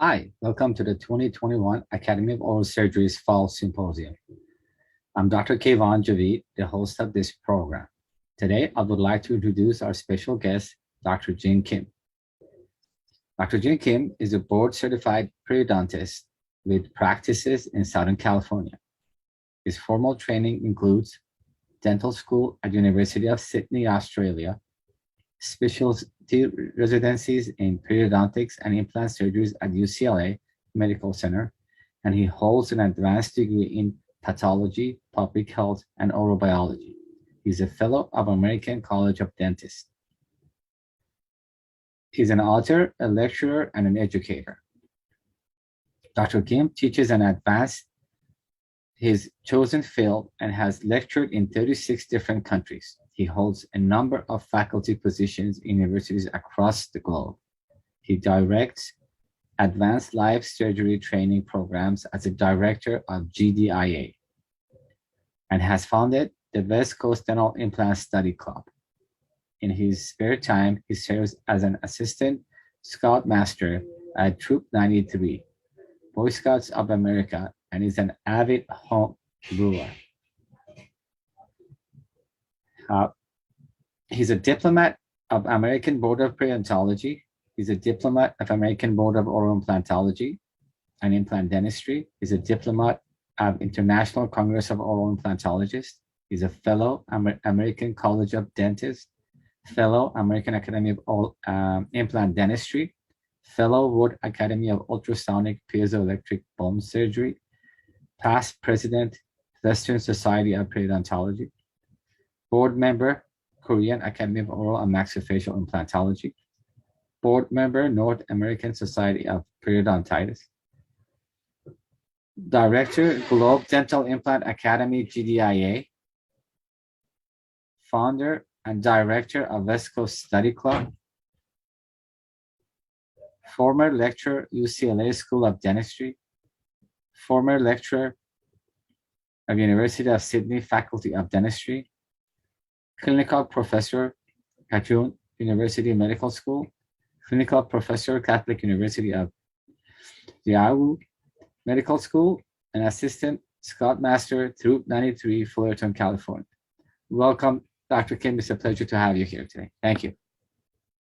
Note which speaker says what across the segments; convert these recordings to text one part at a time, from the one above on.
Speaker 1: Hi, welcome to the 2021 Academy of Oral Surgery's Fall Symposium. I'm Dr. Kayvon Javid, the host of this program. Today, I would like to introduce our special guest, Dr. Jin Kim. Dr. Jin Kim is a board-certified periodontist with practices in Southern California. His formal training includes dental school at University of Sydney, Australia, specialty residencies in periodontics and implant surgeries at UCLA Medical Center, and he holds an advanced degree in pathology, public health, and oral biology. He's a fellow of American College of Dentists. He's an author, a lecturer, and an educator. Dr. Kim teaches and advanced his chosen field and has lectured in 36 different countries. He holds a number of faculty positions in universities across the globe. He directs advanced life surgery training programs as a director of GDIA and has founded the West Coast Dental Implant Study Club. In his spare time, he serves as an assistant scoutmaster at Troop 93, Boy Scouts of America, and is an avid home brewer. He's a diplomat of American Board of Periodontology. He's a diplomat of American Board of Oral Implantology and Implant Dentistry. He's a diplomat of International Congress of Oral Implantologists. He's a fellow American College of Dentists, fellow American Academy of Implant Dentistry, fellow World Academy of Ultrasonic Piezoelectric Bone Surgery, past president, Western Society of Periodontology, board member, Korean Academy of Oral and Maxillofacial Implantology, board member, North American Society of Periodontitis, director, Globe Dental Implant Academy, GDIA, founder and director of West Coast Study Club, former lecturer, UCLA School of Dentistry, former lecturer of University of Sydney Faculty of Dentistry, clinical professor, Kachun University Medical School, clinical professor, Catholic University of Diawu Medical School, and assistant scoutmaster, Troop 93, Fullerton, California. Welcome, Dr. Kim. It's a pleasure to have you here today. Thank you.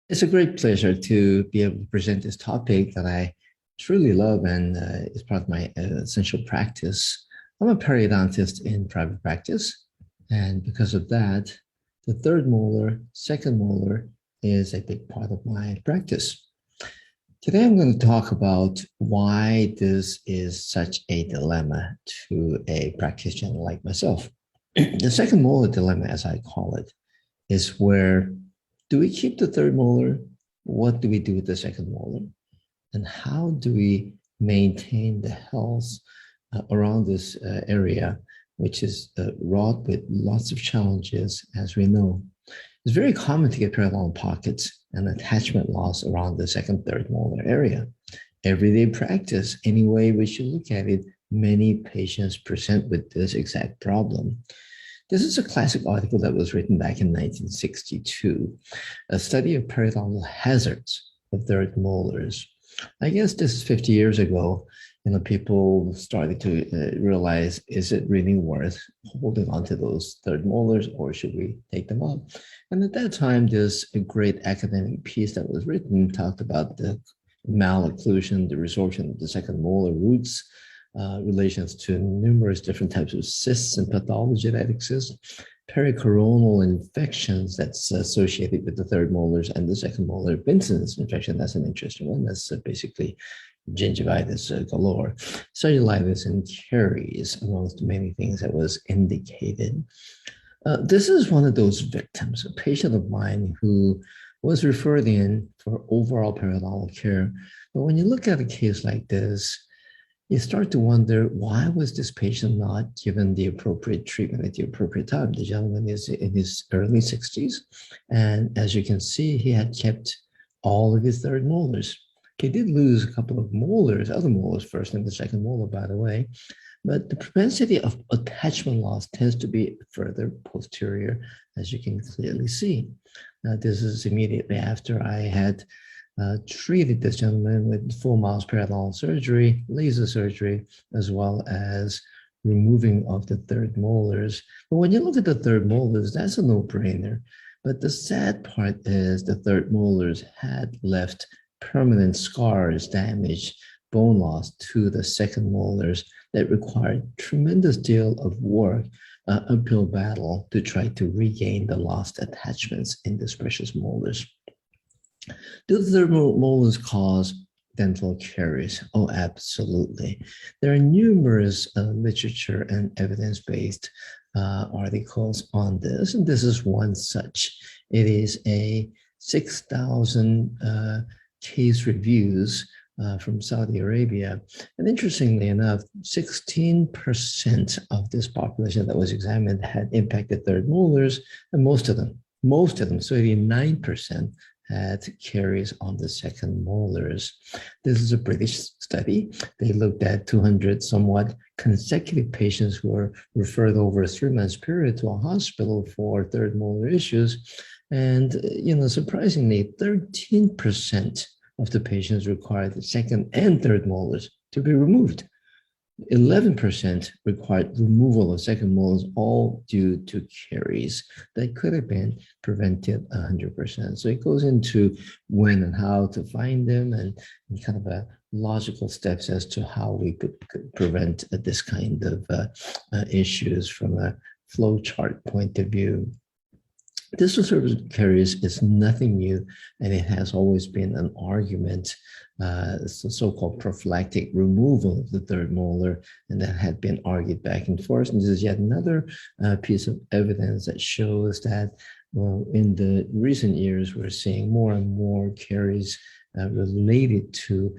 Speaker 2: It's a great pleasure to be able to present this topic that I truly love and is part of my essential practice. I'm a periodontist in private practice, and because of that, the third molar, second molar is a big part of my practice. Today, I'm going to talk about why this is such a dilemma to a practitioner like myself. The second molar dilemma, as I call it, is where do we keep the third molar? What do we do with the second molar? And how do we maintain the health around this area, which is wrought with lots of challenges, as we know. It's very common to get periodontal pockets and attachment loss around the second, third molar area. Everyday practice, any way we should look at it, many patients present with this exact problem. This is a classic article that was written back in 1962, a study of periodontal hazards of third molars. I guess this is 50 years ago. People started to realize, is it really worth holding on to those third molars, or should we take them up? And at that time, there's a great academic piece that was written, talked about the malocclusion, the resorption of the second molar roots, relations to numerous different types of cysts and pathology that exist, pericoronal infections that's associated with the third molars and the second molar. Vincent's infection, that's an interesting one. That's basically gingivitis galore, cellulitis and caries, amongst many things that was indicated. This is one of those victims, a patient of mine who was referred in for overall periodontal care. But when you look at a case like this, you start to wonder, why was this patient not given the appropriate treatment at the appropriate time? The gentleman is in his early 60s. And as you can see, he had kept all of his third molars. He did lose a couple of molars, other molars, first and the second molar, by the way. But the propensity of attachment loss tends to be further posterior, as you can clearly see. This is immediately after I had treated this gentleman with full mouth periodontal surgery, laser surgery, as well as removing of the third molars. But when you look at the third molars, that's a no-brainer. But the sad part is the third molars had left permanent scars, damage, bone loss to the second molars that required tremendous deal of work, uphill battle to try to regain the lost attachments in these precious molars. Do the third molars cause dental caries? Oh, absolutely. There are numerous literature and evidence-based articles on this, and this is one such. It is a 6,000 case reviews from Saudi Arabia. And interestingly enough, 16% of this population that was examined had impacted third molars, and most of them, so 89% had caries on the second molars. This is a British study. They looked at 200 somewhat consecutive patients who were referred over a 3-month period to a hospital for third molar issues. And, surprisingly, 13% of the patients required the second and third molars to be removed. 11% required removal of second molars, all due to caries that could have been prevented 100%. So it goes into when and how to find them and kind of a logical steps as to how we could prevent this kind of issues from a flow chart point of view. Distal surface caries is nothing new, and it has always been an argument. It's the so-called prophylactic removal of the third molar, and that had been argued back and forth. And this is yet another piece of evidence that shows that, well, in the recent years, we're seeing more and more caries related to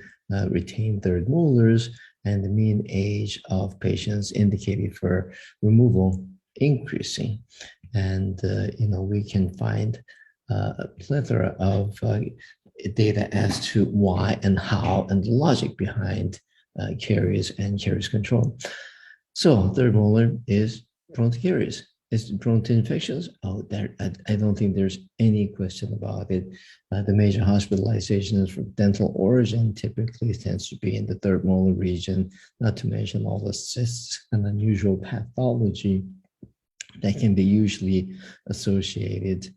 Speaker 2: retained third molars, and the mean age of patients indicated for removal increasing. And, we can find a plethora of data as to why and how and the logic behind caries and caries control. So third molar is prone to caries. Is it prone to infections? Oh, I don't think there's any question about it. The major hospitalizations from dental origin typically tends to be in the third molar region, not to mention all the cysts and unusual pathology that can be usually associated.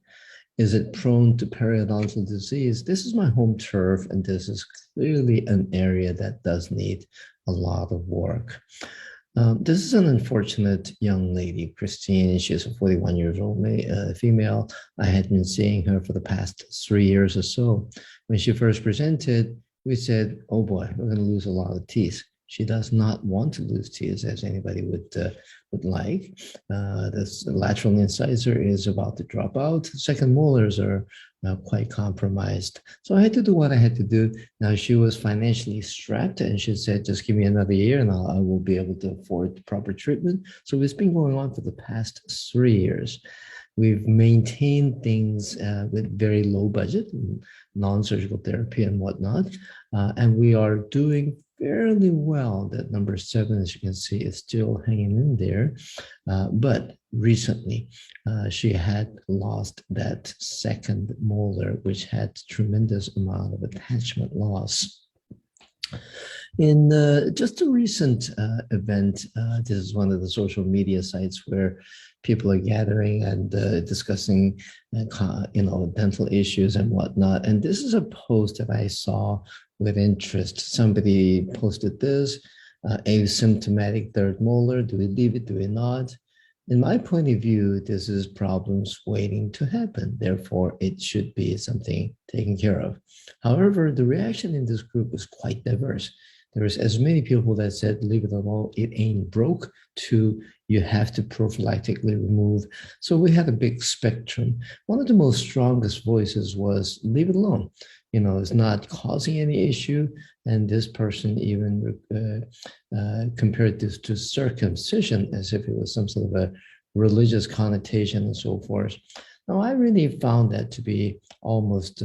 Speaker 2: Is it prone to periodontal disease? This is my home turf, and this is clearly an area that does need a lot of work. This is an unfortunate young lady, Christine. She's a 41-year-old female. I had been seeing her for the past 3 years or so. When she first presented, we said, oh boy, we're going to lose a lot of teeth. She does not want to lose teeth, as anybody would like. This lateral incisor is about to drop out. Second molars are quite compromised. So I had to do what I had to do. Now she was financially strapped, and she said, just give me another year and I will be able to afford proper treatment. So it's been going on for the past 3 years. We've maintained things with very low budget, non-surgical therapy and whatnot. And we are doing fairly well. That number 7, as you can see, is still hanging in there. But recently, she had lost that second molar, which had tremendous amount of attachment loss. In just a recent event, this is one of the social media sites where people are gathering and discussing, dental issues and whatnot. And this is a post that I saw with interest. Somebody posted this, asymptomatic third molar. Do we leave it? Do we not? In my point of view, this is problems waiting to happen. Therefore, it should be something taken care of. However, the reaction in this group was quite diverse. There was as many people that said, leave it alone, it ain't broke, to you have to prophylactically remove. So we had a big spectrum. One of the most strongest voices was, leave it alone. It's not causing any issue. And this person even compared this to circumcision as if it was some sort of a religious connotation and so forth. Now, I really found that to be almost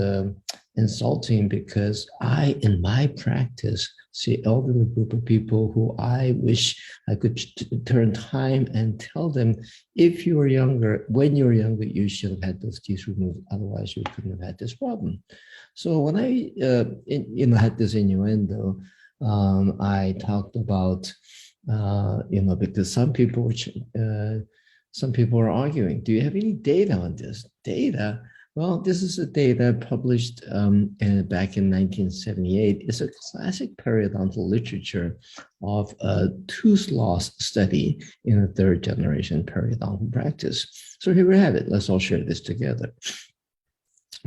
Speaker 2: insulting because I, in my practice, see elderly group of people who I wish I could turn time and tell them, if you were younger, when you were younger, you should have had those teeth removed. Otherwise, you couldn't have had this problem. So when I, had this innuendo, I talked about, because some people are arguing, do you have any data on this? Data? Well, this is a data published back in 1978. It's a classic periodontal literature of a tooth loss study in a third generation periodontal practice. So here we have it. Let's all share this together.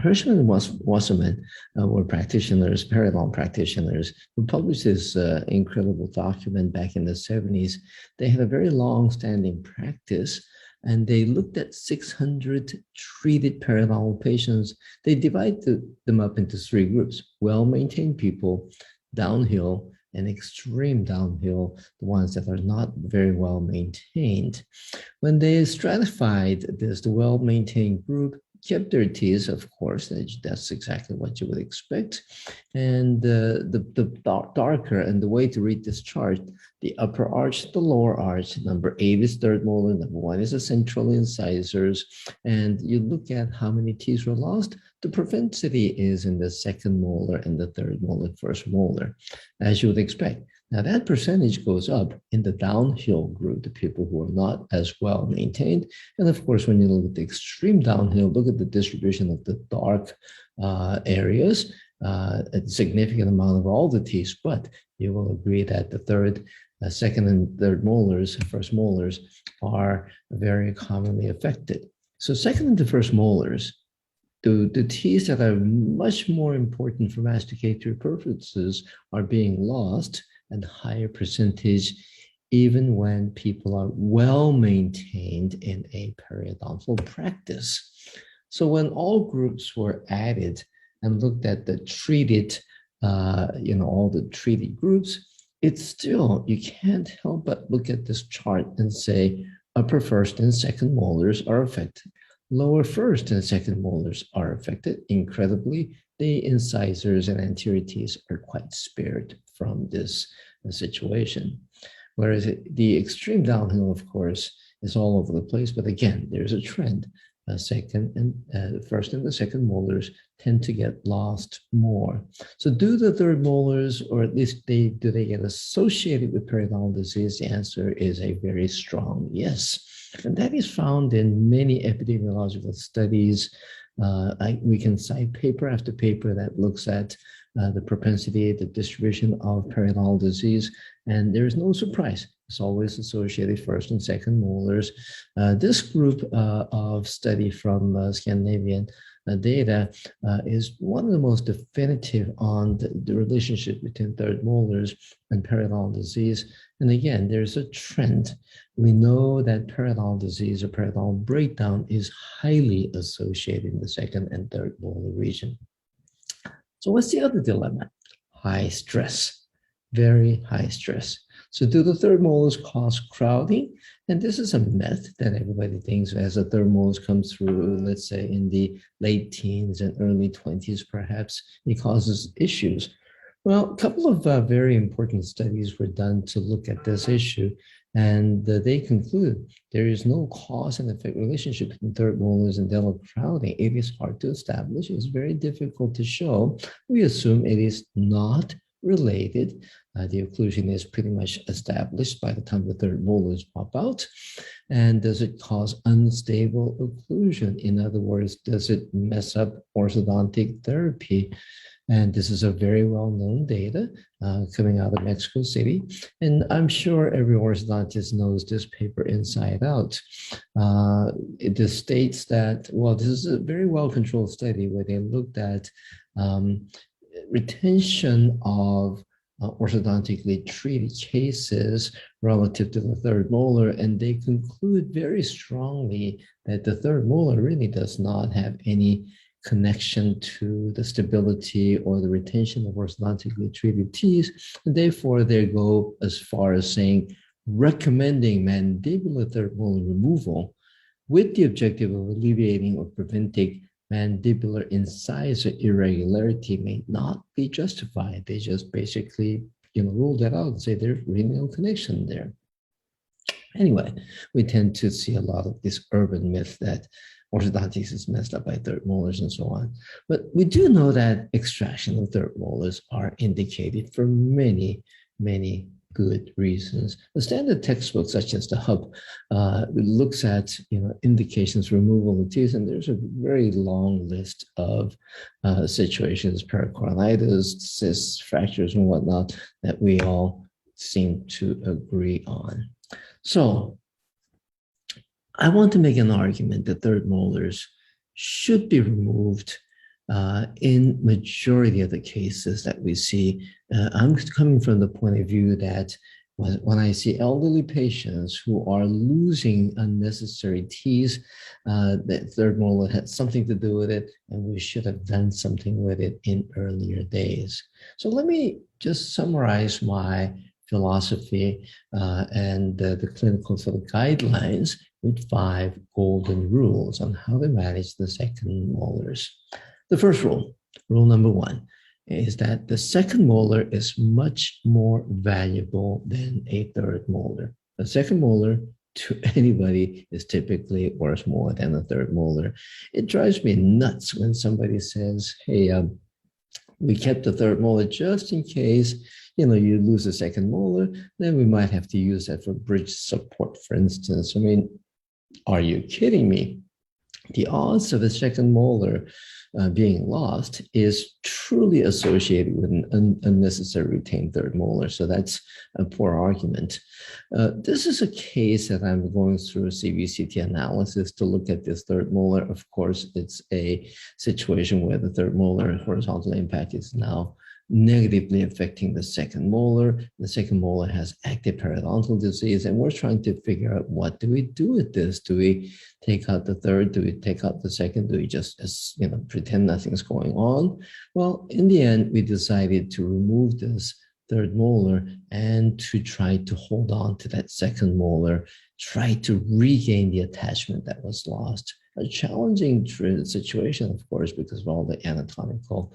Speaker 2: Hirschman and Wasserman were practitioners, periodontal practitioners, who published this incredible document back in the 70s. They had a very long-standing practice, and they looked at 600 treated periodontal patients. They divided them up into three groups: well-maintained people, downhill, and extreme downhill, the ones that are not very well maintained. When they stratified this, the well-maintained group kept their teeth, of course, that's exactly what you would expect. And the darker, and the way to read this chart, the upper arch, the lower arch, number 8 is third molar, number 1 is the central incisors, and you look at how many teeth were lost. The propensity is in the second molar and the third molar, first molar, as you would expect. Now that percentage goes up in the downhill group, the people who are not as well maintained. And of course, when you look at the extreme downhill, look at the distribution of the dark areas, a significant amount of all the teeth, but you will agree that the second and third molars, first molars, are very commonly affected. So second and the first molars, the teeth that are much more important for masticatory purposes are being lost, and higher percentage even when people are well maintained in a periodontal practice. So when all groups were added and looked at the treated, all the treated groups, it's still, you can't help but look at this chart and say upper first and second molars are affected. Lower first and second molars are affected. Incredibly, the incisors and anterior teeth are quite spared from this situation. Whereas the extreme downhill, of course, is all over the place. But again, there's a trend. First and the second molars tend to get lost more. So do the third molars, or at least do they get associated with periodontal disease? The answer is a very strong yes. And that is found in many epidemiological studies. We can cite paper after paper that looks at the propensity, the distribution of periodontal disease, and there is no surprise. It's always associated first and second molars. This group of study from Scandinavian data is one of the most definitive on the relationship between third molars and periodontal disease. And again, there's a trend. We know that periodontal disease or periodontal breakdown is highly associated in the second and third molar region. So what's the other dilemma? High stress, very high stress. So do the third molars cause crowding? And this is a myth that everybody thinks as the third molars come through, let's say in the late teens and early 20s, perhaps it causes issues. Well, a couple of very important studies were done to look at this issue, and they conclude there is no cause and effect relationship between third molars and dental crowding. It is hard to establish. It's very difficult to show. We assume it is not related. The occlusion is pretty much established by the time the third molars pop out. And does it cause unstable occlusion? In other words, does it mess up orthodontic therapy? And this is a very well-known data coming out of Mexico City. And I'm sure every orthodontist knows this paper inside out. It states that, well, this is a very well-controlled study where they looked at retention of orthodontically treated cases relative to the third molar, and they conclude very strongly that the third molar really does not have any connection to the stability or the retention of orthodontically treated teeth. And therefore, they go as far as saying, recommending mandibular third molar removal with the objective of alleviating or preventing mandibular incisor irregularity may not be justified. They just basically, rule that out and say there's really no connection there. Anyway, we tend to see a lot of this urban myth that orthodontics is messed up by third molars and so on. But we do know that extraction of third molars are indicated for many, many good reasons. The standard textbook, such as the Hub, looks at indications for removal of teeth, and there's a very long list of situations, pericoronitis, cysts, fractures, and whatnot, that we all seem to agree on. So I want to make an argument that third molars should be removed in majority of the cases that we see. I'm coming from the point of view that when I see elderly patients who are losing unnecessary teeth, that third molar had something to do with it, and we should have done something with it in earlier days. So let me just summarize my philosophy and the clinical sort of guidelines with 5 golden rules on how to manage the second molars. The first rule, rule number 1, is that the second molar is much more valuable than a third molar. A second molar to anybody is typically worth more than a third molar. It drives me nuts when somebody says, hey, we kept the third molar just in case you lose a second molar, then we might have to use that for bridge support, for instance. I mean, are you kidding me? The odds of a second molar being lost is truly associated with an unnecessary retained third molar. So that's a poor argument. This is a case that I'm going through a CBCT analysis to look at this third molar. Of course, it's a situation where the third molar horizontal impact is now negatively affecting the second molar. The second molar has active periodontal disease, and we're trying to figure out, what do we do with this? Do we take out the third? Do we take out the second? Do we just pretend nothing's going on? Well, in the end, we decided to remove this third molar and to try to hold on to that second molar, try to regain the attachment that was lost. A challenging situation, of course, because of all the anatomical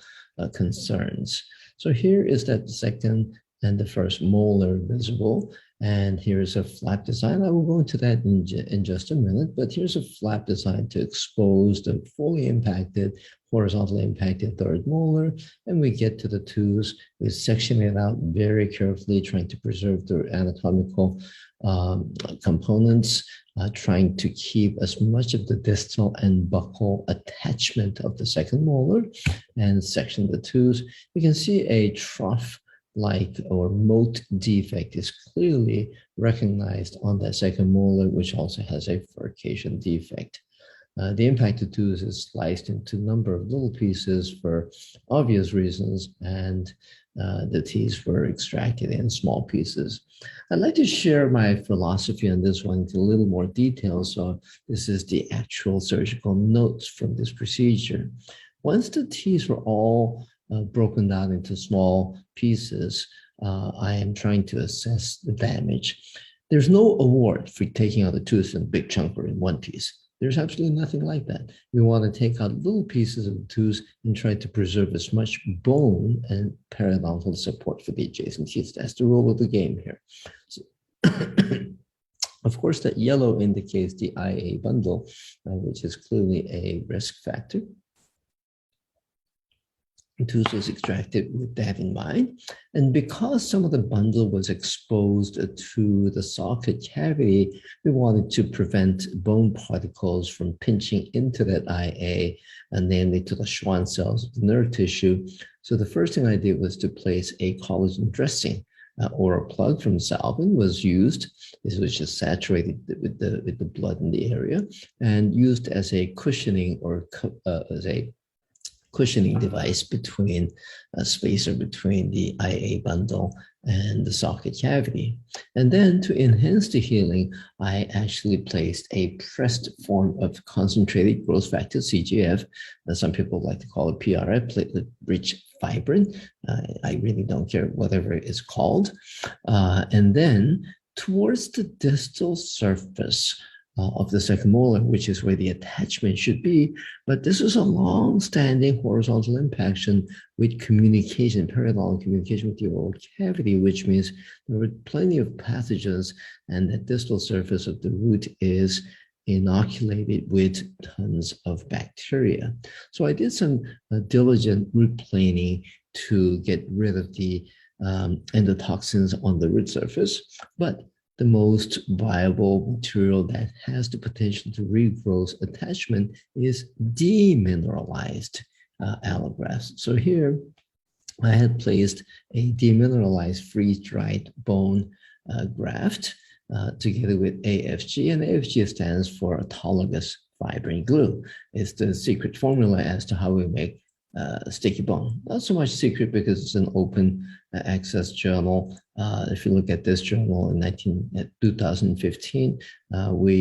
Speaker 2: concerns. So here is that second and the first molar visible, and here's a flap design. I will go into that in just a minute, but here's a flap design to expose the fully impacted, horizontally impacted third molar, and we get to the tooth. We section it out very carefully, trying to preserve the anatomical components, trying to keep as much of the distal and buccal attachment of the second molar, and section the tooth. You can see a trough-like or moat defect is clearly recognized on that second molar, which also has a furcation defect. The impacted tooth is sliced into a number of little pieces for obvious reasons, and the teeth were extracted in small pieces. I'd like to share my philosophy on this one in a little more detail. So this is the actual surgical notes from this procedure. Once the teeth were all broken down into small pieces, I am trying to assess the damage. There's no award for taking out a tooth in a big chunk or in one piece. There's absolutely nothing like that. We want to take out little pieces of the tooth and try to preserve as much bone and periodontal support for the adjacent teeth. That's the rule of the game here. So, of course, that yellow indicates the IA bundle, which is clearly a risk factor. Tooth was extracted with that in mind. And because some of the bundle was exposed to the socket cavity, we wanted to prevent bone particles from pinching into that IA, and namely to the Schwann cells of the nerve tissue. So the first thing I did was to place a collagen dressing. Or a plug from Salvin was used. This was just saturated with the blood in the area and used as a cushioning or as a cushioning device between a spacer between the IA bundle and the socket cavity. And then to enhance the healing, I actually placed a pressed form of concentrated growth factor, CGF, and some people like to call it PRF, platelet-rich fibrin. I really don't care whatever it's called. And then towards the distal surface of the second molar, which is where the attachment should be. But this is a long-standing horizontal impaction with communication, periodontal communication with the oral cavity, which means there were plenty of pathogens, and the distal surface of the root is inoculated with tons of bacteria. So I did some diligent root planing to get rid of the endotoxins on the root surface, but the most viable material that has the potential to regrow attachment is demineralized allografts. So here I had placed a demineralized freeze-dried bone graft together with AFG, and AFG stands for autologous fibrin glue. It's the secret formula as to how we make sticky bone. Not so much secret because it's an open access journal. If you look at this journal in 2015,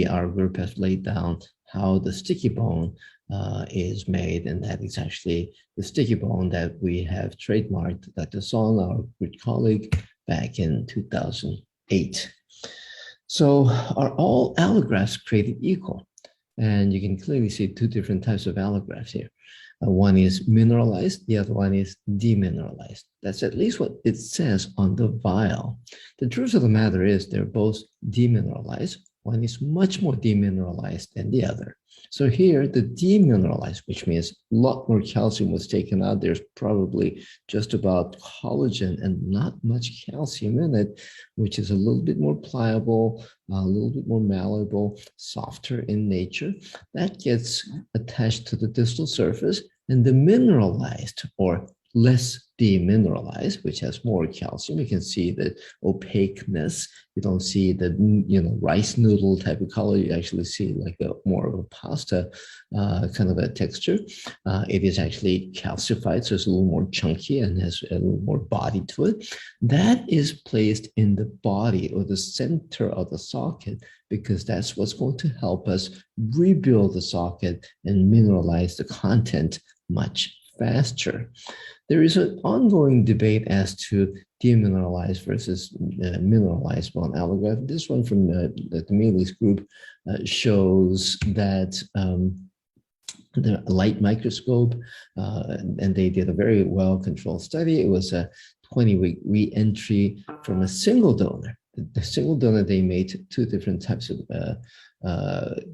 Speaker 2: our group has laid down how the sticky bone is made, and that is actually the sticky bone that we have trademarked, Dr. Song, our good colleague, back in 2008. So are all allografts created equal? And you can clearly see two different types of allografts here. One is mineralized, the other one is demineralized. That's at least what it says on the vial. The truth of the matter is they're both demineralized. One is much more demineralized than the other. So here, the demineralized, which means a lot more calcium was taken out. There's probably just about collagen and not much calcium in it, which is a little bit more pliable, a little bit more malleable, softer in nature. That gets attached to the distal surface, and the mineralized or less demineralized, which has more calcium. You can see the opaqueness. You don't see the rice noodle type of color. You actually see like more of a pasta kind of a texture. It is actually calcified, so it's a little more chunky and has a little more body to it. That is placed in the body or the center of the socket because that's what's going to help us rebuild the socket and mineralize the content much faster. There is an ongoing debate as to demineralized versus mineralized bone allograft. This one from the Mealy's group shows that the light microscope, and they did a very well-controlled study. It was a 20-week re-entry from a single donor. The single donor, they made two different types of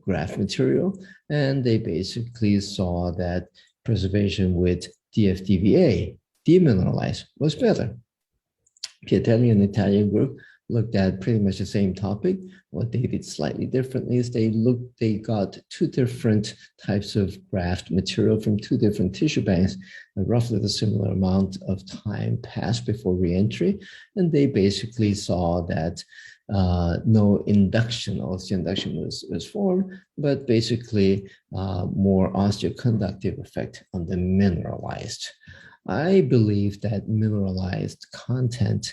Speaker 2: graft material, and they basically saw that preservation with DFDVA, demineralized, was better. Piatelli and Italian group looked at pretty much the same topic. What they did slightly differently is they got two different types of graft material from two different tissue banks, roughly the similar amount of time passed before reentry, and they basically saw that no induction, osteoinduction was formed, but basically more osteoconductive effect on the mineralized. I believe that mineralized content,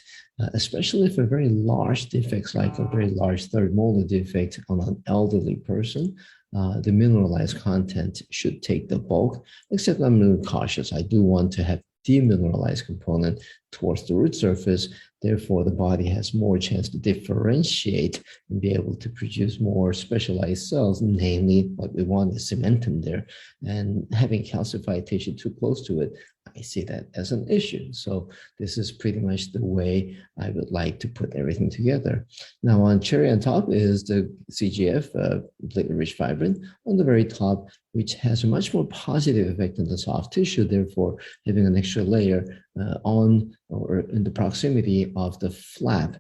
Speaker 2: especially for very large defects, like a very large third molar defect on an elderly person, the mineralized content should take the bulk, except I'm a little cautious. I do want to have demineralized component towards the root surface. Therefore, the body has more chance to differentiate and be able to produce more specialized cells. Namely, what we want is cementum there. And having calcified tissue too close to it, I see that as an issue. So this is pretty much the way I would like to put everything together. Now, on cherry on top is the CGF, platelet-rich fibrin, on the very top, which has a much more positive effect on the soft tissue. Therefore, having an extra layer on or in the proximity of the flap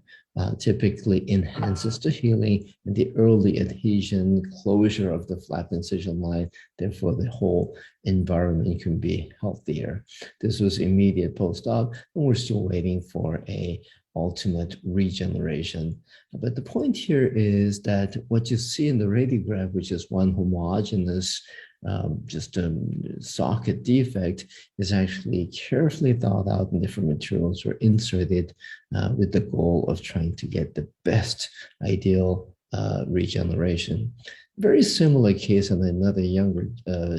Speaker 2: typically enhances the healing and the early adhesion closure of the flap incision line. Therefore, the whole environment can be healthier. This was immediate post-op, and we're still waiting for a ultimate regeneration. But the point here is that what you see in the radiograph, which is one homogeneous just a socket defect, is actually carefully thought out, and different materials were inserted with the goal of trying to get the best ideal regeneration. Very similar case of another younger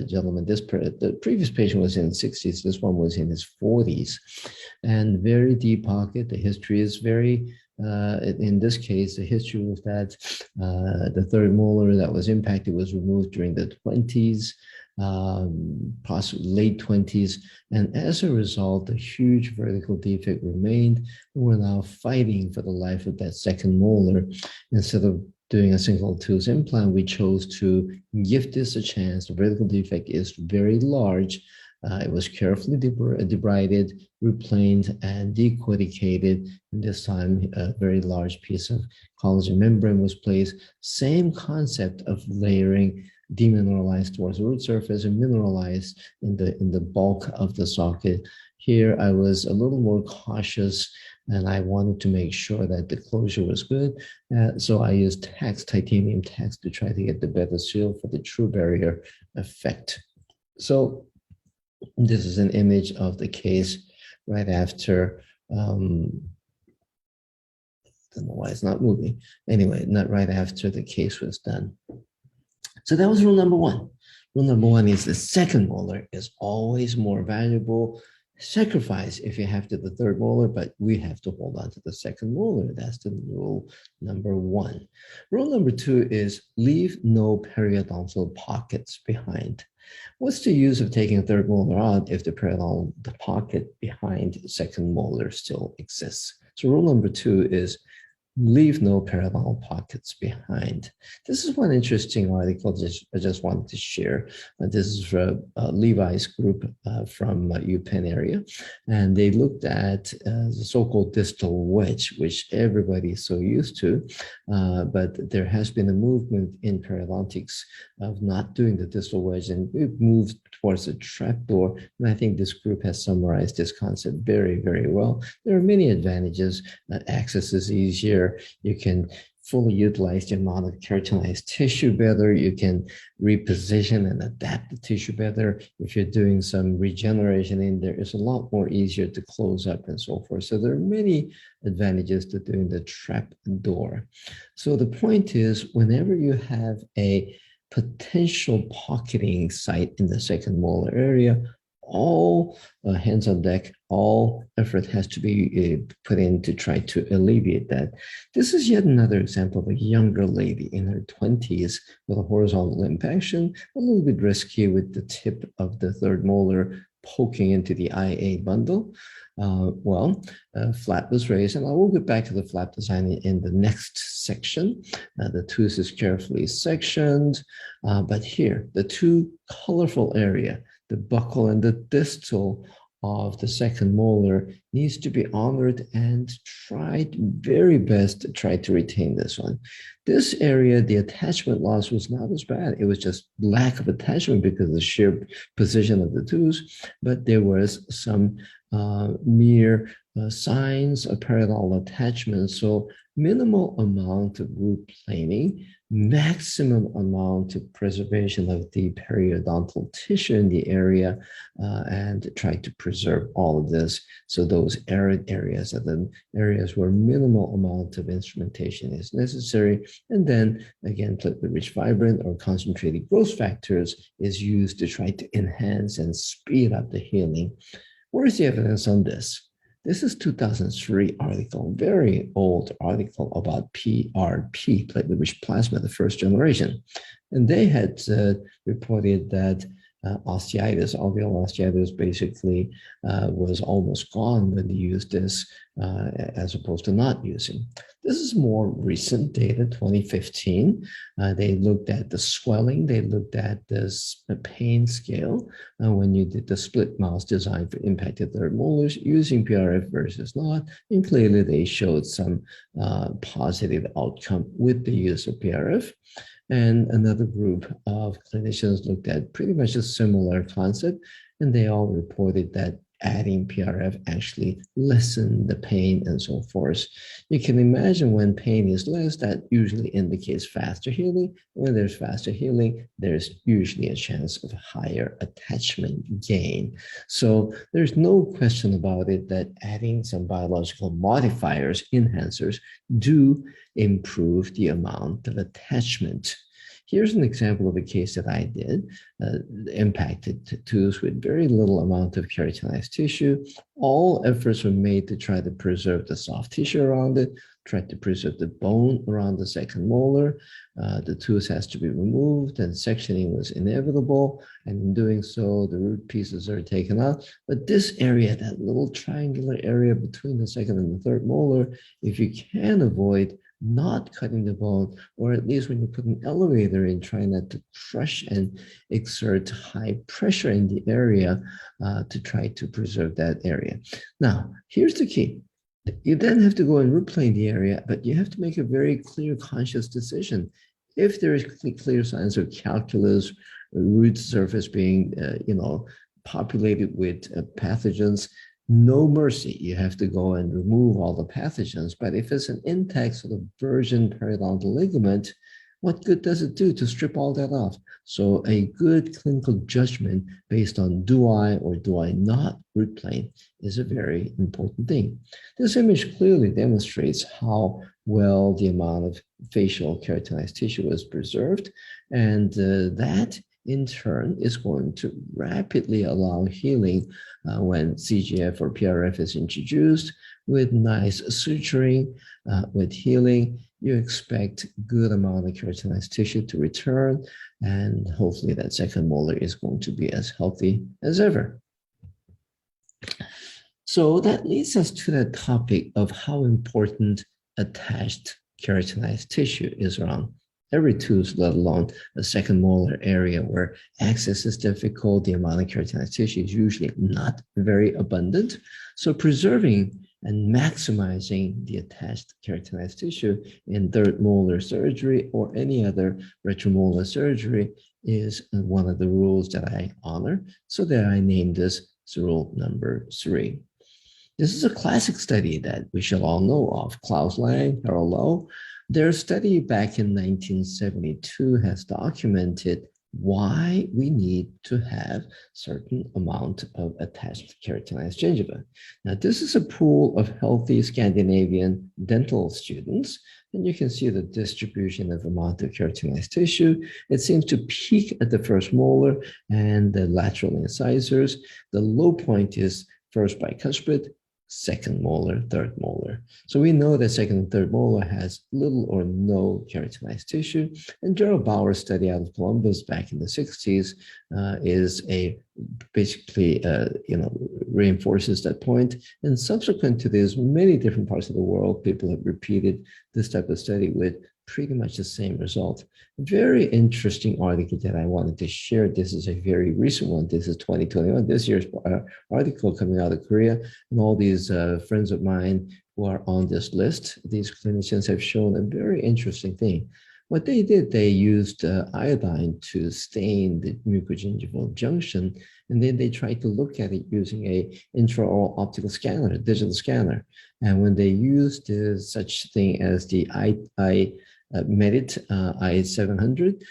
Speaker 2: gentleman. The previous patient was in his 60s. This one was in his 40s, and very deep pocket. The history is very In this case, the history was that the third molar that was impacted was removed during the 20s, possibly late 20s. And as a result, a huge vertical defect remained. We're now fighting for the life of that second molar. Instead of doing a single tooth implant, we chose to give this a chance. The vertical defect is very large. It was carefully debrided, replaned, and decorticated. And this time, a very large piece of collagen membrane was placed. Same concept of layering, demineralized towards the root surface and mineralized in the bulk of the socket. Here, I was a little more cautious, and I wanted to make sure that the closure was good. So I used titanium tacks to try to get the better seal for the true barrier effect. So this is an image of the case right after, don't know why it's not moving. Anyway, not right after the case was done. So that was rule number one. Rule number one is the second molar is always more valuable. Sacrifice if you have to the third molar, but we have to hold on to the second molar. That's the rule number one. Rule number two is leave no periodontal pockets behind. What's the use of taking a third molar out if the periodontal pocket behind the second molar still exists? So rule number two is leave no periodontal pockets behind. This is one interesting article I just wanted to share. This is from Levi's group from UPenn area. And they looked at the so-called distal wedge, which everybody is so used to. But there has been a movement in periodontics of not doing the distal wedge, and we've moved towards a trapdoor. And I think this group has summarized this concept very, very well. There are many advantages. Access is easier. You can fully utilize the amount of keratinized tissue better. You can reposition and adapt the tissue better. If you're doing some regeneration in there, it's a lot more easier to close up and so forth. So there are many advantages to doing the trap door. So the point is, whenever you have a potential pocketing site in the second molar area, all hands on deck, all effort has to be put in to try to alleviate that. This is yet another example of a younger lady in her 20s with a horizontal impaction, a little bit risky with the tip of the third molar poking into the IA bundle. Flap was raised, and I will get back to the flap design in the next section. The tooth is carefully sectioned, but here, the two colorful area, the buccal and the distal of the second molar, needs to be honored and tried very best to try to retain this one. This area, the attachment loss was not as bad. It was just lack of attachment because of the sheer position of the tooth, but there was some mere signs of periodontal attachment. So minimal amount of root planing, maximum amount of preservation of the periodontal tissue in the area, and try to preserve all of this. So those arid areas are the areas where minimal amount of instrumentation is necessary. And then again, platelet-rich fibrin or concentrated growth factors is used to try to enhance and speed up the healing. Where is the evidence on this? This is 2003 article, very old article about PRP, platelet-rich plasma, the first generation. And they had reported that osteitis, alveolar osteitis, basically was almost gone when they used this as opposed to not using. This is more recent data, 2015. They looked at the swelling. They looked at this pain scale when you did the split mouse design for impacted third molars using PRF versus not. And clearly they showed some positive outcome with the use of PRF. And another group of clinicians looked at pretty much a similar concept, and they all reported that adding PRF actually lessened the pain and so forth. You can imagine when pain is less, that usually indicates faster healing. When there's faster healing, there's usually a chance of higher attachment gain. So there's no question about it that adding some biological modifiers, enhancers, do improve the amount of attachment. Here's an example of a case that I did, impacted tooth with very little amount of keratinized tissue. All efforts were made to try to preserve the soft tissue around it, try to preserve the bone around the second molar. The tooth has to be removed and sectioning was inevitable. And in doing so, the root pieces are taken out. But this area, that little triangular area between the second and the third molar, if you can avoid not cutting the bone, or at least when you put an elevator in, try not to crush and exert high pressure in the area to try to preserve that area. Now, here's the key. You then have to go and replane the area, but you have to make a very clear, conscious decision. If there is clear signs of calculus, root surface being, populated with pathogens, no mercy. You have to go and remove all the pathogens. But if it's an intact sort of virgin periodontal ligament, what good does it do to strip all that off? So a good clinical judgment based on do I or do I not root plane is a very important thing. This image clearly demonstrates how well the amount of facial keratinized tissue is preserved, and that in turn is going to rapidly allow healing when CGF or PRF is introduced with nice suturing, with healing. You expect good amount of keratinized tissue to return, and hopefully that second molar is going to be as healthy as ever. So that leads us to the topic of how important attached keratinized tissue is around every tooth, let alone a second molar area where access is difficult. The amount of keratinized tissue is usually not very abundant. So preserving and maximizing the attached keratinized tissue in third molar surgery or any other retromolar surgery is one of the rules that I honor. So that I named this rule number 3. This is a classic study that we shall all know of. Klaus Lang, Harold Lowe. Their study back in 1972 has documented why we need to have certain amount of attached keratinized gingiva. Now, this is a pool of healthy Scandinavian dental students, and you can see the distribution of amount of keratinized tissue. It seems to peak at the first molar and the lateral incisors. The low point is first bicuspid, second molar, third molar. So we know that second and third molar has little or no keratinized tissue. And Gerald Bauer's study out of Columbus back in the 60s is basically reinforces that point. And subsequent to this, many different parts of the world, people have repeated this type of study with pretty much the same result. Very interesting article that I wanted to share. This is a very recent one. This is 2021, this year's article coming out of Korea. And all these friends of mine who are on this list, these clinicians have shown a very interesting thing. What they did, they used iodine to stain the mucogingival junction, and then they tried to look at it using a intraoral optical scanner, a digital scanner. And when they used such thing as the Medit I-700,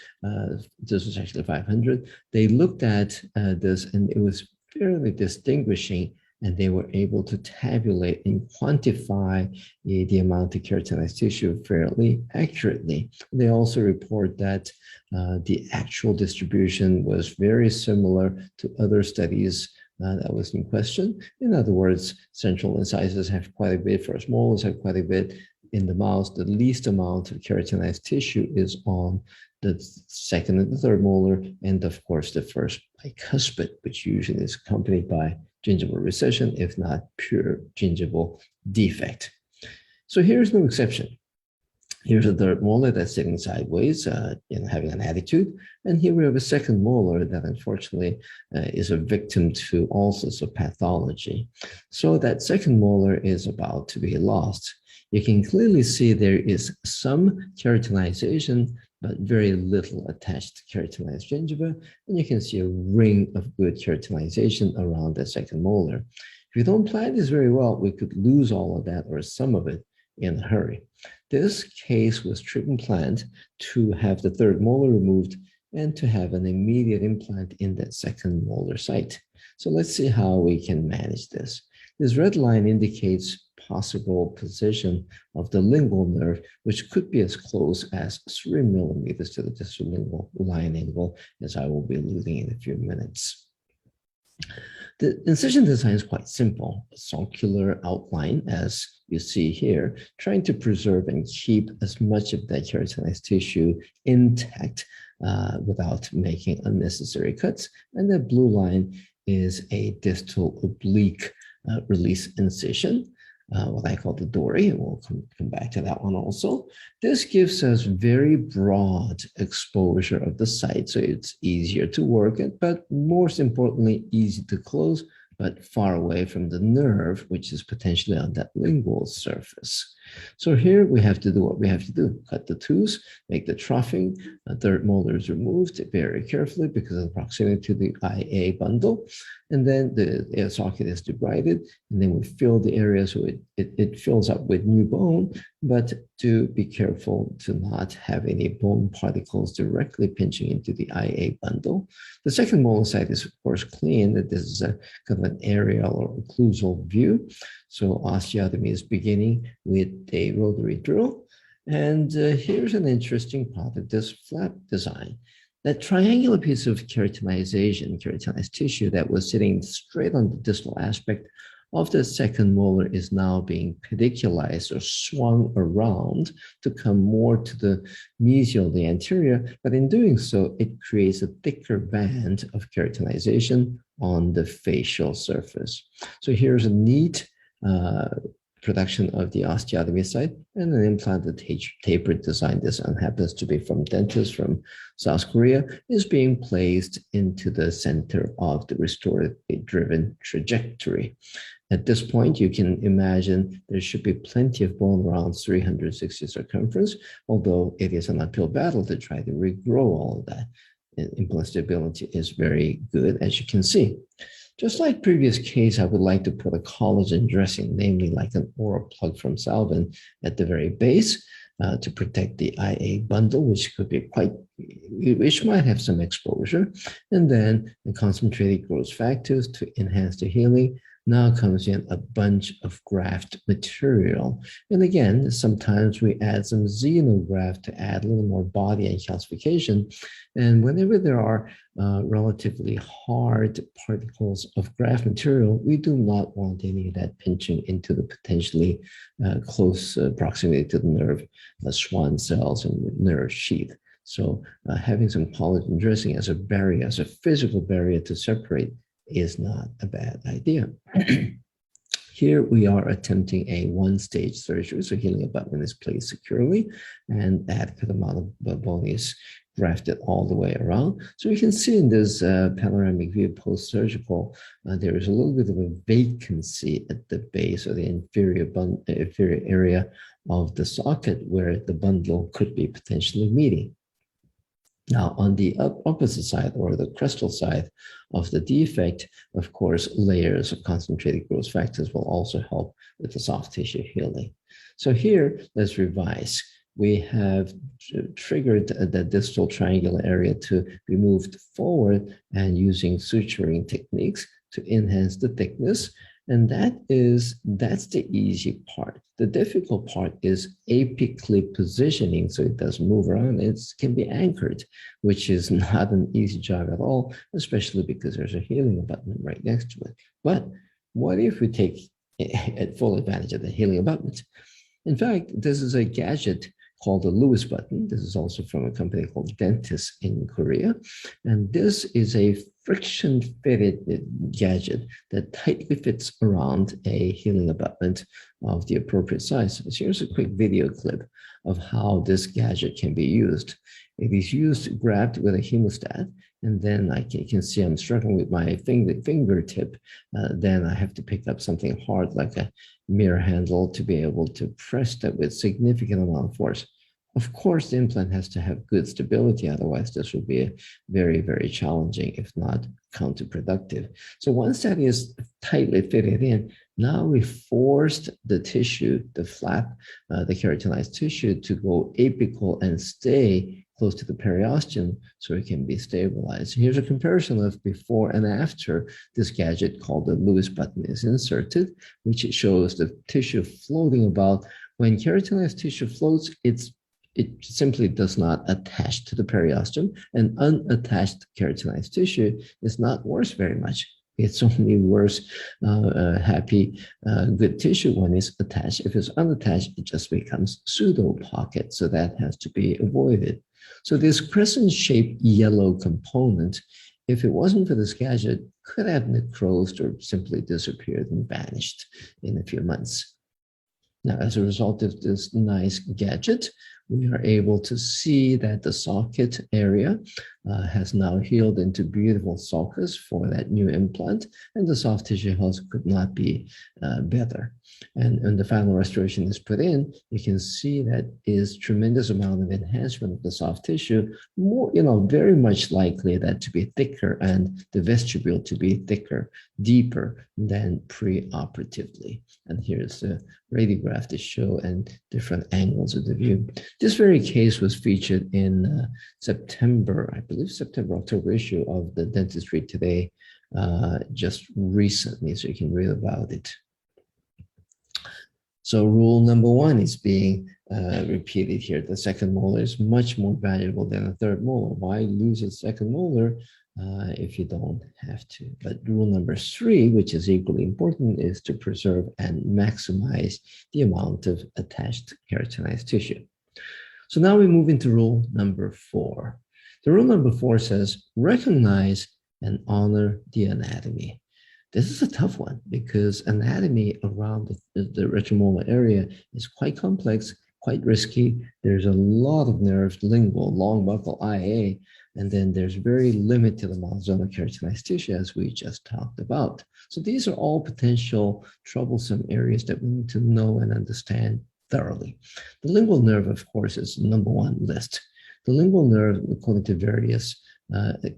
Speaker 2: this was actually 500, they looked at this and it was fairly distinguishing, and they were able to tabulate and quantify the amount of keratinized tissue fairly accurately. They also report that the actual distribution was very similar to other studies that was in question. In other words, central incisors have quite a bit, first molars have quite a bit. In the mouth, the least amount of keratinized tissue is on the second and the third molar, and of course the first bicuspid, which usually is accompanied by gingival recession, if not pure gingival defect. So here's no exception. Here's a third molar that's sitting sideways, having an attitude. And here we have a second molar that unfortunately is a victim to all sorts of pathology. So that second molar is about to be lost. You can clearly see there is some keratinization, but very little attached keratinized gingiva. And you can see a ring of good keratinization around the second molar. If you don't plan this very well, we could lose all of that or some of it in a hurry. This case was treatment planned to have the third molar removed and to have an immediate implant in that second molar site. So let's see how we can manage this. This red line indicates possible position of the lingual nerve, which could be as close as 3 millimeters to the distal lingual line angle, as I will be alluding in a few minutes. The incision design is quite simple, a circular outline, as you see here, trying to preserve and keep as much of that keratinized tissue intact without making unnecessary cuts. And the blue line is a distal oblique release incision, what I call the dory, and we'll come back to that one also. This gives us very broad exposure of the site, so it's easier to work at, but most importantly, easy to close, but far away from the nerve, which is potentially on that lingual surface. So here we have to do what we have to do: cut the tooth, make the troughing. A third molar is removed very carefully because of the proximity to the IA bundle. And then the air socket is debrided, and then we fill the area so it fills up with new bone, but to be careful to not have any bone particles directly pinching into the IA bundle. The second molar site is, of course, clean. This is a kind of an aerial or occlusal view. So osteotomy is beginning with a rotary drill. And here's an interesting part of this flap design. That triangular piece of keratinized tissue that was sitting straight on the distal aspect of the second molar is now being pediculized or swung around to come more to the mesial, the anterior. But in doing so, it creates a thicker band of keratinization on the facial surface. So here's a neat production of the osteotomy site and an implanted tapered design. This one happens to be from dentists from South Korea, is being placed into the center of the restorative-driven trajectory. At this point, you can imagine there should be plenty of bone around 360 circumference, although it is an uphill battle to try to regrow all of that. Implant stability is very good, as you can see. Just like previous case, I would like to put a collagen dressing, namely like an oral plug from Salvin, at the very base to protect the IA bundle, which could be which might have some exposure. And then the concentrated growth factors to enhance the healing. Now comes in a bunch of graft material. And again, sometimes we add some xenograft to add a little more body and calcification. And whenever there are relatively hard particles of graft material, we do not want any of that pinching into the potentially close proximity to the nerve, Schwann cells and nerve sheath. So having some collagen dressing as a barrier, as a physical barrier to separate, is not a bad idea. Here we are attempting a one-stage surgery, so healing abutment is placed securely, and adequate amount of bone is grafted all the way around. So you can see in this panoramic view post-surgical, there is a little bit of a vacancy at the base of the inferior area of the socket where the bundle could be potentially meeting. Now, on the opposite side, or the crestal side of the defect, of course, layers of concentrated growth factors will also help with the soft tissue healing. So here, let's revise. We have triggered the distal triangular area to be moved forward and using suturing techniques to enhance the thickness. And that's the easy part. The difficult part is apically positioning so it doesn't move around. It can be anchored, which is not an easy job at all, especially because there's a healing abutment right next to it. But what if we take full advantage of the healing abutment? In fact, this is a gadget called the Lewis button. This is also from a company called Dentist in Korea. And this is a friction-fitted gadget that tightly fits around a healing abutment of the appropriate size. So here's a quick video clip of how this gadget can be used. It is used grabbed with a hemostat, and then you can see I'm struggling with my fingertip. Then I have to pick up something hard like a mirror handle to be able to press that with significant amount of force. Of course, the implant has to have good stability, otherwise this will be very, very challenging, if not counterproductive. So once that is tightly fitted in, now we forced the tissue, the flap, the keratinized tissue to go apical and stay close to the periosteum so it can be stabilized. Here's a comparison of before and after this gadget called the Lewis button is inserted, which shows the tissue floating about. When keratinized tissue floats, it simply does not attach to the periosteum, and unattached keratinized tissue is not worse very much. It's only worse, happy, good tissue when it's attached. If it's unattached, it just becomes pseudo pocket. So that has to be avoided. So this crescent-shaped yellow component, if it wasn't for this gadget, could have necrosed or simply disappeared and vanished in a few months. Now, as a result of this nice gadget, we are able to see that the socket area has now healed into beautiful sulcus for that new implant, and the soft tissue health could not be better. And when the final restoration is put in, you can see that is tremendous amount of enhancement of the soft tissue, more, very much likely that to be thicker and the vestibule to be thicker, deeper than pre-operatively. And here's the radiograph to show and different angles of the view. This very case was featured in September, I believe September, October issue of the Dentistry Today just recently, so you can read about it. So rule number one is being repeated here. The second molar is much more valuable than a third molar. Why lose a second molar if you don't have to? But rule number three, which is equally important, is to preserve and maximize the amount of attached keratinized tissue. So now we move into rule number four. The rule number four says, recognize and honor the anatomy. This is a tough one because anatomy around the retromolar area is quite complex, quite risky. There's a lot of nerves, lingual, long buccal, IA, and then there's very limited amount of zonal keratinized tissue, as we just talked about. So these are all potential troublesome areas that we need to know and understand thoroughly. The lingual nerve, of course, is number one list. The lingual nerve, according to various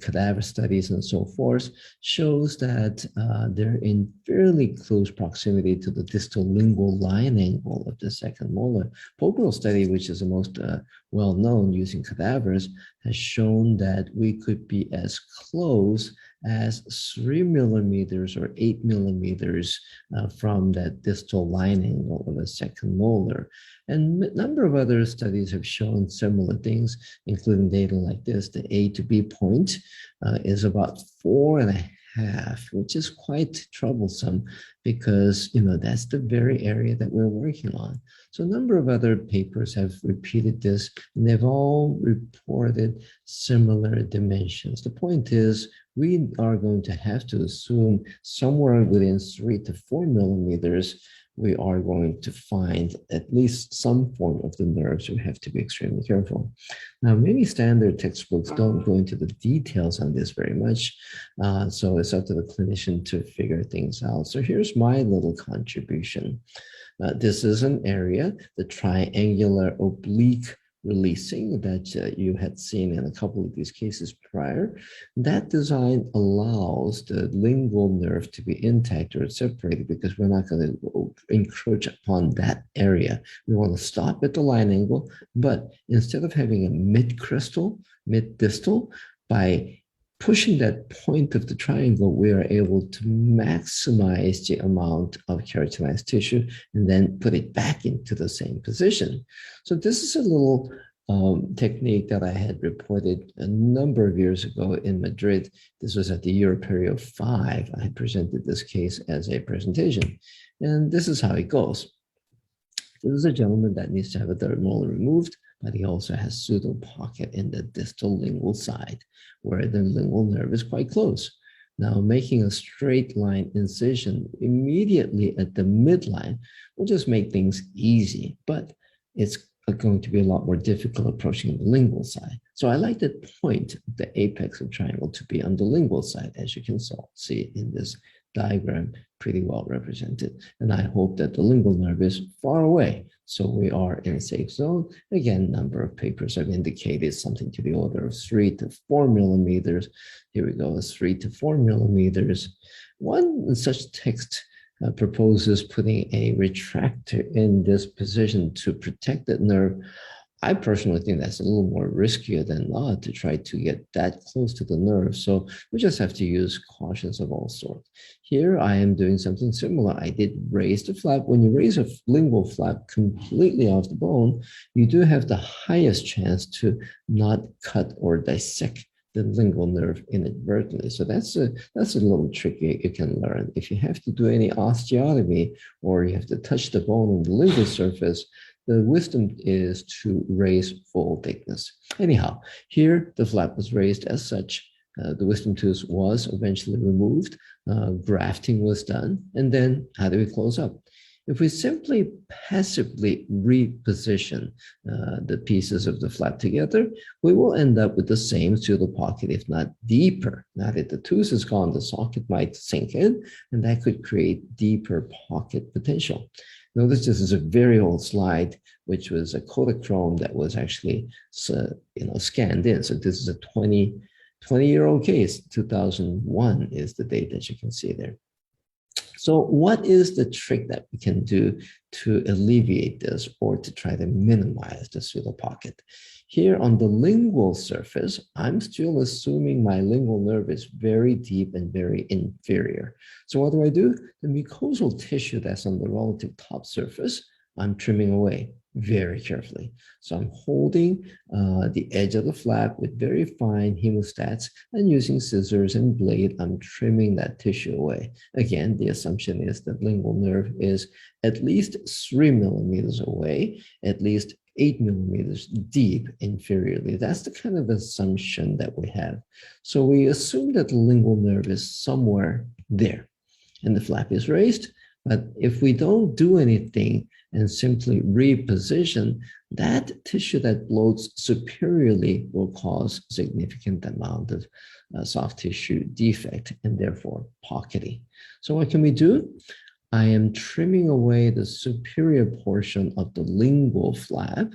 Speaker 2: cadaver studies and so forth, shows that they're in fairly close proximity to the distal lingual line angle of the second molar. Pokerel study, which is the most well-known using cadavers, has shown that we could be as close as 3 millimeters or 8 millimeters from that distal line angle of a second molar. And a number of other studies have shown similar things, including data like this. The A to B point is about 4.5, which is quite troublesome because, that's the very area that we're working on. So a number of other papers have repeated this, and they've all reported similar dimensions. The point is, we are going to have to assume somewhere within 3 to 4 millimeters, we are going to find at least some form of the nerve, so we have to be extremely careful. Now, many standard textbooks don't go into the details on this very much, so it's up to the clinician to figure things out. So here's my little contribution. This is an area, the triangular oblique releasing that you had seen in a couple of these cases prior. That design allows the lingual nerve to be intact or separated because we're not going to encroach upon that area. We want to stop at the line angle, but instead of having a mid-crestal, mid-distal, by pushing that point of the triangle, we are able to maximize the amount of keratinized tissue and then put it back into the same position. So this is a little technique that I had reported a number of years ago in Madrid. This was at the Europerio 5. I had presented this case as a presentation. And this is how it goes. This is a gentleman that needs to have a third molar removed, but he also has pseudo pocket in the distal lingual side where the lingual nerve is quite close. Now, making a straight line incision immediately at the midline will just make things easy, but it's going to be a lot more difficult approaching the lingual side. So I like the point, the apex of triangle, to be on the lingual side, as you can see in this diagram, pretty well represented. And I hope that the lingual nerve is far away, so we are in a safe zone. Again, number of papers have indicated something to the order of 3 to 4 millimeters. Here we go, 3 to 4 millimeters. One such text proposes putting a retractor in this position to protect that nerve. I personally think that's a little more riskier than not to try to get that close to the nerve. So we just have to use cautions of all sorts. Here I am doing something similar. I did raise the flap. When you raise a lingual flap completely off the bone, you do have the highest chance to not cut or dissect the lingual nerve inadvertently. So that's a little trick you can learn. If you have to do any osteotomy or you have to touch the bone on the lingual surface, the wisdom is to raise full thickness. Anyhow, here the flap was raised as such. The wisdom tooth was eventually removed. Grafting was done. And then how do we close up? If we simply passively reposition the pieces of the flap together, we will end up with the same pseudo pocket, if not deeper. Now that the tooth is gone, the socket might sink in, and that could create deeper pocket potential. Notice this is a very old slide, which was a Kodachrome that was actually scanned in. So this is a 20-year-old case. 2001 is the date that you can see there. So what is the trick that we can do to alleviate this or to try to minimize the pseudo pocket? Here on the lingual surface, I'm still assuming my lingual nerve is very deep and very inferior. So what do? The mucosal tissue that's on the relative top surface, I'm trimming away very carefully. So I'm holding the edge of the flap with very fine hemostats and using scissors and blade, I'm trimming that tissue away. Again, the assumption is that lingual nerve is at least 3 millimeters away, at least 8 millimeters deep inferiorly. That's the kind of assumption that we have. So we assume that the lingual nerve is somewhere there and the flap is raised. But if we don't do anything and simply reposition, that tissue that bloats superiorly will cause significant amount of soft tissue defect and therefore pocketing. So what can we do? I am trimming away the superior portion of the lingual flap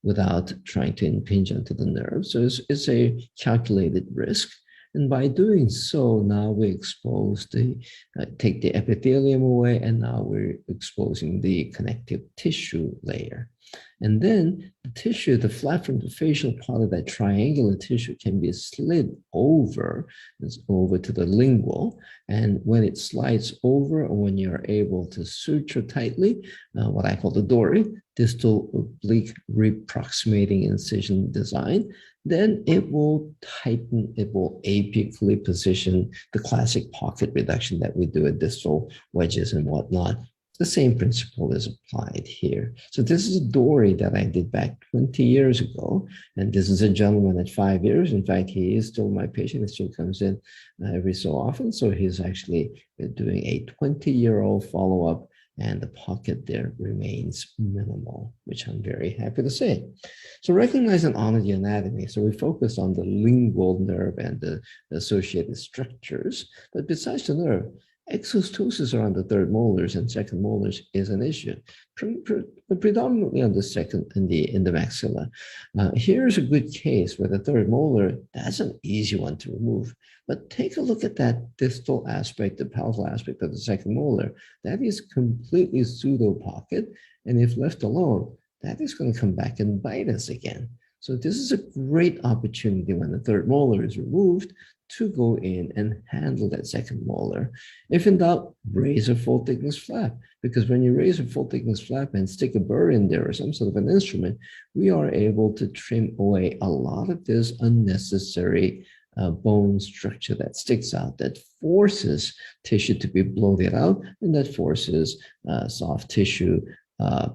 Speaker 2: without trying to impinge onto the nerve. So it's a calculated risk. And by doing so, now we expose take the epithelium away, and now we're exposing the connective tissue layer. And then the tissue, the flap from the facial part of that triangular tissue can be slid over to the lingual. And when it slides over, or when you're able to suture tightly, what I call the dory, distal oblique reproximating incision design, then it will tighten, it will apically position the classic pocket reduction that we do at distal wedges and whatnot. The same principle is applied here. So this is a dory that I did back 20 years ago. And this is a gentleman at 5 years. In fact, he is still my patient. He still comes in every so often. So he's actually doing a 20-year-old follow-up, and the pocket there remains minimal, which I'm very happy to say. So recognize and honor the anatomy. So we focus on the lingual nerve and the associated structures. But besides the nerve, exostosis around the third molars and second molars is an issue, predominantly on the second in the maxilla. Here's a good case where the third molar, that's an easy one to remove. But take a look at that distal aspect, the palatal aspect of the second molar. That is completely pseudo pocket, and if left alone, that is going to come back and bite us again. So this is a great opportunity when the third molar is removed to go in and handle that second molar. If in doubt, raise a full thickness flap, because when you raise a full thickness flap and stick a burr in there or some sort of an instrument, we are able to trim away a lot of this unnecessary bone structure that sticks out, that forces tissue to be bloated out, and that forces soft tissue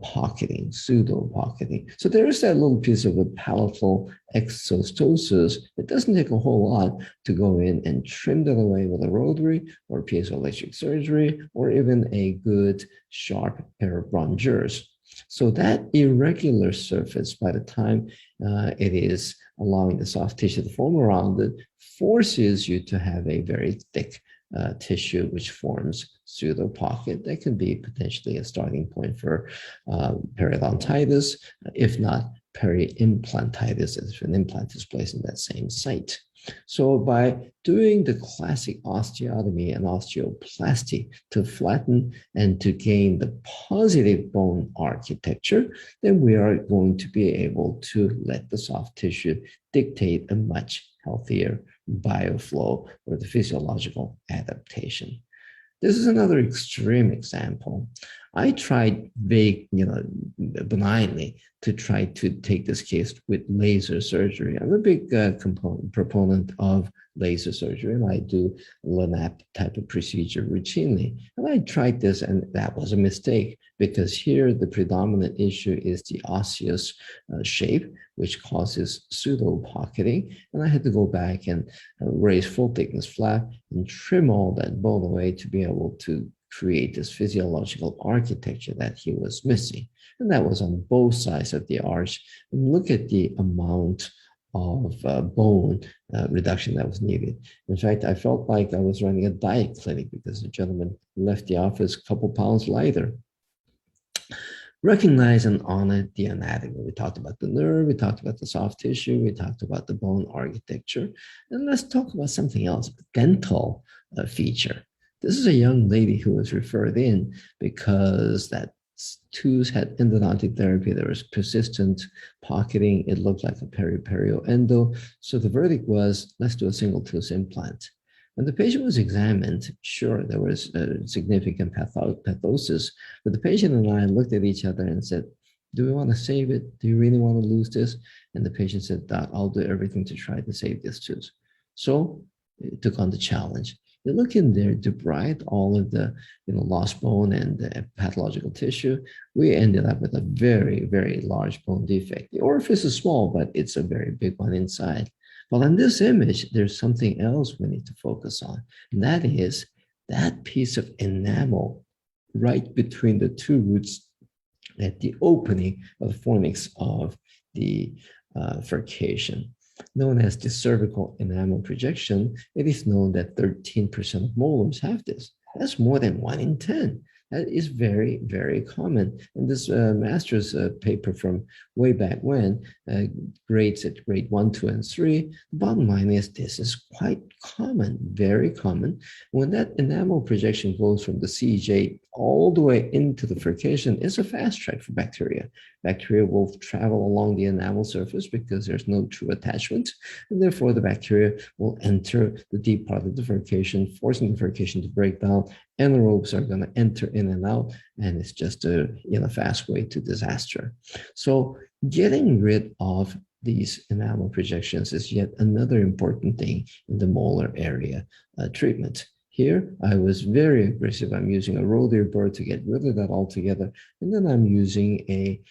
Speaker 2: pocketing, pseudo pocketing. So there is that little piece of a palatal exostosis. It doesn't take a whole lot to go in and trim that away with a rotary or piezoelectric surgery, or even a good sharp pair of rongeurs. So that irregular surface, by the time it is allowing the soft tissue to form around it, forces you to have a very thick tissue which forms pseudo pocket. That can be potentially a starting point for periodontitis, if not peri-implantitis, if an implant is placed in that same site. So by doing the classic osteotomy and osteoplasty to flatten and to gain the positive bone architecture, then we are going to be able to let the soft tissue dictate a much healthier bioflow or the physiological adaptation. This is another extreme example. I tried benignly to try to take this case with laser surgery. I'm a big proponent of laser surgery, and I do LANAP type of procedure routinely. And I tried this, and that was a mistake because here the predominant issue is the osseous shape, which causes pseudo pocketing. And I had to go back and raise full thickness flap and trim all that bone away to be able to create this physiological architecture that he was missing. And that was on both sides of the arch. And look at the amount of bone reduction that was needed. In fact, I felt like I was running a diet clinic because the gentleman left the office a couple pounds lighter. Recognize and honor the anatomy. We talked about the nerve, we talked about the soft tissue, we talked about the bone architecture. And let's talk about something else, dental feature. This is a young lady who was referred in because that tooth had endodontic therapy. There was persistent pocketing. It looked like a periperio endo. So the verdict was, let's do a single tooth implant. When the patient was examined, sure, there was a significant pathosis, but the patient and I looked at each other and said, do we want to save it? Do you really want to lose this? And the patient said, Doc, I'll do everything to try to save this tooth. So it took on the challenge. They look in there, debride all of the lost bone and the pathological tissue. We ended up with a very, very large bone defect. The orifice is small, but it's a very big one inside. Well, in this image, there's something else we need to focus on, and that is that piece of enamel right between the two roots at the opening of the fornix of the furcation. Known as the cervical enamel projection, it is known that 13% of molars have this. That's more than 1 in 10. That is very, very common. And this master's paper from way back when, grades at grade 1, 2, and 3, the bottom line is this is quite common, very common. When that enamel projection goes from the CJ all the way into the furcation, it's a fast track for bacteria. Bacteria will travel along the enamel surface because there's no true attachment, and therefore the bacteria will enter the deep part of the furcation, forcing the furcation to break down. Anaerobes are going to enter in and out, and it's just a fast way to disaster. So getting rid of these enamel projections is yet another important thing in the molar area treatment. Here, I was very aggressive. I'm using a Aurelia Byrne to get rid of that altogether. And then I'm using a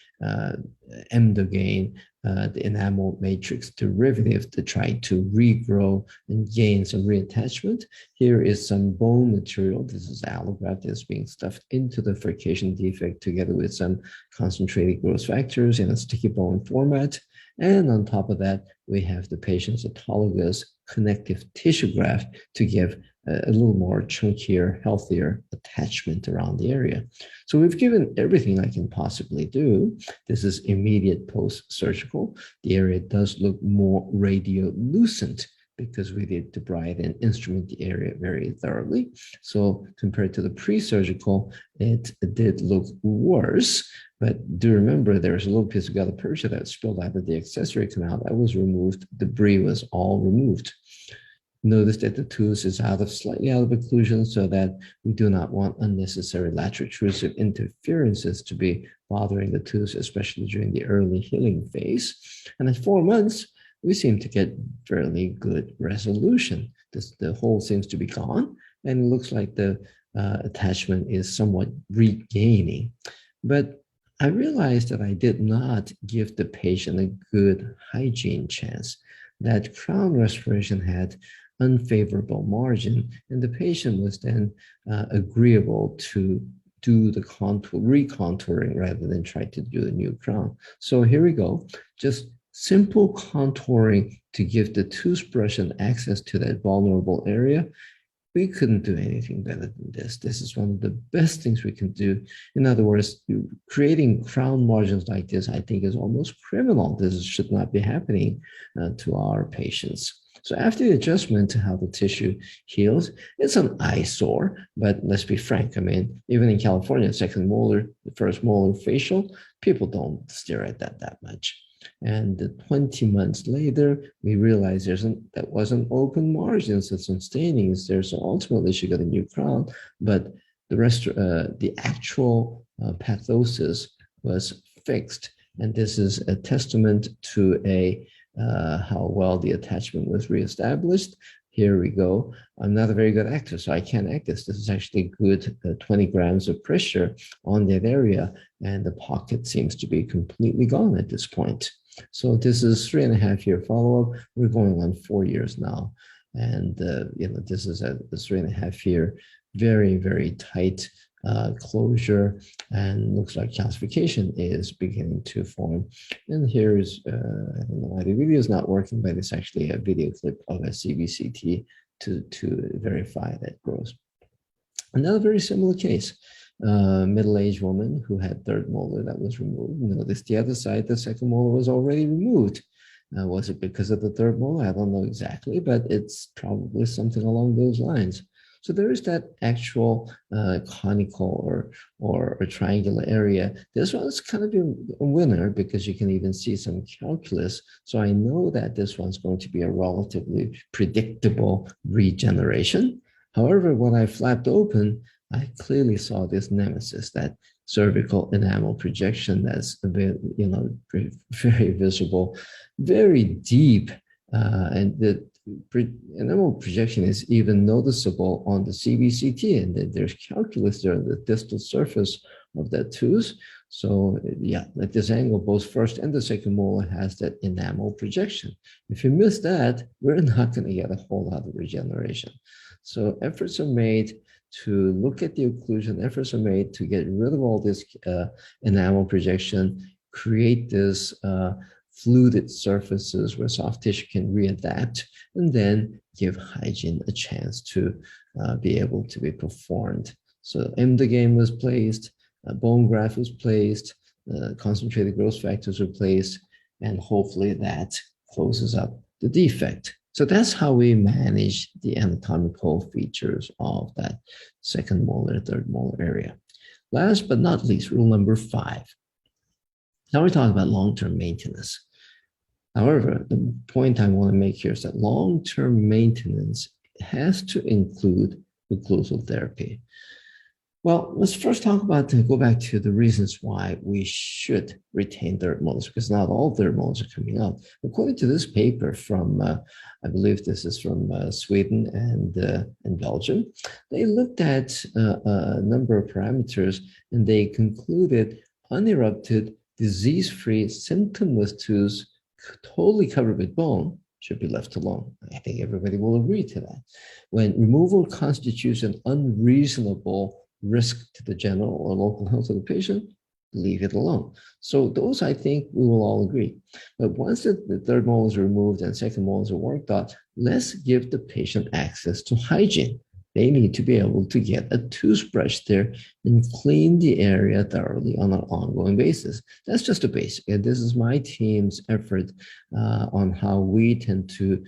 Speaker 2: Emdogain, the enamel matrix derivative, to try to regrow and gain some reattachment. Here is some bone material. This is allograft that's being stuffed into the furcation defect together with some concentrated growth factors in a sticky bone format. And on top of that, we have the patient's autologous connective tissue graft to give a little more chunkier, healthier attachment around the area. So we've given everything I can possibly do. This is immediate post-surgical. The area does look more radiolucent because we did debride and instrument the area very thoroughly. So compared to the pre-surgical, it did look worse. But do remember, there's a little piece of gutta percha that spilled out of the accessory canal that was removed. Debris was all removed. Notice that the tooth is slightly out of occlusion so that we do not want unnecessary laterotrusive interferences to be bothering the tooth, especially during the early healing phase. And at 4 months, we seem to get fairly good resolution. The hole seems to be gone, and it looks like the attachment is somewhat regaining. But I realized that I did not give the patient a good hygiene chance. That crown restoration had unfavorable margin, and the patient was then agreeable to do the recontouring rather than try to do a new crown. So here we go, just simple contouring to give the toothbrush an access to that vulnerable area. We couldn't do anything better than this. This is one of the best things we can do. In other words, creating crown margins like this, I think, is almost criminal. This should not be happening to our patients. So after the adjustment to how the tissue heals, it's an eyesore, but let's be frank. I mean, even in California, second molar, the first molar facial, people don't stare at that much. And 20 months later, we realized that wasn't open margins, it's some stainings there. So ultimately, she got a new crown, but the actual pathosis was fixed. And this is a testament to how well the attachment was reestablished. Here we go. I'm not a very good actor, so I can't act this. This is actually good 20 grams of pressure on that area, and the pocket seems to be completely gone at this point. So this is 3.5-year follow-up. We're going on 4 years now. And this is a 3.5-year, very, very tight closure, and looks like calcification is beginning to form. And here's, I don't know why the video is not working, but it's actually a video clip of a CBCT to verify that growth. Another very similar case, middle-aged woman who had third molar that was removed. Notice the other side, the second molar was already removed. Was it because of the third molar? I don't know exactly, but it's probably something along those lines. So there is that actual conical or triangular area. This one's kind of a winner because you can even see some calculus. So I know that this one's going to be a relatively predictable regeneration. However, when I flapped open, I clearly saw this nemesis, that cervical enamel projection that's a bit, very visible, very deep, and the enamel projection is even noticeable on the CBCT, and there's calculus there on the distal surface of that tooth. So yeah, at this angle, both first and the second molar has that enamel projection. If you miss that, we're not going to get a whole lot of regeneration. So efforts are made to look at the occlusion, efforts are made to get rid of all this enamel projection, create this fluted surfaces where soft tissue can readapt, and then give hygiene a chance to be able to be performed. So Emdogain was placed, bone graft was placed, concentrated growth factors were placed, and hopefully that closes up the defect. So that's how we manage the anatomical features of that second molar, third molar area. Last but not least, rule number 5. Now we're talking about long-term maintenance. However, the point I want to make here is that long-term maintenance has to include occlusal therapy. Well, let's first go back to the reasons why we should retain third molars, because not all third molars are coming out. According to this paper from, I believe this is from Sweden and Belgium, they looked at a number of parameters, and they concluded unerupted, disease-free, symptomless tooths totally covered with bone should be left alone. I think everybody will agree to that. When removal constitutes an unreasonable risk to the general or local health of the patient, leave it alone. So those, I think, we will all agree. But once the third molar is removed and second molars are worked out, let's give the patient access to hygiene. They need to be able to get a toothbrush there and clean the area thoroughly on an ongoing basis. That's just a basic. And this is my team's effort on how we tend to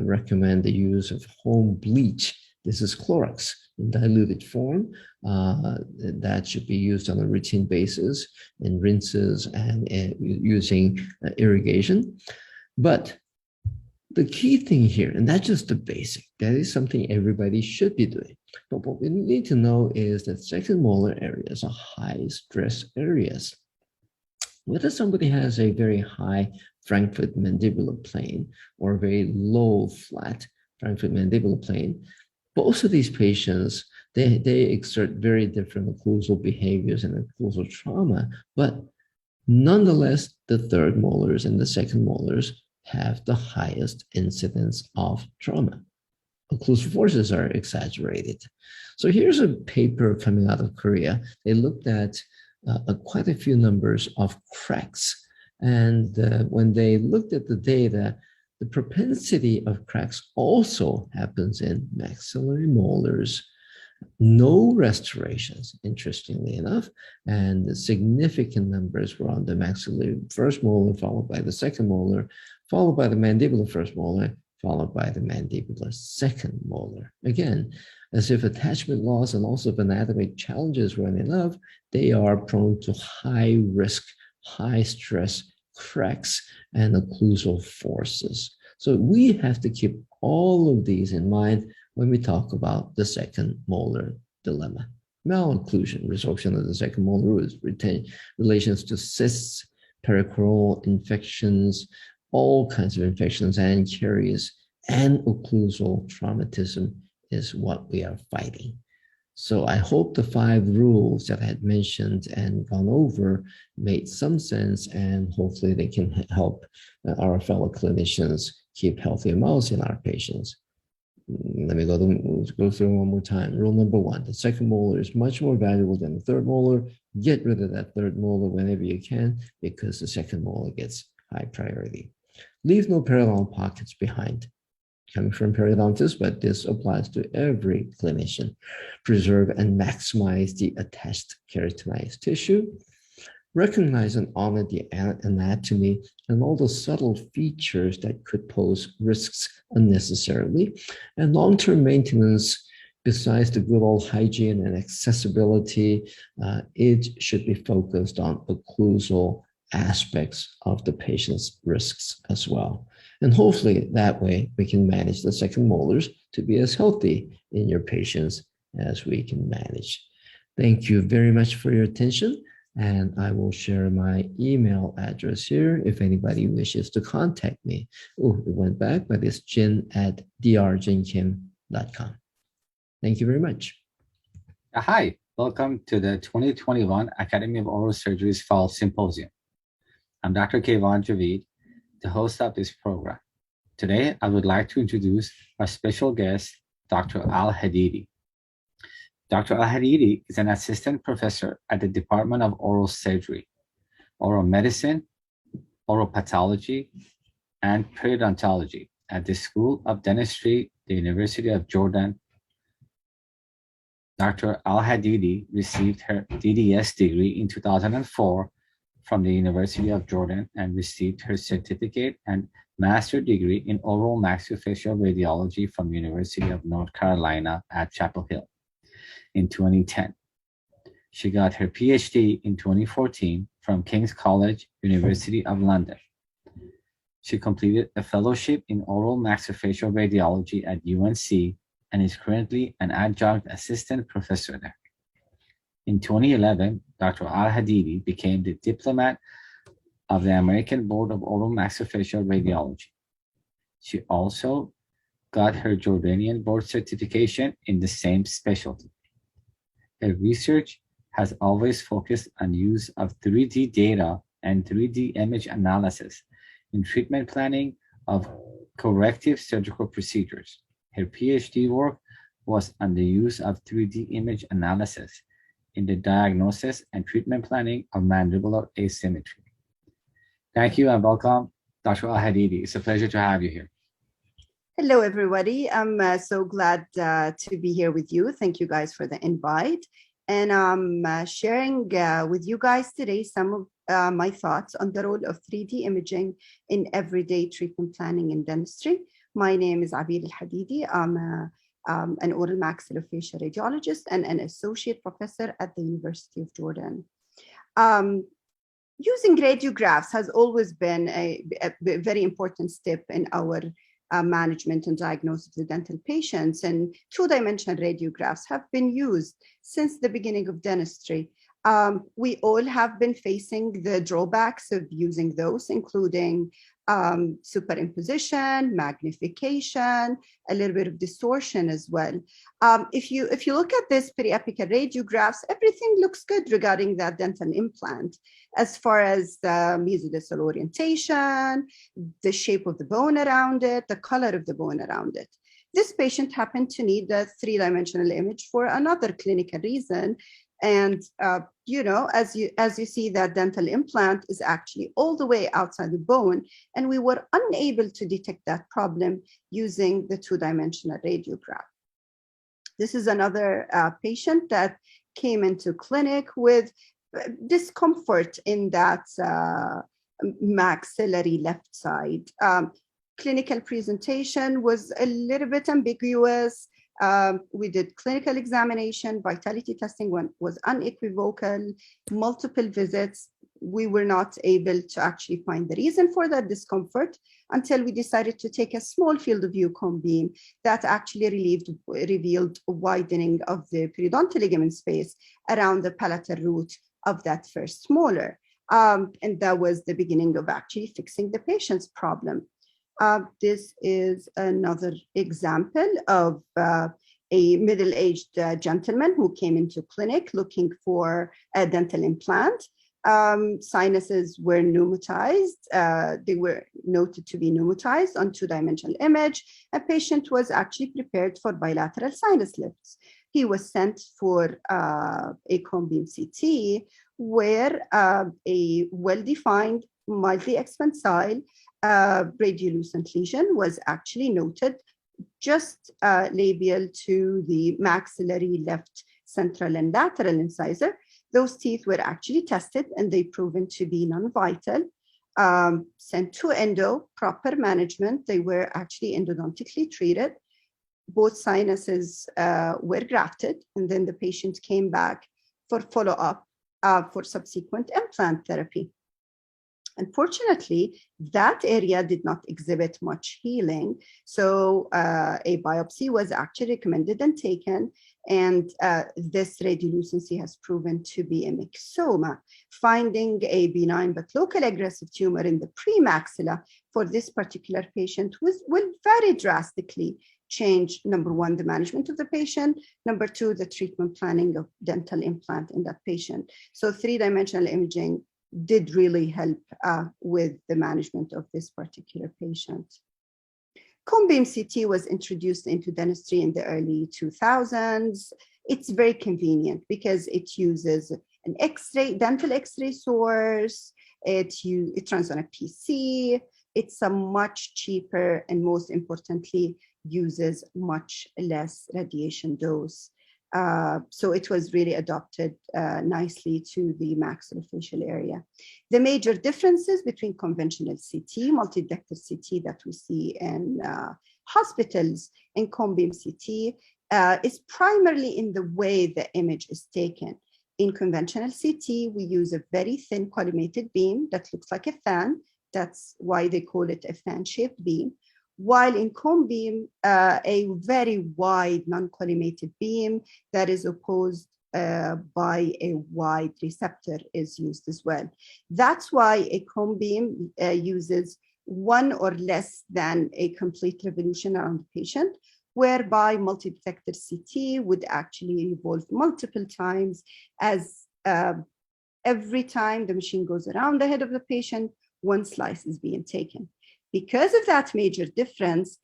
Speaker 2: recommend the use of home bleach. This is Clorox in diluted form. That should be used on a routine basis in rinses and using irrigation. But the key thing here, and that's just the basic, that is something everybody should be doing. But what we need to know is that second molar areas are high stress areas. Whether somebody has a very high Frankfurt mandibular plane or a very low flat Frankfurt mandibular plane, both of these patients, they exert very different occlusal behaviors and occlusal trauma, but nonetheless, the third molars and the second molars have the highest incidence of trauma. Occlusal forces are exaggerated. So here's a paper coming out of Korea. They looked at quite a few numbers of cracks. And when they looked at the data, the propensity of cracks also happens in maxillary molars. No restorations, interestingly enough, and the significant numbers were on the maxillary first molar, followed by the second molar, followed by the mandibular first molar, followed by the mandibular second molar. Again, as if attachment loss and also if anatomic challenges run enough, they are prone to high risk, high stress cracks and occlusal forces. So we have to keep all of these in mind when we talk about the second molar dilemma. Malocclusion, resorption of the second molar, is relations to cysts, peripheral infections, all kinds of infections and caries, and occlusal traumatism is what we are fighting. So I hope the 5 rules that I had mentioned and gone over made some sense, and hopefully they can help our fellow clinicians keep healthy mouths in our patients. Let me go through one more time. Rule number 1, the second molar is much more valuable than the third molar. Get rid of that third molar whenever you can, because the second molar gets high priority. Leave no parallel pockets behind. Coming from periodontists, but this applies to every clinician. Preserve and maximize the attached keratinized tissue. Recognize and honor the anatomy and all the subtle features that could pose risks unnecessarily. And long-term maintenance, besides the good old hygiene and accessibility, it should be focused on occlusal aspects of the patient's risks as well. And hopefully that way we can manage the second molars to be as healthy in your patients as we can manage. Thank you very much for your attention. And I will share my email address here if anybody wishes to contact me. Oh, it went back, but it's jen@drjinkim.com. Thank you very much.
Speaker 1: Hi, welcome to the 2021 Academy of Oral Surgery's Fall Symposium. I'm Dr. Keyvan Javid, the host of this program. Today, I would like to introduce our special guest, Dr. Al-Hadidi. Dr. Al-Hadidi is an assistant professor at the Department of Oral Surgery, Oral Medicine, Oral Pathology, and Periodontology at the School of Dentistry, the University of Jordan. Dr. Al-Hadidi received her DDS degree in 2004 from the University of Jordan and received her certificate and master's degree in oral maxillofacial radiology from the University of North Carolina at Chapel Hill in 2010. She got her PhD in 2014 from King's College, University of London. She completed a fellowship in oral maxillofacial radiology at UNC and is currently an adjunct assistant professor there. In 2011, Dr. Al-Hadidi became the diplomat of the American Board of Oral Maxillofacial Radiology. She also got her Jordanian board certification in the same specialty. Her research has always focused on use of 3D data and 3D image analysis in treatment planning of corrective surgical procedures. Her PhD work was on the use of 3D image analysis in the diagnosis and treatment planning of mandibular asymmetry. Thank you and welcome, Dr. Al-Hadidi. It's a pleasure to have you here.
Speaker 3: Hello, everybody. I'm so glad to be here with you. Thank you guys for the invite. And I'm sharing with you guys today some of my thoughts on the role of 3D imaging in everyday treatment planning in dentistry. My name is Abir Al-Hadidi. I'm an oral maxillofacial radiologist and an associate professor at the University of Jordan. Using radiographs has always been a very important step in our management and diagnosis of the dental patients, and two-dimensional radiographs have been used since the beginning of dentistry. We all have been facing the drawbacks of using those, including superimposition, magnification, a little bit of distortion as well. If you look at this periapical radiographs, everything looks good regarding that dental implant, as far as the mesodistal orientation, the shape of the bone around it, the color of the bone around it. This patient happened to need a three-dimensional image for another clinical reason. And, as you see, that dental implant is actually all the way outside the bone, and we were unable to detect that problem using the two-dimensional radiograph. This is another patient that came into clinic with discomfort in that maxillary left side. Clinical presentation was a little bit ambiguous. We did clinical examination, vitality testing was unequivocal, multiple visits. We were not able to actually find the reason for that discomfort until we decided to take a small field of view cone beam that actually revealed a widening of the periodontal ligament space around the palatal root of that first molar. And that was the beginning of actually fixing the patient's problem. This is another example of a middle-aged gentleman who came into clinic looking for a dental implant. Sinuses were pneumatized. They were noted to be pneumatized on two-dimensional image. A patient was actually prepared for bilateral sinus lifts. He was sent for a cone beam CT where a well-defined multi-expansile radiolucent lesion was actually noted just labial to the maxillary left central and lateral incisor. Those teeth were actually tested and they proven to be non-vital. Sent to endo, proper management. They were actually endodontically treated. Both sinuses were grafted, and then the patient came back for follow-up for subsequent implant therapy. Unfortunately, that area did not exhibit much healing. So a biopsy was actually recommended and taken. And this radiolucency has proven to be a myxoma. Finding a benign but local aggressive tumor in the premaxilla for this particular patient will very drastically change, number one, the management of the patient, number two, the treatment planning of dental implant in that patient. So three-dimensional imaging did really help with the management of this particular patient. Cone beam CT was introduced into dentistry in the early 2000s. It's very convenient because it uses an X-ray, dental X-ray source. It runs on a PC. It's a much cheaper and most importantly, uses much less radiation dose. So it was really adopted nicely to the maxillofacial area. The major differences between conventional CT, multi-detector CT that we see in hospitals and cone beam CT is primarily in the way the image is taken. In conventional CT, we use a very thin collimated beam that looks like a fan. That's why they call it a fan-shaped beam. While in cone beam, a very wide non-collimated beam that is opposed by a wide receptor is used as well. That's why a cone beam uses one or less than a complete revolution around the patient, whereby multi-detector CT would actually revolve multiple times as every time the machine goes around the head of the patient, one slice is being taken. Because of that major difference,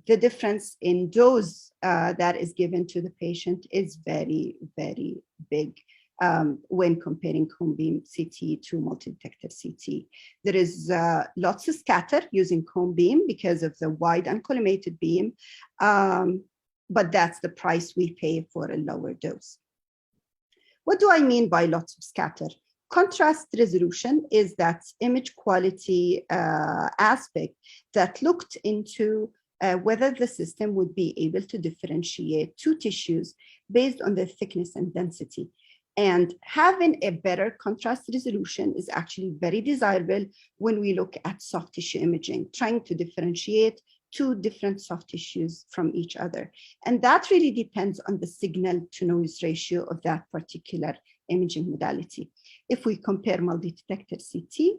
Speaker 3: the difference in dose that is given to the patient is very, very big when comparing cone beam CT to multi-detector CT. There is lots of scatter using cone beam because of the wide uncollimated beam, but that's the price we pay for a lower dose. What do I mean by lots of scatter? Contrast resolution is that image quality aspect that looked into whether the system would be able to differentiate two tissues based on their thickness and density. And having a better contrast resolution is actually very desirable when we look at soft tissue imaging, trying to differentiate two different soft tissues from each other. And that really depends on the signal to noise ratio of that particular imaging modality. If we compare multi-detector CT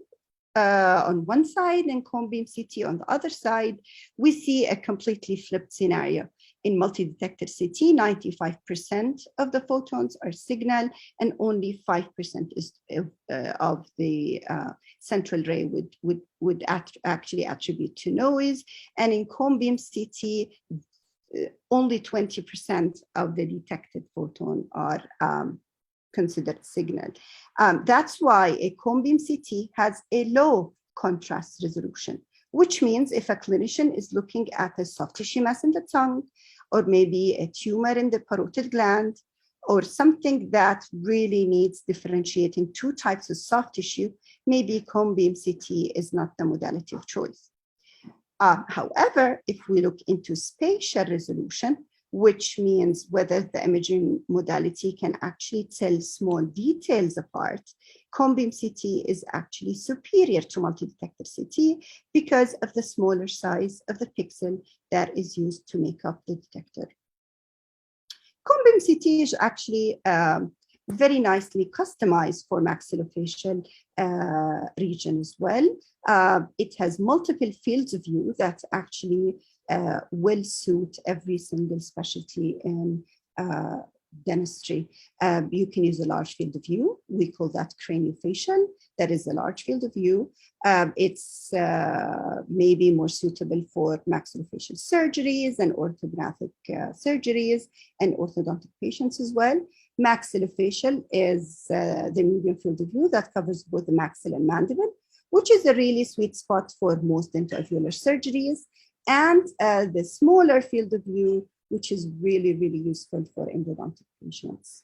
Speaker 3: on one side and cone beam CT on the other side, we see a completely flipped scenario. In multi-detector CT, 95% of the photons are signal and only 5% is of the central ray would actually attribute to noise. And in cone beam CT, only 20% of the detected photon are considered signal. That's why a cone beam CT has a low contrast resolution, which means if a clinician is looking at a soft tissue mass in the tongue, or maybe a tumor in the parotid gland, or something that really needs differentiating two types of soft tissue, maybe cone beam CT is not the modality of choice. However, if we look into spatial resolution, which means whether the imaging modality can actually tell small details apart, Combeam CT is actually superior to multi-detector CT because of the smaller size of the pixel that is used to make up the detector. Combeam CT is actually very nicely customized for maxillofacial region as well. It has multiple fields of view that actually will suit every single specialty in dentistry. You can use a large field of view. We call that craniofacial. That is a large field of view. It's maybe more suitable for maxillofacial surgeries and orthographic surgeries and orthodontic patients as well. Maxillofacial is the medium field of view that covers both the maxilla and mandible, which is a really sweet spot for most dentoalveolar surgeries, and the smaller field of view, which is really, really useful for endodontic patients.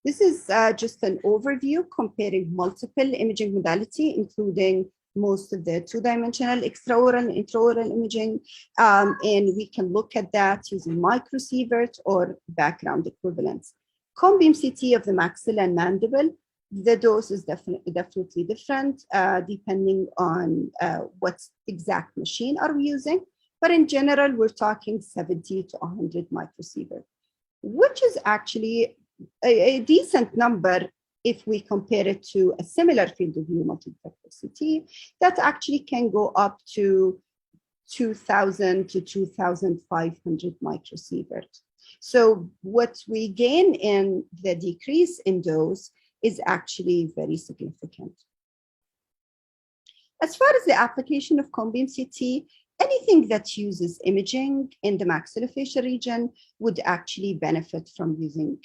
Speaker 3: This is just an overview comparing multiple imaging modality, including most of the two-dimensional extraoral and intraoral imaging. And we can look at that using microsievert or background equivalents. Combeam CT of the maxilla and mandible, the dose is definitely different depending on what exact machine are we using. But in general, we're talking 70 to 100 microsievert, which is actually a decent number if we compare it to a similar field of view multi-detector CT that actually can go up to 2,000 to 2,500 microsievert. So what we gain in the decrease in dose is actually very significant. As far as the application of Combeam CT, anything that uses imaging in the maxillofacial region would actually benefit from using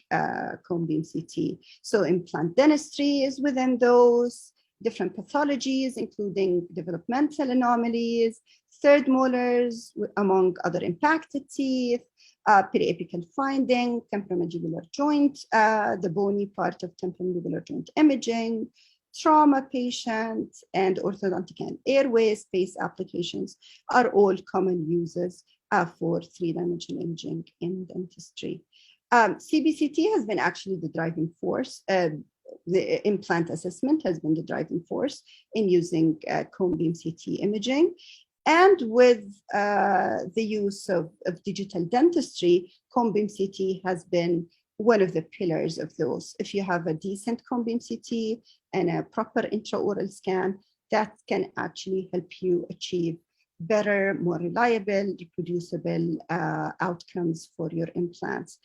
Speaker 3: Combeam CT. So implant dentistry is within those, different pathologies, including developmental anomalies, third molars, among other impacted teeth, periapical finding, temporomandibular joint, the bony part of temporomandibular joint imaging, trauma patient, and orthodontic and airway space applications are all common uses for three-dimensional imaging in dentistry. CBCT has been actually the driving force. The implant assessment has been the driving force in using Combeam CT imaging. And with the use of digital dentistry, Combeam CT has been one of the pillars of those. If you have a decent Combeam CT and a proper intraoral scan, that can actually help you achieve better, more reliable, reproducible outcomes for your implants.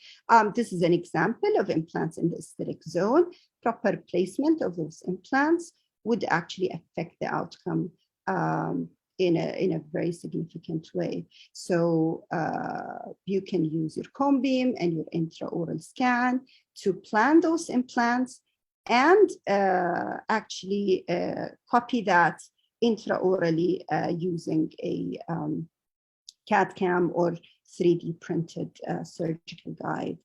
Speaker 3: This is an example of implants in the aesthetic zone. Proper placement of those implants would actually affect the outcome in a very significant way. So you can use your Combeam and your intraoral scan to plan those implants and actually copy that intraorally using a CAD/CAM or 3D printed surgical guide.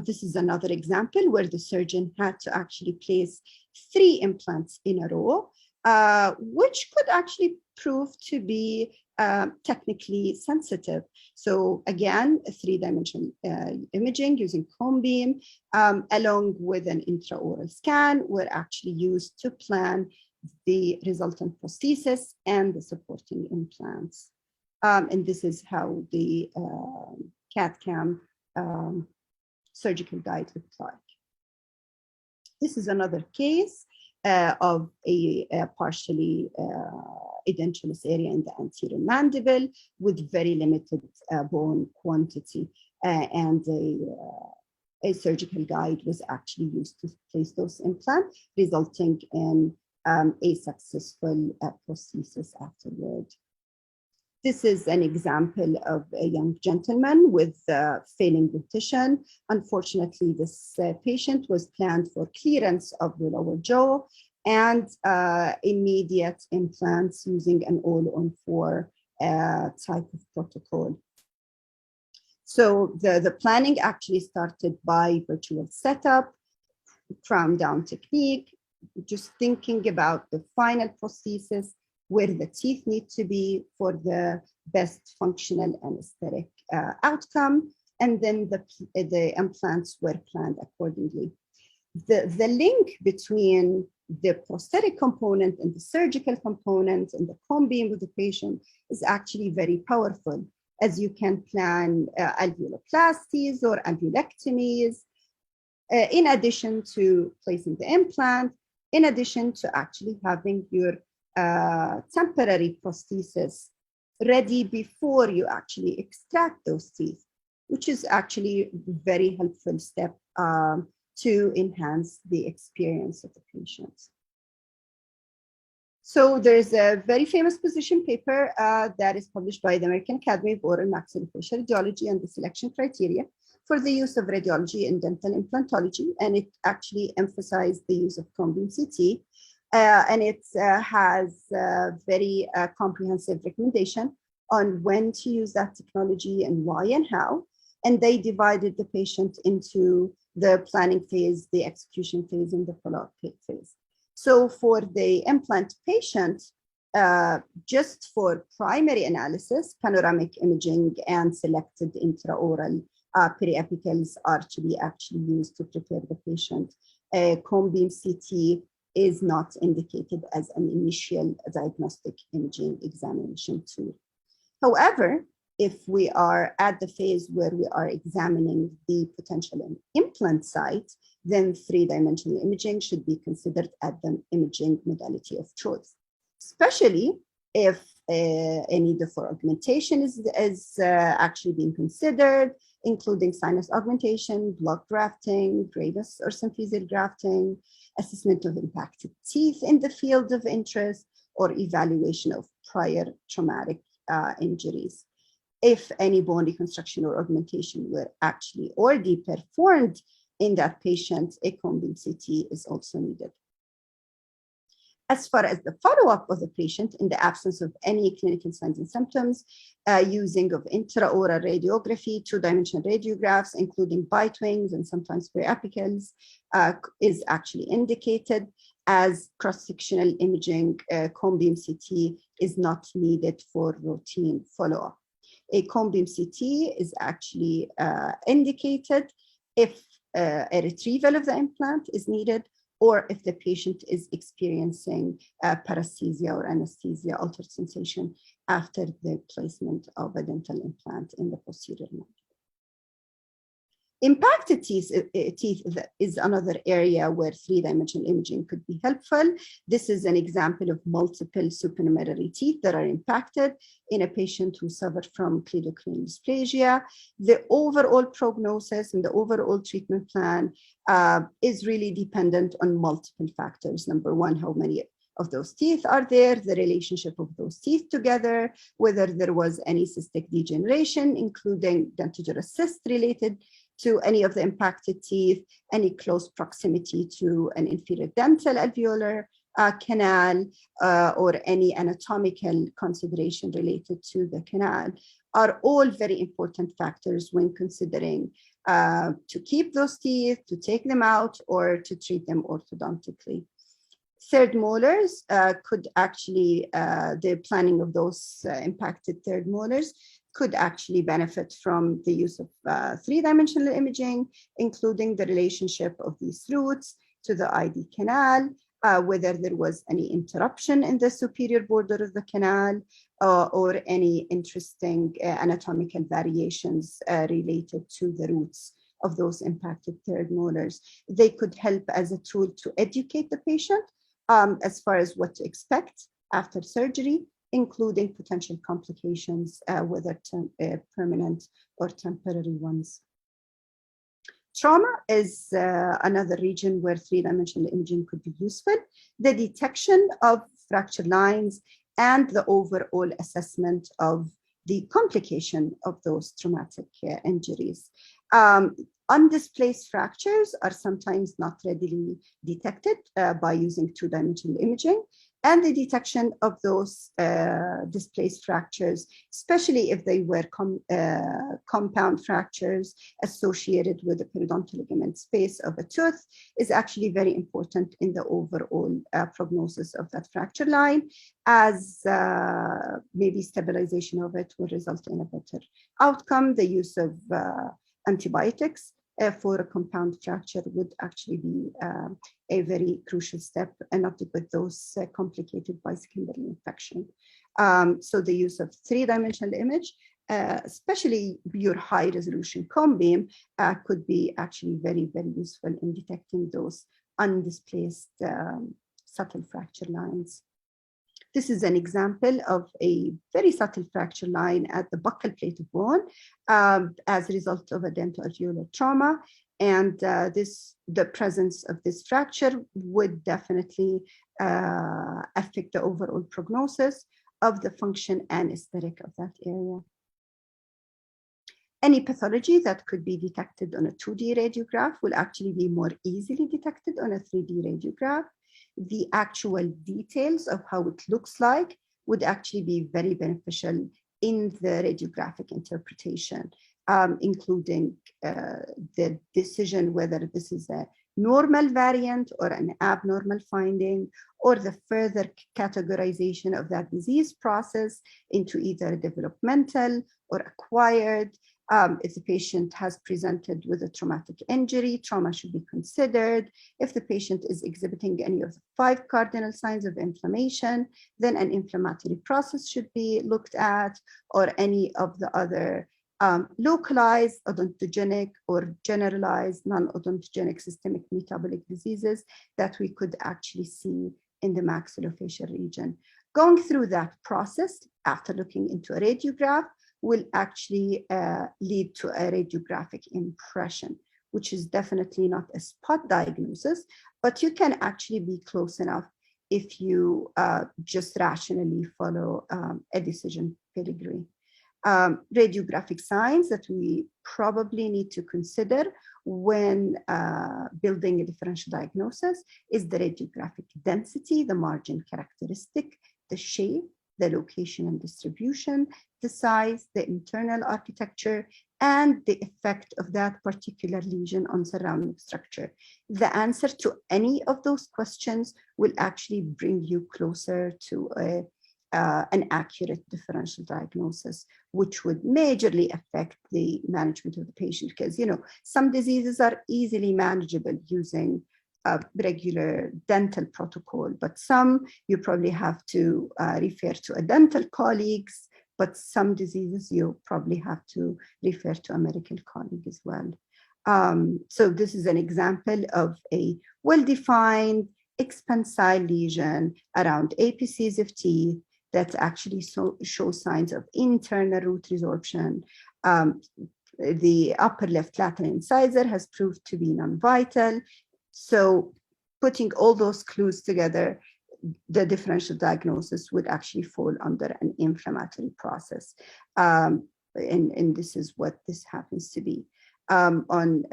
Speaker 3: This is another example where the surgeon had to actually place 3 implants in a row, which could actually prove to be technically sensitive. So again, a 3-dimensional imaging using Combeam along with an intraoral scan were actually used to plan the resultant prosthesis and the supporting implants. And this is how the CAD/CAM surgical guide looks like. This is another case of a partially edentulous area in the anterior mandible with very limited bone quantity. And a surgical guide was actually used to place those implants, resulting in a successful prosthesis afterward. This is an example of a young gentleman with failing dentition. Unfortunately, this patient was planned for clearance of the lower jaw and immediate implants using an all-on-4 type of protocol. So the planning actually started by virtual setup, crown down technique, just thinking about the final prosthesis where the teeth need to be for the best functional and aesthetic outcome, and then the implants were planned accordingly. The link between the prosthetic component and the surgical component and the combining with the patient is actually very powerful, as you can plan alveoloplasties or alveolectomies, in addition to placing the implant, in addition to actually having your temporary prosthesis ready before you actually extract those teeth, which is actually a very helpful step to enhance the experience of the patients. So there's a very famous position paper that is published by the American Academy of Oral Maxillofacial Radiology and the selection criteria for the use of radiology in dental implantology, and it actually emphasized the use of Combincity, and it has a very comprehensive recommendation on when to use that technology and why and how. And they divided the patient into the planning phase, the execution phase, and the follow-up phase. So for the implant patient, just for primary analysis, panoramic imaging and selected intraoral periapicals are to be actually used to prepare the patient. Combincity is not indicated as an initial diagnostic imaging examination tool. However, if we are at the phase where we are examining the potential implant site, then three-dimensional imaging should be considered as the imaging modality of choice, especially if a need for augmentation is actually being considered, including sinus augmentation, block grafting, gravus or symphysial grafting, assessment of impacted teeth in the field of interest, or evaluation of prior traumatic injuries. If any bone reconstruction or augmentation were actually already performed in that patient, a Combincity is also needed. As far as the follow-up of the patient, in the absence of any clinical signs and symptoms, using of intraoral radiography, two-dimensional radiographs, including bite wings and sometimes periapicals, is actually indicated. As cross-sectional imaging, Combincity is not needed for routine follow-up. A Combincity is actually indicated if a retrieval of the implant is needed, or if the patient is experiencing paresthesia or anesthesia, altered sensation after the placement of a dental implant in the posterior mandible. Impacted teeth is another area where three-dimensional imaging could be helpful. This is an example of multiple supernumerary teeth that are impacted in a patient who suffered from cleidocranial dysplasia. The overall prognosis and the overall treatment plan is really dependent on multiple factors. Number one, how many of those teeth are there, the relationship of those teeth together, whether there was any cystic degeneration, including dentator cyst related to any of the impacted teeth, any close proximity to an inferior dental alveolar canal, or any anatomical consideration related to the canal, are all very important factors when considering to keep those teeth, to take them out, or to treat them orthodontically. Third molars could actually, the planning of those impacted third molars could actually benefit from the use of three-dimensional imaging, including the relationship of these roots to the ID canal, whether there was any interruption in the superior border of the canal, or any interesting anatomical variations related to the roots of those impacted third molars. They could help as a tool to educate the patient as far as what to expect after surgery, including potential complications, whether permanent or temporary ones. Trauma is another region where three-dimensional imaging could be useful. The detection of fracture lines and the overall assessment of the complication of those traumatic injuries. Undisplaced fractures are sometimes not readily detected by using two-dimensional imaging, and the detection of those displaced fractures, especially if they were compound fractures associated with the periodontal ligament space of a tooth, is actually very important in the overall prognosis of that fracture line, as maybe stabilization of it will result in a better outcome. The use of antibiotics for a compound fracture would actually be a very crucial step, and not to put those complicated by secondary infection. So the use of three-dimensional image, especially your high-resolution cone beam, could be actually very, very useful in detecting those undisplaced subtle fracture lines. This is an example of a very subtle fracture line at the buccal plate of bone as a result of a dentoalveolar trauma. And the presence of this fracture would definitely affect the overall prognosis of the function and aesthetic of that area. Any pathology that could be detected on a 2D radiograph will actually be more easily detected on a 3D radiograph. The actual details of how it looks like would actually be very beneficial in the radiographic interpretation, including the decision whether this is a normal variant or an abnormal finding, or the further categorization of that disease process into either developmental or acquired. If the patient has presented with a traumatic injury, trauma should be considered. If the patient is exhibiting any of the 5 cardinal signs of inflammation, then an inflammatory process should be looked at, or any of the other localized odontogenic or generalized non-odontogenic systemic metabolic diseases that we could actually see in the maxillofacial region. Going through that process after looking into a radiograph will actually lead to a radiographic impression, which is definitely not a spot diagnosis, but you can actually be close enough if you just rationally follow a decision pedigree. Radiographic signs that we probably need to consider when building a differential diagnosis is the radiographic density, the margin characteristic, the shape, the location and distribution, the size, the internal architecture, and the effect of that particular lesion on surrounding structure. The answer to any of those questions will actually bring you closer to an accurate differential diagnosis, which would majorly affect the management of the patient, because some diseases are easily manageable using a regular dental protocol, but some you probably have to refer to a dental colleagues, but some diseases you probably have to refer to a medical colleague as well. So this is an example of a well-defined expansile lesion around apices of teeth that actually show signs of internal root resorption. The upper left lateral incisor has proved to be non-vital. So putting all those clues together, the differential diagnosis would actually fall under an inflammatory process. And this is what this happens to be. On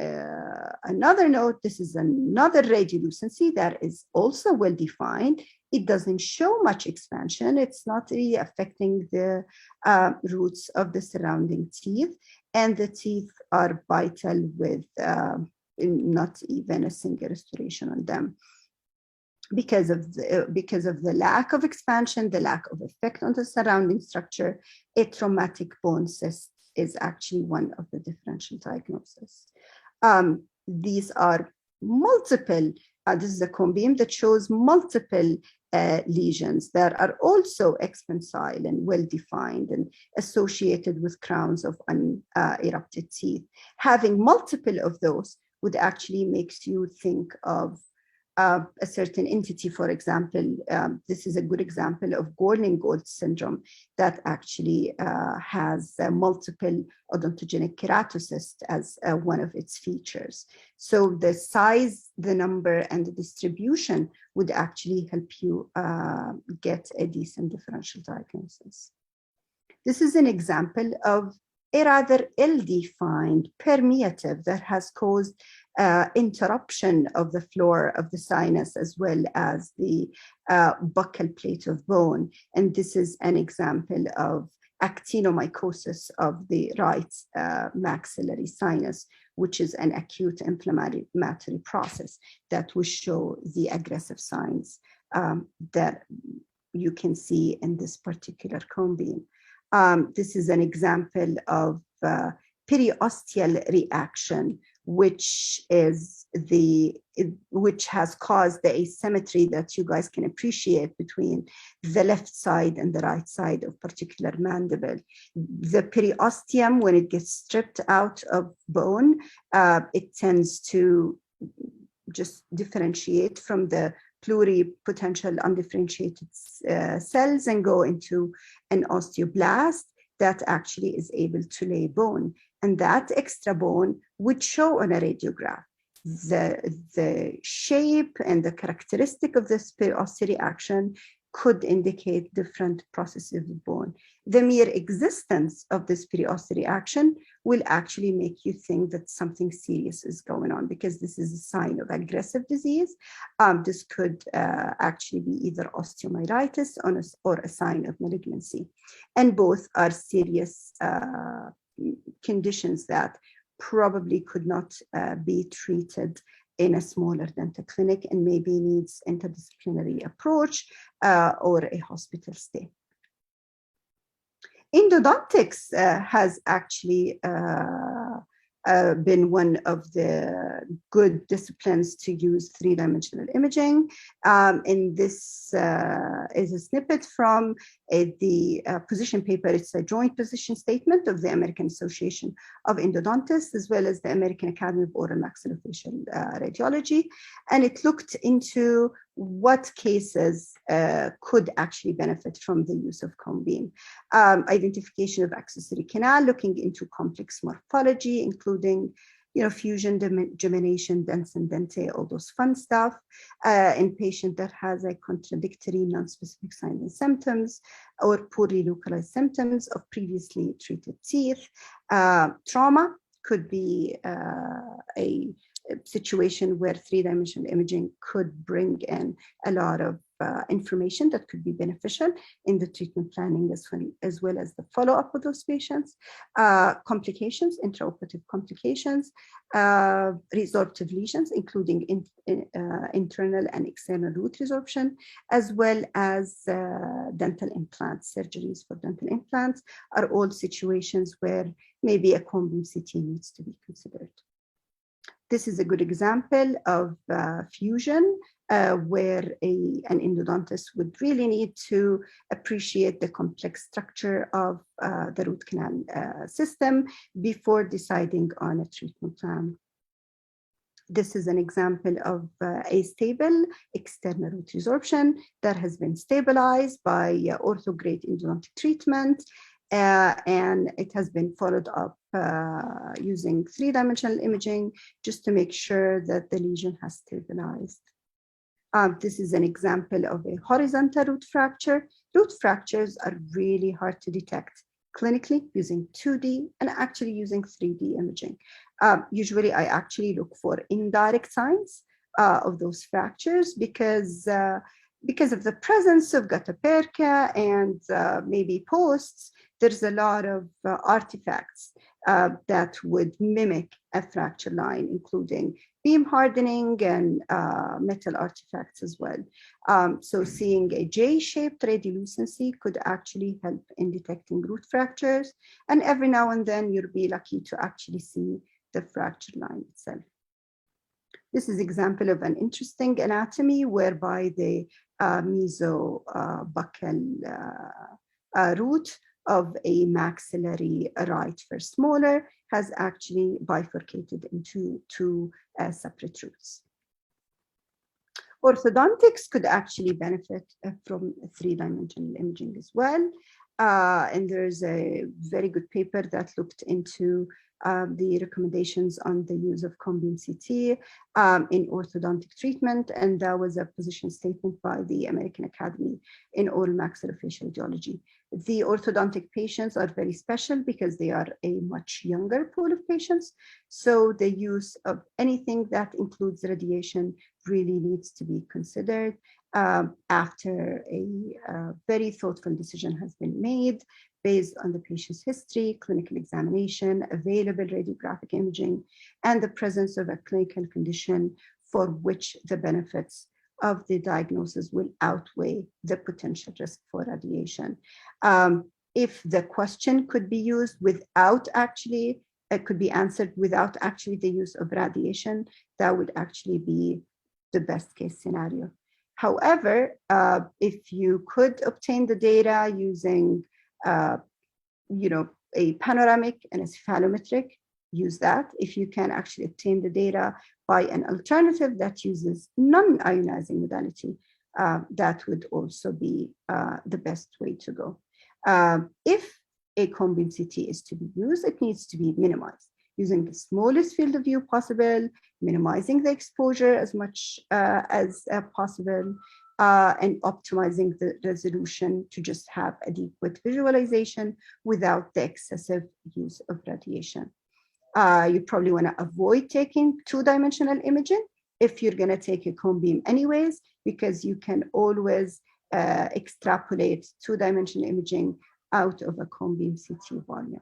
Speaker 3: another note, this is another radiolucency that is also well-defined. It doesn't show much expansion. It's not really affecting the roots of the surrounding teeth, and the teeth are vital with not even a single restoration on them. Because of the lack of expansion, the lack of effect on the surrounding structure, a traumatic bone cyst is actually one of the differential diagnoses. These are multiple, this is a cone beam that shows multiple lesions that are also expansile and well-defined and associated with crowns of unerupted teeth. Having multiple of those would actually makes you think of a certain entity. For example, this is a good example of Gorlin-Gold syndrome that actually has multiple odontogenic keratocysts as one of its features. So the size, the number, and the distribution would actually help you get a decent differential diagnosis. This is an example of a rather ill-defined permeative that has caused interruption of the floor of the sinus as well as the buccal plate of bone. And this is an example of actinomycosis of the right maxillary sinus, which is an acute inflammatory process that will show the aggressive signs that you can see in this particular cone beam. This is an example of periosteal reaction, which has caused the asymmetry that you guys can appreciate between the left side and the right side of particular mandible. The periosteum, when it gets stripped out of bone, it tends to just differentiate from the pluripotential undifferentiated cells and go into an osteoblast that actually is able to lay bone. And that extra bone would show on a radiograph. The shape and the characteristic of this periosteal reaction could indicate different processes of bone. The mere existence of this periosteal reaction will actually make you think that something serious is going on, because this is a sign of aggressive disease. This could actually be either osteomyelitis or a sign of malignancy. And both are serious conditions that probably could not be treated in a smaller dental clinic and maybe needs interdisciplinary approach or a hospital stay. Endodontics has actually been one of the good disciplines to use three-dimensional imaging. And this is a snippet from the position paper. It's a joint position statement of the American Association of Endodontists, as well as the American Academy of Oral Maxillofacial Radiology. And it looked into what cases could actually benefit from the use of cone beam. Identification of accessory canal, looking into complex morphology, including fusion, gemination, dens and dente, all those fun stuff. In patient that has a contradictory non-specific signs and symptoms or poorly localized symptoms of previously treated teeth. Trauma could be a situation where three-dimensional imaging could bring in a lot of information that could be beneficial in the treatment planning as well as the follow-up of those patients. Complications, intraoperative complications, resorptive lesions, including internal and external root resorption, as well as dental implants. Surgeries for dental implants are all situations where maybe a Combincity needs to be considered. This is a good example of fusion where an endodontist would really need to appreciate the complex structure of the root canal system before deciding on a treatment plan. This is an example of a stable external root resorption that has been stabilized by orthograde endodontic treatment. And it has been followed up using three-dimensional imaging just to make sure that the lesion has stabilized. This is an example of a horizontal root fracture. Root fractures are really hard to detect clinically using 2D and actually using 3D imaging. Usually I actually look for indirect signs of those fractures because of the presence of gutta perca and maybe posts. There's a lot of artifacts that would mimic a fracture line, including beam hardening and metal artifacts as well. So seeing a J-shaped radiolucency could actually help in detecting root fractures. And every now and then you'll be lucky to actually see the fracture line itself. This is an example of an interesting anatomy whereby the mesobuccal root of a maxillary right first molar has actually bifurcated into two separate roots. Orthodontics could actually benefit from three-dimensional imaging as well. And there's a very good paper that looked into the recommendations on the use of Combincity in orthodontic treatment. And that was a position statement by the American Academy in Oral Maxillofacial Radiology. The orthodontic patients are very special because they are a much younger pool of patients. So the use of anything that includes radiation really needs to be considered after a very thoughtful decision has been made based on the patient's history, clinical examination, available radiographic imaging, and the presence of a clinical condition for which the benefits of the diagnosis will outweigh the potential risk for radiation. If the question could be used without actually, it could be answered without actually the use of radiation, that would actually be the best case scenario. However, if you could obtain the data using a panoramic and a cephalometric, use that. If you can actually obtain the data by an alternative that uses non-ionizing modality, that would also be the best way to go. If a Combincity is to be used, it needs to be minimized using the smallest field of view possible, minimizing the exposure as much as possible, and optimizing the resolution to just have adequate visualization without the excessive use of radiation. You probably want to avoid taking two-dimensional imaging if you're going to take a cone beam anyways, because you can always extrapolate two-dimensional imaging out of a cone beam CT volume.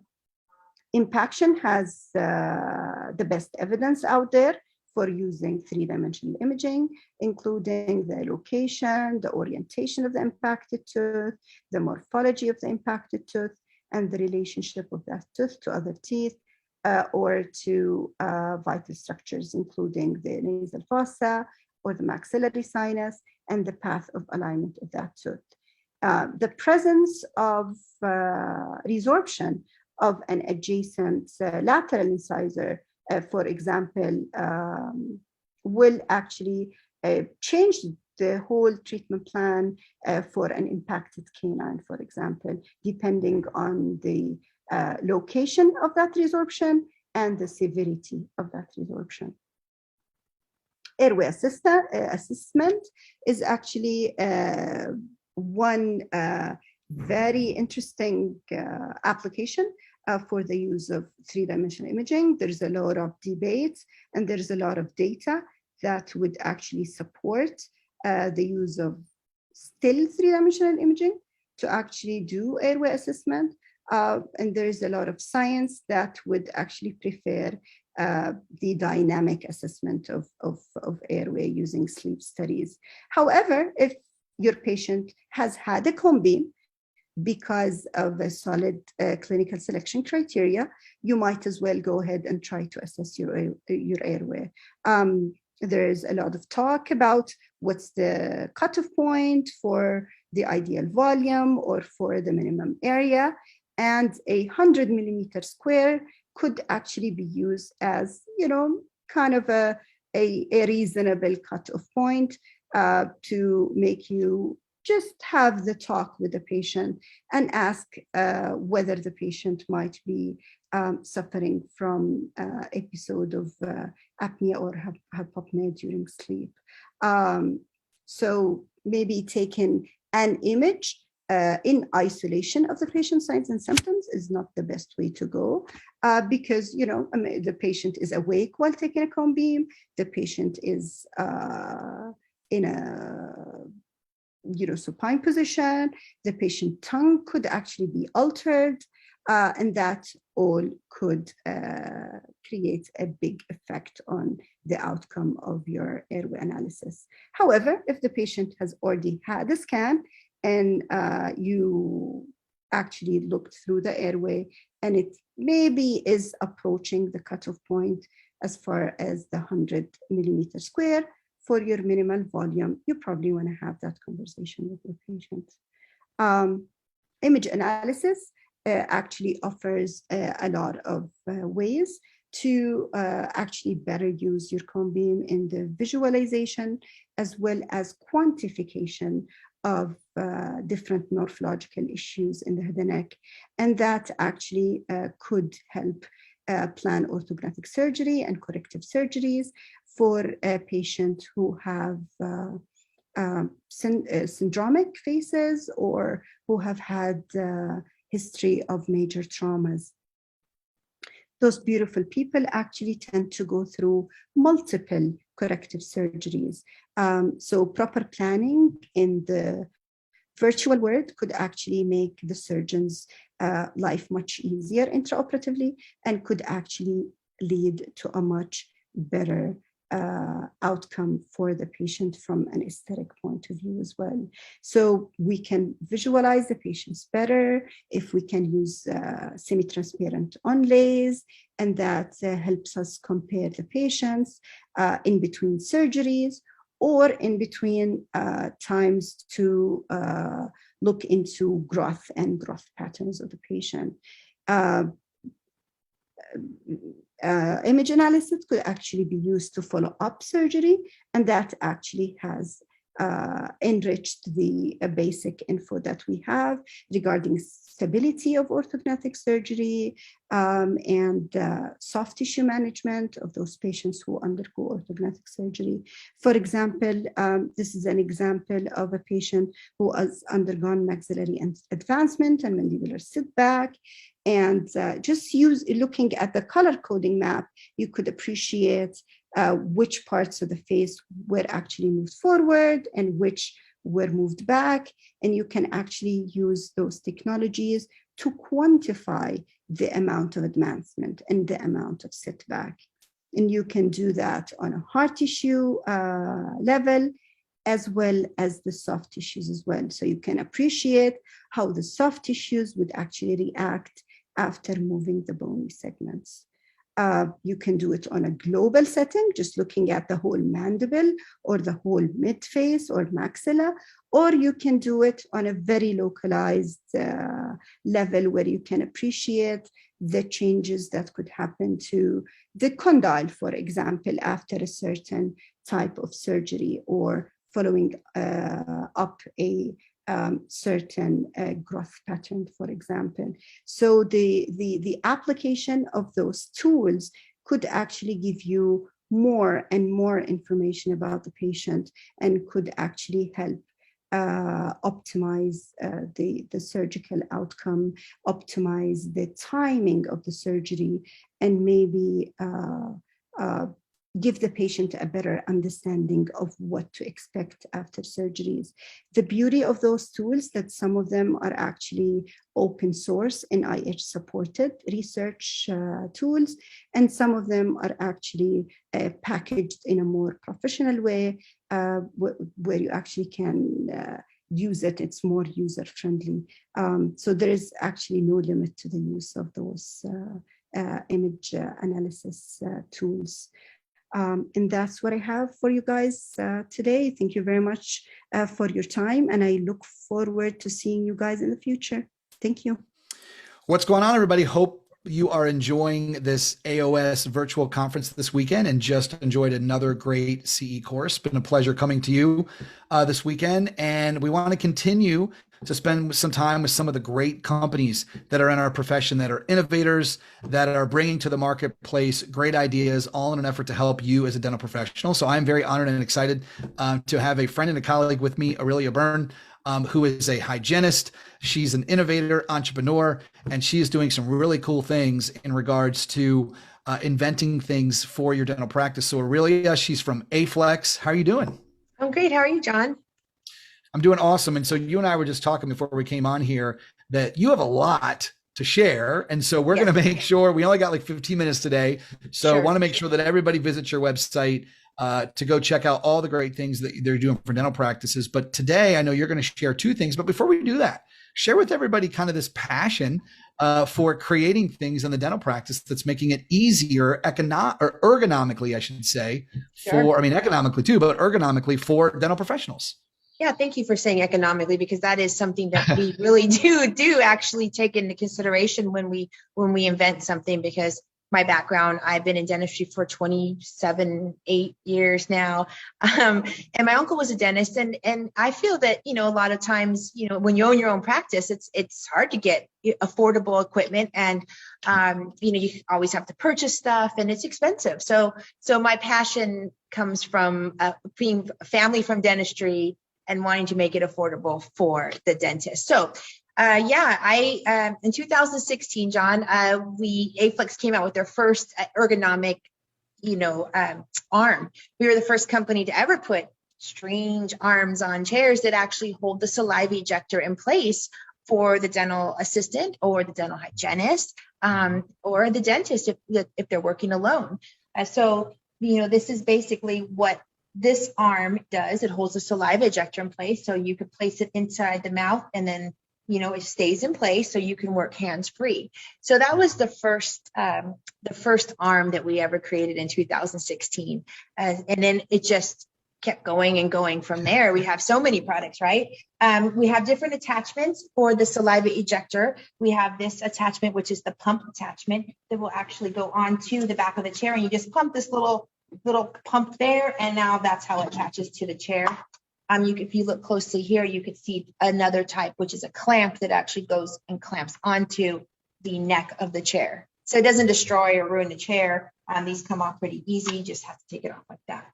Speaker 3: Impaction has the best evidence out there for using three-dimensional imaging, including the location, the orientation of the impacted tooth, the morphology of the impacted tooth, and the relationship of that tooth to other teeth or to vital structures, including the nasal fossa or the maxillary sinus and the path of alignment of that tooth. The presence of resorption of an adjacent lateral incisor, for example, will actually change the whole treatment plan for an impacted canine, for example, depending on the location of that resorption and the severity of that resorption. Airway assessment is actually one very interesting application for the use of three-dimensional imaging. There's a lot of debates and there's a lot of data that would actually support the use of still three-dimensional imaging to actually do airway assessment. And there's a lot of science that would actually prefer the dynamic assessment of airway using sleep studies. However, if your patient has had a cone beam because of a solid clinical selection criteria, you might as well go ahead and try to assess your airway. There's a lot of talk about what's the cutoff point for the ideal volume or for the minimum area, and 100 millimeter square could actually be used as, kind of a reasonable cutoff point to make you just have the talk with the patient and ask whether the patient might be suffering from episode of apnea or hypopnea during sleep. So maybe taking an image in isolation of the patient's signs and symptoms is not the best way to go because, the patient is awake while taking a cone beam. The patient is in a supine position. The patient tongue could actually be altered, and that all could create a big effect on the outcome of your airway analysis. However, if the patient has already had a scan and you actually looked through the airway and it maybe is approaching the cutoff point as far as the 100 millimeter square for your minimal volume, you probably want to have that conversation with your patient. Image analysis actually offers a lot of ways to actually better use your cone beam in the visualization as well as quantification of different morphological issues in the head and neck. And that actually could help plan orthodontic surgery and corrective surgeries for patients who have syndromic faces or who have had history of major traumas. Those beautiful people actually tend to go through multiple corrective surgeries. So proper planning in the virtual world could actually make the surgeon's life much easier intraoperatively and could actually lead to a much better outcome for the patient from an aesthetic point of view as well. So we can visualize the patients better if we can use semi-transparent onlays, and that helps us compare the patients in between surgeries or in between times to look into growth and growth patterns of the patient. Image analysis could actually be used to follow up surgery, and that actually has enriched the basic info that we have regarding stability of orthodontic surgery and soft tissue management of those patients who undergo orthodontic surgery. For example, this is an example of a patient who has undergone maxillary advancement and mandibular sit-back. And just looking at the color coding map, you could appreciate which parts of the face were actually moved forward and which were moved back. And you can actually use those technologies to quantify the amount of advancement and the amount of setback. And you can do that on a hard tissue level, as well as the soft tissues as well. So you can appreciate how the soft tissues would actually react after moving the bony segments. You can do it on a global setting, just looking at the whole mandible or the whole mid-face or maxilla, or you can do it on a very localized level where you can appreciate the changes that could happen to the condyle, for example, after a certain type of surgery or following up a certain growth pattern, for example. So the application of those tools could actually give you more and more information about the patient and could actually help optimize the surgical outcome, optimize the timing of the surgery, and maybe give the patient a better understanding of what to expect after surgeries. The beauty of those tools that some of them are actually open source NIH supported research tools, and some of them are actually packaged in a more professional way where you actually can use it. It's more user friendly. So there is actually no limit to the use of those image analysis tools. And that's what I have for you guys today. Thank you very much for your time, and I look forward to seeing you guys in the future. Thank you.
Speaker 4: What's going on, everybody? Hope you are enjoying this AOS virtual conference this weekend and just enjoyed another great CE course. Been a pleasure coming to you this weekend, and we want to continue to spend some time with some of the great companies that are in our profession, that are innovators, that are bringing to the marketplace great ideas, all in an effort to help you as a dental professional. So I'm very honored and excited to have a friend and a colleague with me, Aurelia Byrne, who is a hygienist. She's an innovator, entrepreneur, and she is doing some really cool things in regards to inventing things for your dental practice. So Aurelia, she's from Aflex. How are you doing?
Speaker 5: I'm great. How are you, John?
Speaker 4: I'm doing awesome. And so you and I were just talking before we came on here that you have a lot to share. And so we're going to make sure we only got like 15 minutes today. So I want to make sure that everybody visits your website to go check out all the great things that they're doing for dental practices. But today I know you're going to share two things. But before we do that, share with everybody kind of this passion for creating things in the dental practice that's making it easier ergonomically, I should say, economically too, but ergonomically for dental professionals.
Speaker 5: Yeah, thank you for saying economically, because that is something that we really do actually take into consideration when we invent something, because my background. I've been in dentistry for 8 years now. And my uncle was a dentist. And I feel that, a lot of times, when you own your own practice, it's hard to get affordable equipment. And, you always have to purchase stuff and it's expensive. So my passion comes from being family from dentistry and wanting to make it affordable for the dentist. So in 2016, John, AFlex came out with their first ergonomic, arm. We were the first company to ever put strange arms on chairs that actually hold the saliva ejector in place for the dental assistant or the dental hygienist, or the dentist if they're working alone. So this is basically what this arm does. It holds the saliva ejector in place, so you could place it inside the mouth and then it stays in place so you can work hands-free. So that was the first arm that we ever created in 2016. And then it just kept going and going from there. We have so many products, right? We have different attachments for the saliva ejector. We have this attachment, which is the pump attachment that will actually go onto the back of the chair. And you just pump this little pump there. And now that's how it attaches to the chair. If you look closely here, you could see another type, which is a clamp that actually goes and clamps onto the neck of the chair. So it doesn't destroy or ruin the chair. These come off pretty easy. You just have to take it off like that.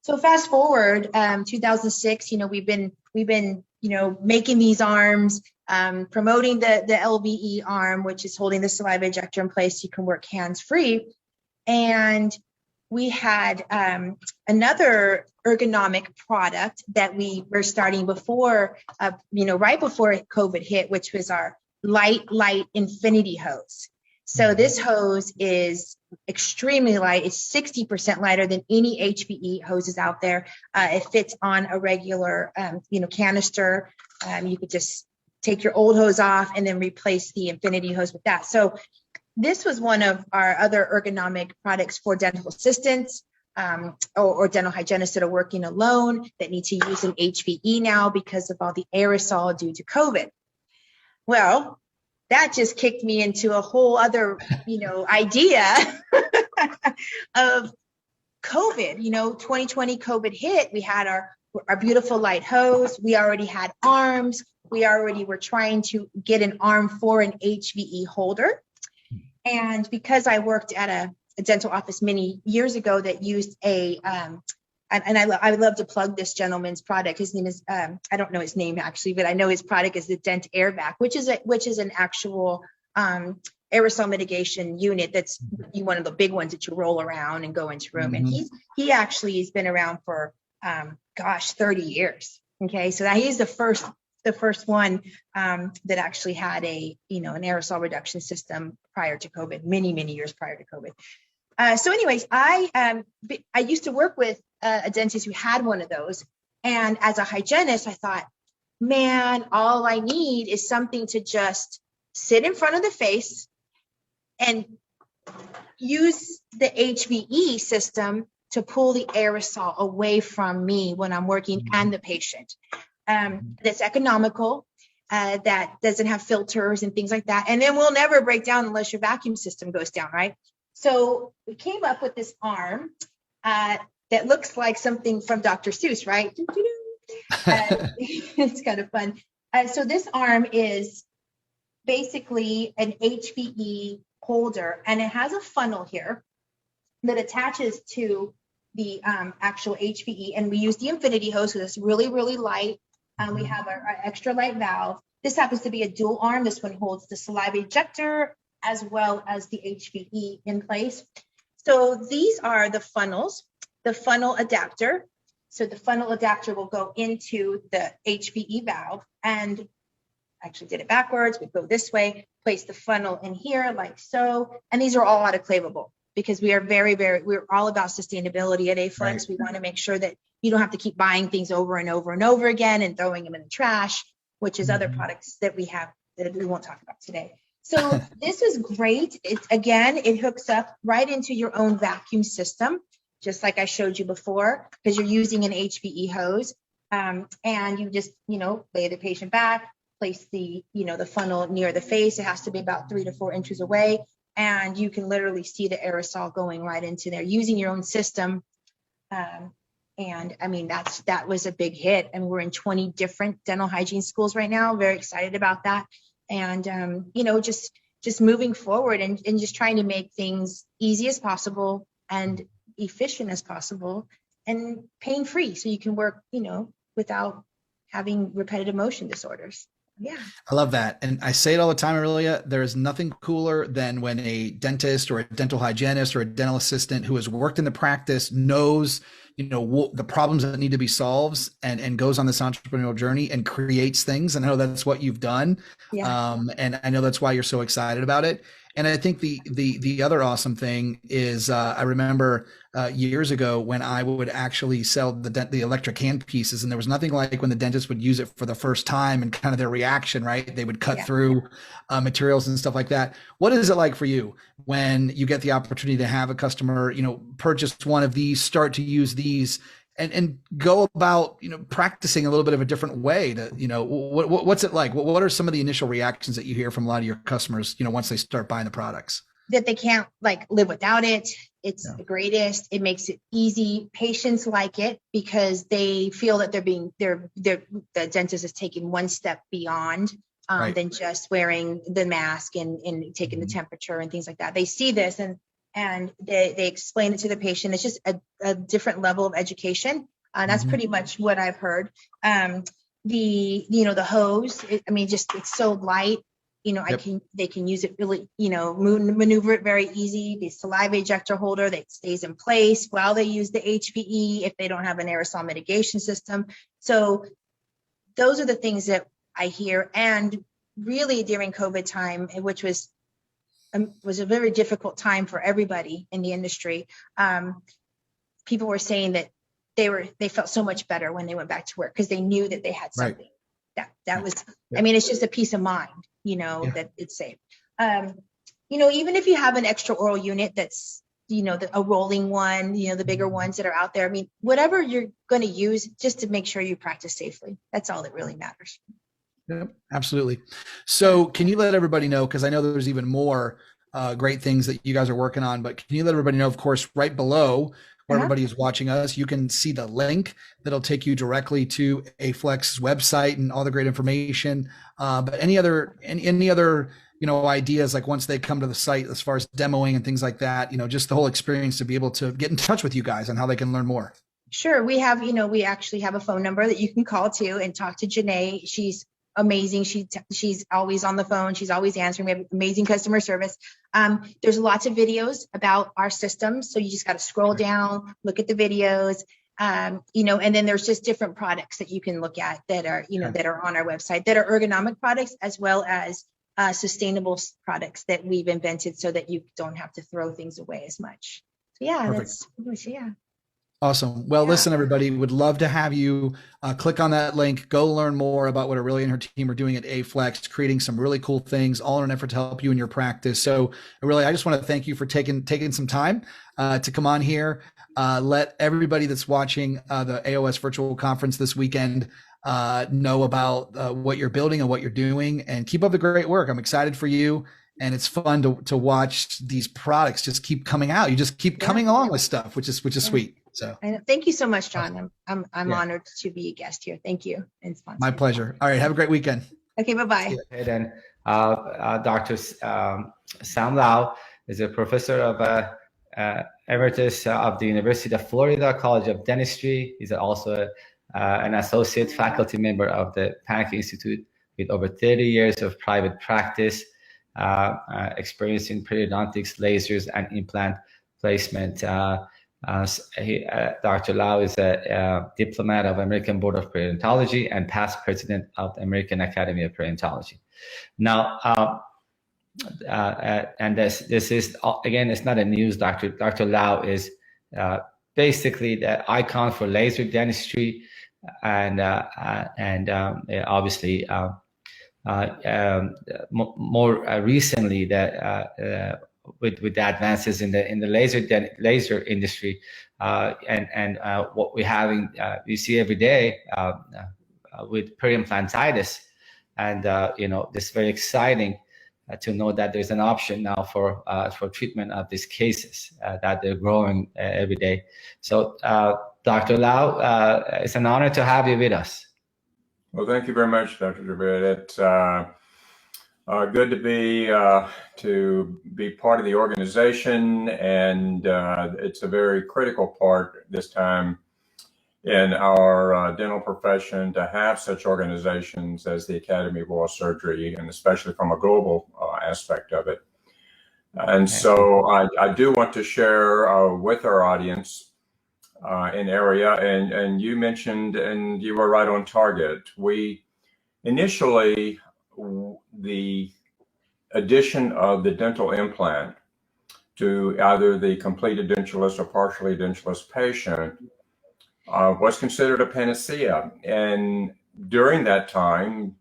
Speaker 5: So fast forward, 2006, we've been making these arms, promoting the LVE arm, which is holding the saliva ejector in place. You can work hands-free. And we had another ergonomic product that we were starting before, right before COVID hit, which was our light infinity hose. So this hose is extremely light. It's 60% lighter than any HVE hoses out there. It fits on a regular, canister. You could just take your old hose off and then replace the infinity hose with that. So this was one of our other ergonomic products for dental assistants or dental hygienists that are working alone that need to use an HVE now because of all the aerosol due to COVID. Well, that just kicked me into a whole other, idea of COVID. 2020 COVID hit. We had our beautiful light hose. We already had arms. We already were trying to get an arm for an HVE holder. And because I worked at a dental office many years ago that used I would love to plug this gentleman's product. His name is, I don't know his name actually, but I know his product is the Dent Airvac, which is an actual aerosol mitigation unit. That's one of the big ones that you roll around and go into room. And he actually has been around for 30 years. Okay, so that he's the first one that actually had an aerosol reduction system prior to COVID, many years prior to COVID. So anyways, I used to work with a dentist who had one of those. And as a hygienist, I thought, man, all I need is something to just sit in front of the face and use the HVE system to pull the aerosol away from me when I'm working and the patient. That's economical, that doesn't have filters and things like that. And then will never break down unless your vacuum system goes down, right? So we came up with this arm that looks like something from Dr. Seuss, right? It's kind of fun. So this arm is basically an HVE holder, and it has a funnel here that attaches to the actual HVE, and we use the infinity hose, so it's really light. We have our extra light valve. This happens to be a dual arm. This one holds the saliva ejector as well as the HVE in place. So these are the funnels, the funnel adapter. So the funnel adapter will go into the HVE valve, and actually did it backwards. We go this way, place the funnel in here like so. And these are all autoclavable because we are we're all about sustainability at AFlex. Right. We want to make sure that you don't have to keep buying things over and over and over again and throwing them in the trash, which is other products that we have that we won't talk about today. So this is great. It hooks up right into your own vacuum system, just like I showed you before, because you're using an HVE hose. And you just, lay the patient back, place the funnel near the face. It has to be about 3 to 4 inches away. and you can literally see the aerosol going right into there using your own system. And I mean, that was a big hit. And we're in 20 different dental hygiene schools right now. Very excited about that. And, just moving forward and just trying to make things easy as possible and efficient as possible and pain-free. So you can work, without having repetitive motion disorders. Yeah.
Speaker 4: I love that. And I say it all the time, Aurelia, there is nothing cooler than when a dentist or a dental hygienist or a dental assistant who has worked in the practice knows, the problems that need to be solved and goes on this entrepreneurial journey and creates things. And I know that's what you've done.
Speaker 5: Yeah.
Speaker 4: And I know that's why you're so excited about it. And I think the other awesome thing is I remember years ago when I would actually sell the electric hand pieces, and there was nothing like when the dentist would use it for the first time and kind of their reaction, right? They would cut through materials and stuff like that. What is it like for you when you get the opportunity to have a customer, purchase one of these, start to use these, and go about, practicing a little bit of a different way to, what's it like? What are some of the initial reactions that you hear from a lot of your customers, once they start buying the products?
Speaker 5: That they can't live without it. It's the greatest. It makes it easy. Patients like it because they feel that the dentist is taking one step beyond than just wearing the mask and taking the temperature and things like that. They see this and they explain it to the patient. It's just a different level of education. That's pretty much what I've heard. The hose, it's so light. They can use it really, maneuver it very easy. The saliva ejector holder that stays in place while they use the HVE if they don't have an aerosol mitigation system. So those are the things that I hear. And really during COVID time, which was a very difficult time for everybody in the industry. People were saying that they felt so much better when they went back to work because they knew that they had something that was, it's just a peace of mind, that it's safe. Even if you have an extra oral unit that's, a rolling one, the bigger ones that are out there. Whatever you're going to use just to make sure you practice safely. That's all that really matters.
Speaker 4: Yep, absolutely. So can you let everybody know, because I know there's even more great things that you guys are working on, but can you let everybody know, of course, right below where everybody is watching us, you can see the link that'll take you directly to AFlex's website and all the great information. But any other ideas, like once they come to the site as far as demoing and things like that, just the whole experience to be able to get in touch with you guys and how they can learn more.
Speaker 5: Sure. We have, we actually have a phone number that you can call to and talk to Janae. She's amazing. She's always on the phone. She's always answering. We have amazing customer service. There's lots of videos about our systems. So you just got to scroll down, look at the videos, and then there's just different products that you can look at that are, that are on our website that are ergonomic products as well as sustainable products that we've invented so that you don't have to throw things away as much. So that's
Speaker 4: Awesome. Well, listen, everybody, would love to have you click on that link, go learn more about what Aurelia and her team are doing at AFlex, creating some really cool things, all in an effort to help you in your practice. So Aurelia, I just want to thank you for taking some time to come on here. Let everybody that's watching the AOS virtual conference this weekend know about what you're building and what you're doing, and keep up the great work. I'm excited for you. And it's fun to watch these products just keep coming out. You just keep coming along with stuff, which is sweet. So
Speaker 5: thank you so much, John. I'm honored to be a guest here. Thank you. And
Speaker 4: my pleasure. All right. Have a great weekend.
Speaker 5: Okay. Bye-bye.
Speaker 6: Okay, then Dr. Sam Lau is a professor of emeritus of the University of Florida College of Dentistry. He's also an associate faculty member of the Panik Institute with over 30 years of private practice. Experience in periodontics, lasers, and implant placement. Dr. Lau is a diplomat of American Board of Periodontology and past president of the American Academy of Periodontology. Now, and this is, again, it's not a news. Dr. Lau is basically the icon for laser dentistry, and obviously, more recently, that with the advances in the laser industry, and what we're having, we see every day with peri-implantitis, and this very exciting to know that there's an option now for treatment of these cases that they're growing every day. So, Dr. Lau, it's an honor to have you with us.
Speaker 7: Well, thank you very much, Dr. Javid. It's good to be part of the organization, and it's a very critical part this time in our dental profession to have such organizations as the Academy of Oral Surgery, and especially from a global aspect of it. And so I do want to share with our audience an area, and you mentioned, and you were right on target. We initially, the addition of the dental implant to either the complete edentulous or partially edentulous patient was considered a panacea. And during that time,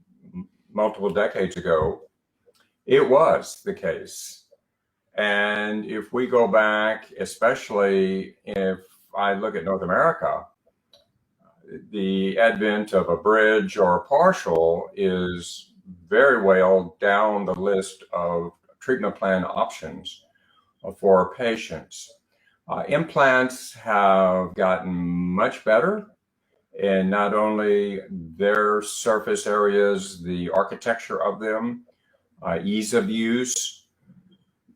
Speaker 7: multiple decades ago, it was the case. And if we go back, especially if I look at North America, the advent of a bridge or a partial is very well down the list of treatment plan options for patients. Implants have gotten much better in not only their surface areas, the architecture of them, ease of use,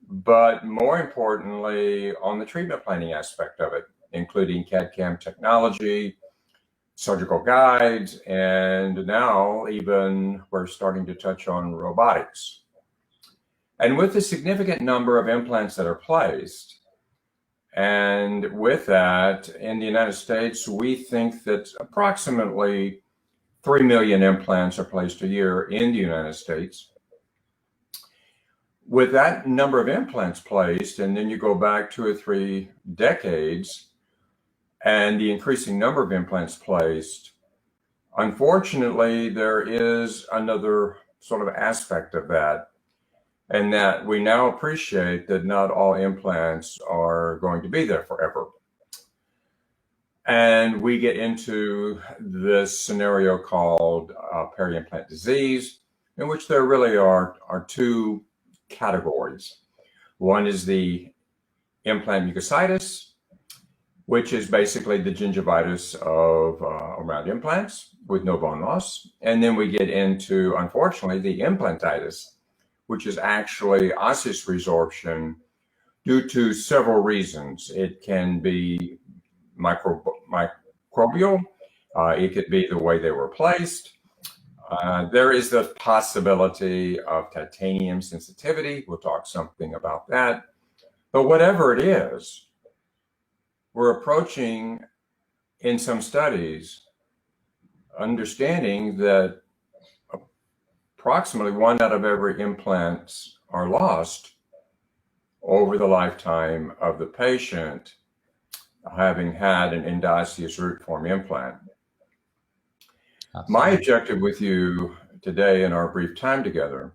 Speaker 7: but more importantly, on the treatment planning aspect of it, including CAD/CAM technology, surgical guides, and now even we're starting to touch on robotics. And with the significant number of implants that are placed, and with that, in the United States, we think that approximately 3 million implants are placed a year in the United States. With that number of implants placed, and then you go back 2 or 3 decades, and the increasing number of implants placed, unfortunately, there is another sort of aspect of that, and that we now appreciate that not all implants are going to be there forever. And we get into this scenario called Peri-Implant Disease, in which there really are 2 categories. One is the implant mucositis, which is basically the gingivitis of around implants with no bone loss. And then we get into, unfortunately, the implantitis, which is actually osseous resorption due to several reasons. It can be microbial, it could be the way they were placed. There is the possibility of titanium sensitivity. We'll talk something about that. But whatever it is, we're approaching, in some studies, understanding that approximately 1 out of every implants are lost over the lifetime of the patient having had an endoosseous root form implant. My objective with you today in our brief time together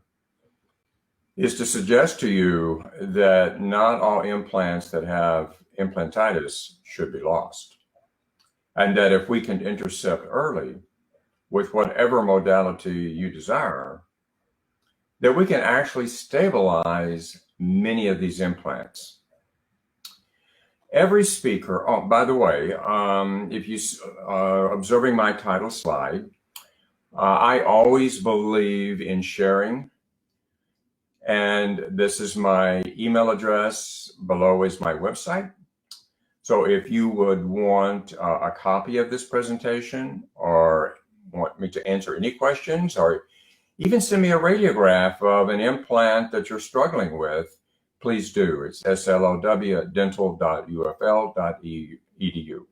Speaker 7: is to suggest to you that not all implants that have implantitis should be lost, and that if we can intercept early with whatever modality you desire, that we can actually stabilize many of these implants. Every speaker, oh, by the way, if you are observing my title slide, I always believe in sharing. And this is my email address. Below is my website. So if you would want a copy of this presentation, or want me to answer any questions, or even send me a radiograph of an implant that you're struggling with, please do. It's slow@dental.ufl.edu.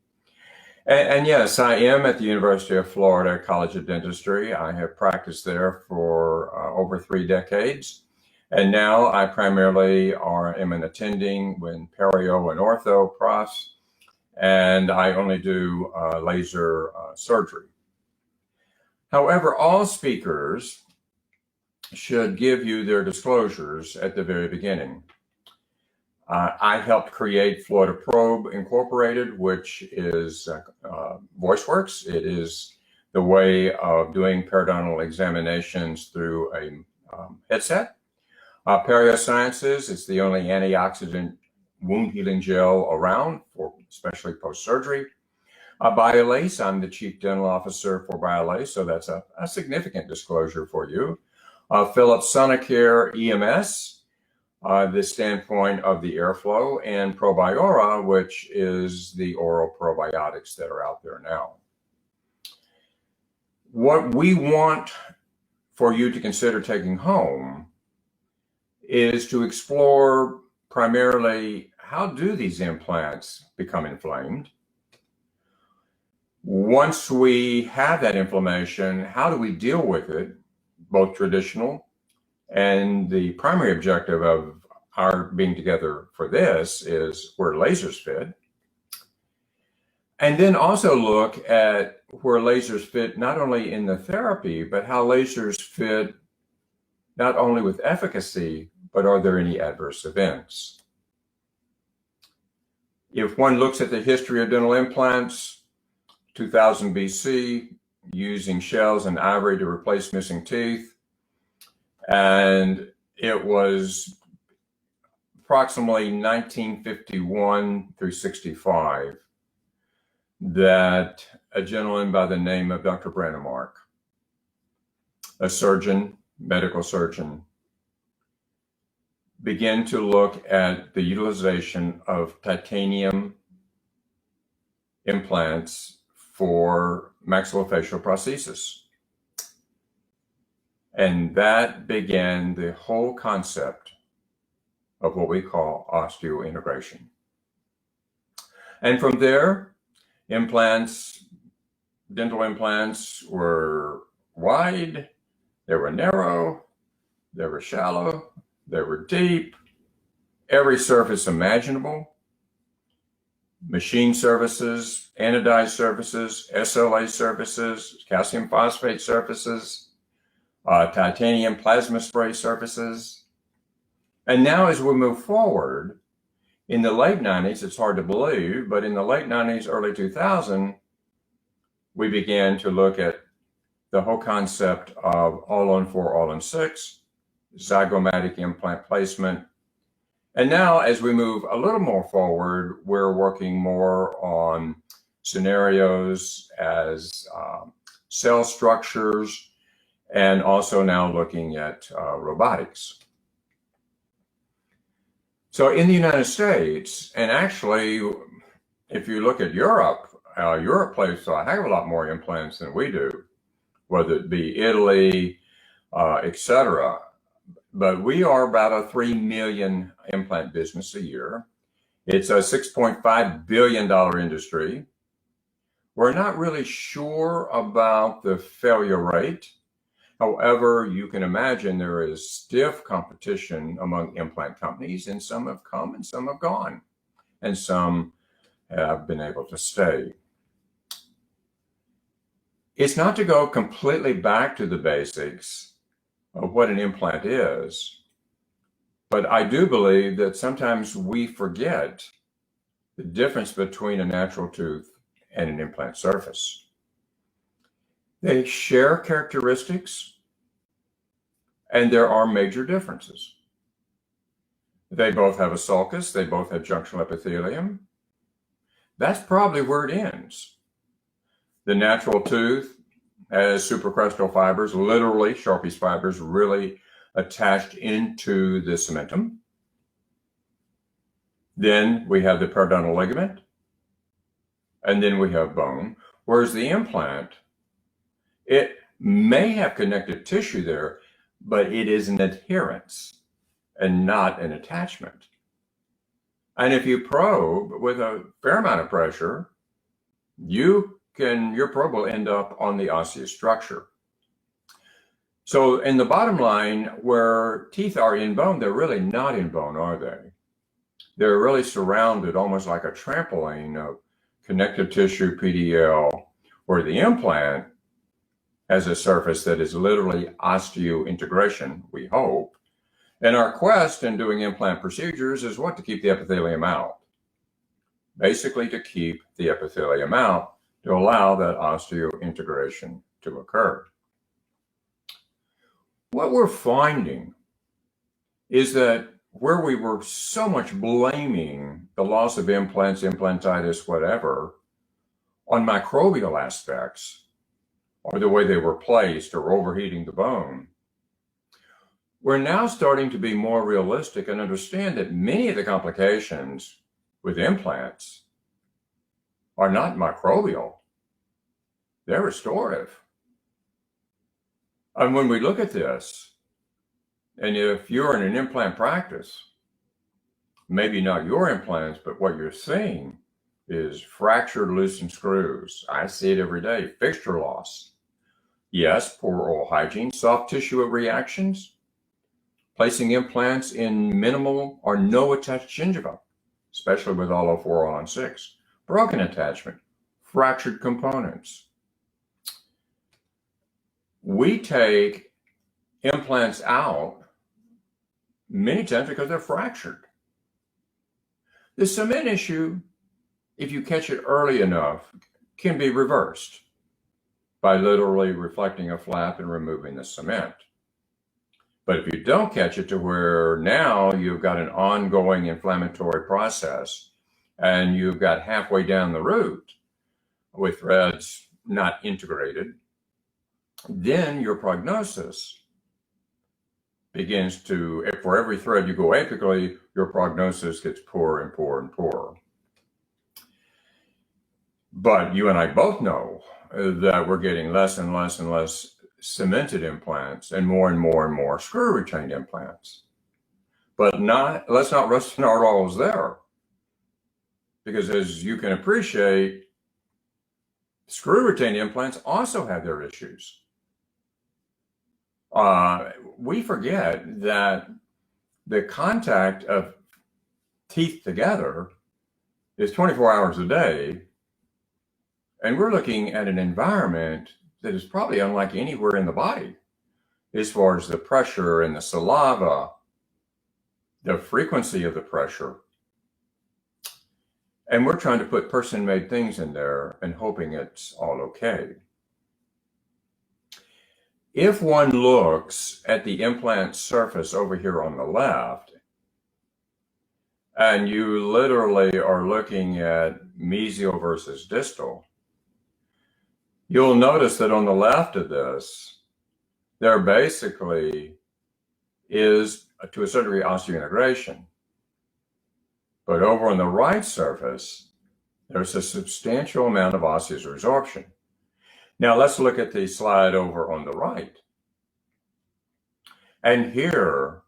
Speaker 7: And yes, I am at the University of Florida College of Dentistry. I have practiced there for over 3 decades. And now I primarily am an attending with perio and ortho profs, and I only do laser surgery. However, all speakers should give you their disclosures at the very beginning. I helped create Florida Probe Incorporated, which is VoiceWorks. It is the way of doing periodontal examinations through a headset. Periosciences, it's the only antioxidant wound healing gel around, for especially post-surgery. BioLace, I'm the Chief Dental Officer for BioLace, so that's a significant disclosure for you. Philips Sonicare EMS, the standpoint of the airflow, and Probiora, which is the oral probiotics that are out there now. What we want for you to consider taking home is to explore primarily, how do these implants become inflamed? Once we have that inflammation, how do we deal with it, both traditional and the primary objective of our being together for this is where lasers fit. And then also look at where lasers fit not only in the therapy, but how lasers fit not only with efficacy, but are there any adverse events? If one looks at the history of dental implants, 2000 BC, using shells and ivory to replace missing teeth, and it was approximately 1951 through 65 that a gentleman by the name of Dr. Brandemark, a surgeon, medical surgeon, began to look at the utilization of titanium implants for maxillofacial prosthesis. And that began the whole concept of what we call osteointegration. And from there, implants, dental implants were wide, they were narrow, they were shallow, they were deep, every surface imaginable. Machine surfaces, anodized surfaces, SLA surfaces, calcium phosphate surfaces, titanium plasma spray surfaces. And now as we move forward, in the late 90s, it's hard to believe, but in the late 90s, early 2000, we began to look at the whole concept of all-on-4, all-on-6, zygomatic implant placement. And now as we move a little more forward, we're working more on scenarios as cell structures, and also now looking at robotics. So in the United States, and actually, if you look at Europe, Europe places a heck of a lot more implants than we do, whether it be Italy, etc. But we are about a 3 million implant business a year. It's a $6.5 billion industry. We're not really sure about the failure rate. However, you can imagine there is stiff competition among implant companies, and some have come and some have gone, and some have been able to stay. It's not to go completely back to the basics of what an implant is, but I do believe that sometimes we forget the difference between a natural tooth and an implant surface. They share characteristics, and there are major differences. They both have a sulcus, they both have junctional epithelium. That's probably where it ends. The natural tooth has supracrustal fibers, literally Sharpie's fibers, really attached into the cementum. Then we have the periodontal ligament, and then we have bone. Whereas the implant, it may have connective tissue there, but it is an adherence and not an attachment. And if you probe with a fair amount of pressure, your probe will end up on the osseous structure. So in the bottom line, where teeth are in bone, they're really not in bone, are they? They're really surrounded almost like a trampoline of connective tissue, PDL, where the implant has a surface that is literally osteointegration, we hope. And our quest in doing implant procedures is what? To keep the epithelium out. Basically to keep the epithelium out to allow that osteointegration to occur. What we're finding is that where we were so much blaming the loss of implants, implantitis, whatever, on microbial aspects, or the way they were placed, or overheating the bone, we're now starting to be more realistic and understand that many of the complications with implants are not microbial, they're restorative. And when we look at this, and if you're in an implant practice, maybe not your implants, but what you're seeing is fractured, loosened screws. I see it every day. Fixture loss. Yes, poor oral hygiene. Soft tissue reactions. Placing implants in minimal or no attached gingiva, especially with all 04, all on 6. Broken attachment. Fractured components. We take implants out many times because they're fractured. The cement issue, if you catch it early enough, can be reversed by literally reflecting a flap and removing the cement. But if you don't catch it to where now you've got an ongoing inflammatory process and you've got halfway down the root with threads not integrated, then your prognosis begins to, for every thread you go apically, your prognosis gets poorer and poorer and poorer. But you and I both know that we're getting less and less and less cemented implants and more screw retained implants. But let's not rest on our laurels there. Because as you can appreciate, screw retained implants also have their issues. We forget that the contact of teeth together is 24 hours a day, and we're looking at an environment that is probably unlike anywhere in the body as far as the pressure and the saliva, the frequency of the pressure. And we're trying to put person-made things in there and hoping it's all okay. If one looks at the implant surface over here on the left, and you literally are looking at mesial versus distal, you'll notice that on the left of this, there basically is, to a certain degree, osseointegration. But over on the right surface, there's a substantial amount of osseous resorption. Now let's look at the slide over on the right. And here,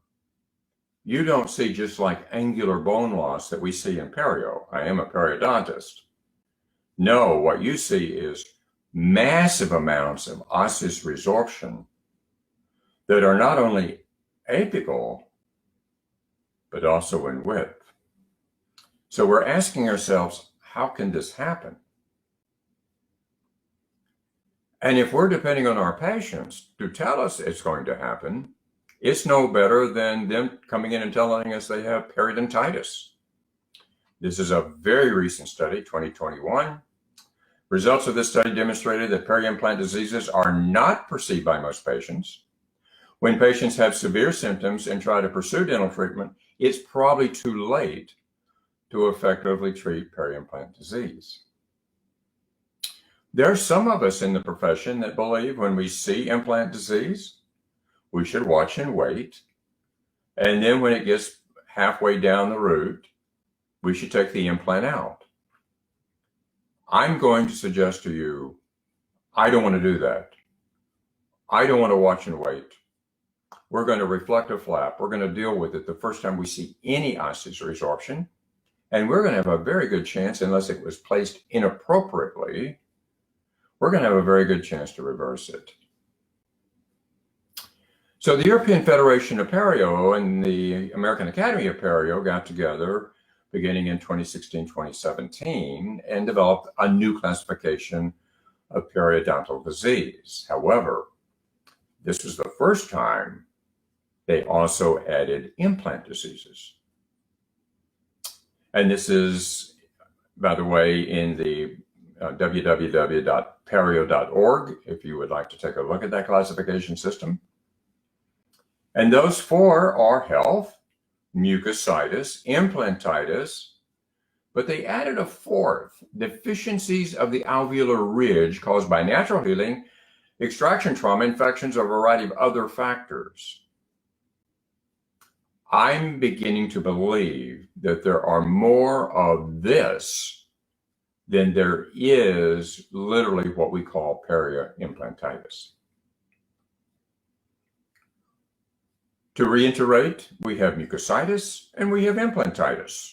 Speaker 7: you don't see just like angular bone loss that we see in perio. I am a periodontist. No, what you see is massive amounts of osseous resorption that are not only apical, but also in width. So we're asking ourselves, how can this happen? And if we're depending on our patients to tell us it's going to happen, it's no better than them coming in and telling us they have periodontitis. This is a very recent study, 2021. Results of this study demonstrated that peri-implant diseases are not perceived by most patients. When patients have severe symptoms and try to pursue dental treatment, it's probably too late to effectively treat peri-implant disease. There are some of us in the profession that believe when we see implant disease, we should watch and wait. And then when it gets halfway down the root, we should take the implant out. I'm going to suggest to you, I don't want to do that. I don't want to watch and wait. We're going to reflect a flap. We're going to deal with it the first time we see any osseous resorption. And we're going to have a very good chance, unless it was placed inappropriately, we're going to have a very good chance to reverse it. So the European Federation of Perio and the American Academy of Perio got together beginning in 2016, 2017, and developed a new classification of periodontal disease. However, this was the first time they also added implant diseases. And this is, by the way, in the www.perio.org, if you would like to take a look at that classification system. And those four are health, mucositis, implantitis, but they added a fourth, deficiencies of the alveolar ridge caused by natural healing, extraction trauma, infections, or a variety of other factors. I'm beginning to believe that there are more of this than there is literally what we call peri-implantitis. To reiterate, we have mucositis and we have implantitis.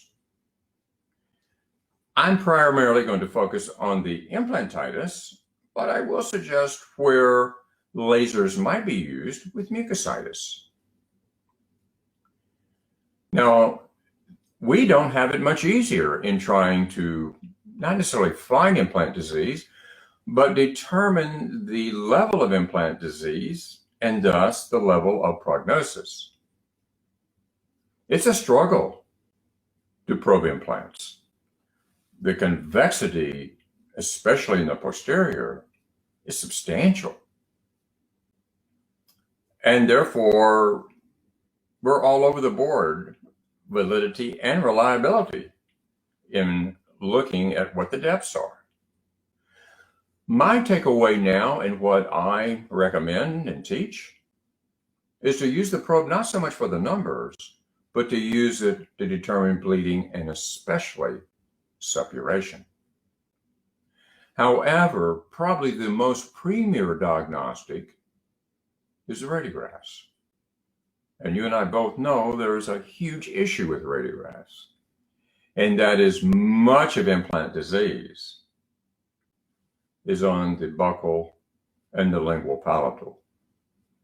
Speaker 7: I'm primarily going to focus on the implantitis, but I will suggest where lasers might be used with mucositis. Now, we don't have it much easier in trying to not necessarily find implant disease, but determine the level of implant disease and thus the level of prognosis. It's a struggle to probe implants. The convexity, especially in the posterior, is substantial. And therefore, we're all over the board, validity and reliability in looking at what the depths are. My takeaway now and what I recommend and teach is to use the probe not so much for the numbers, but to use it to determine bleeding and especially suppuration. However, probably the most premier diagnostic is the radiographs. And you and I both know there is a huge issue with radiographs, and that is much of implant disease is on the buccal and the lingual palatal.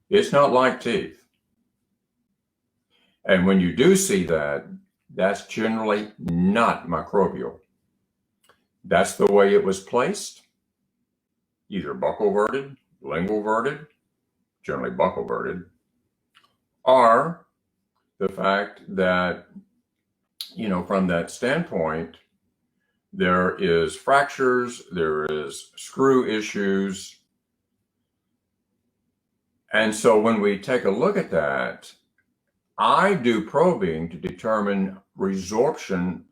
Speaker 7: It's not like teeth. And when you do see that, that's generally not microbial. That's the way it was placed, either buccal verted, lingual verted, generally buccal verted, or the fact that, from that standpoint, there is fractures, there is screw issues. And so when we take a look at that, I do probing to determine resorption,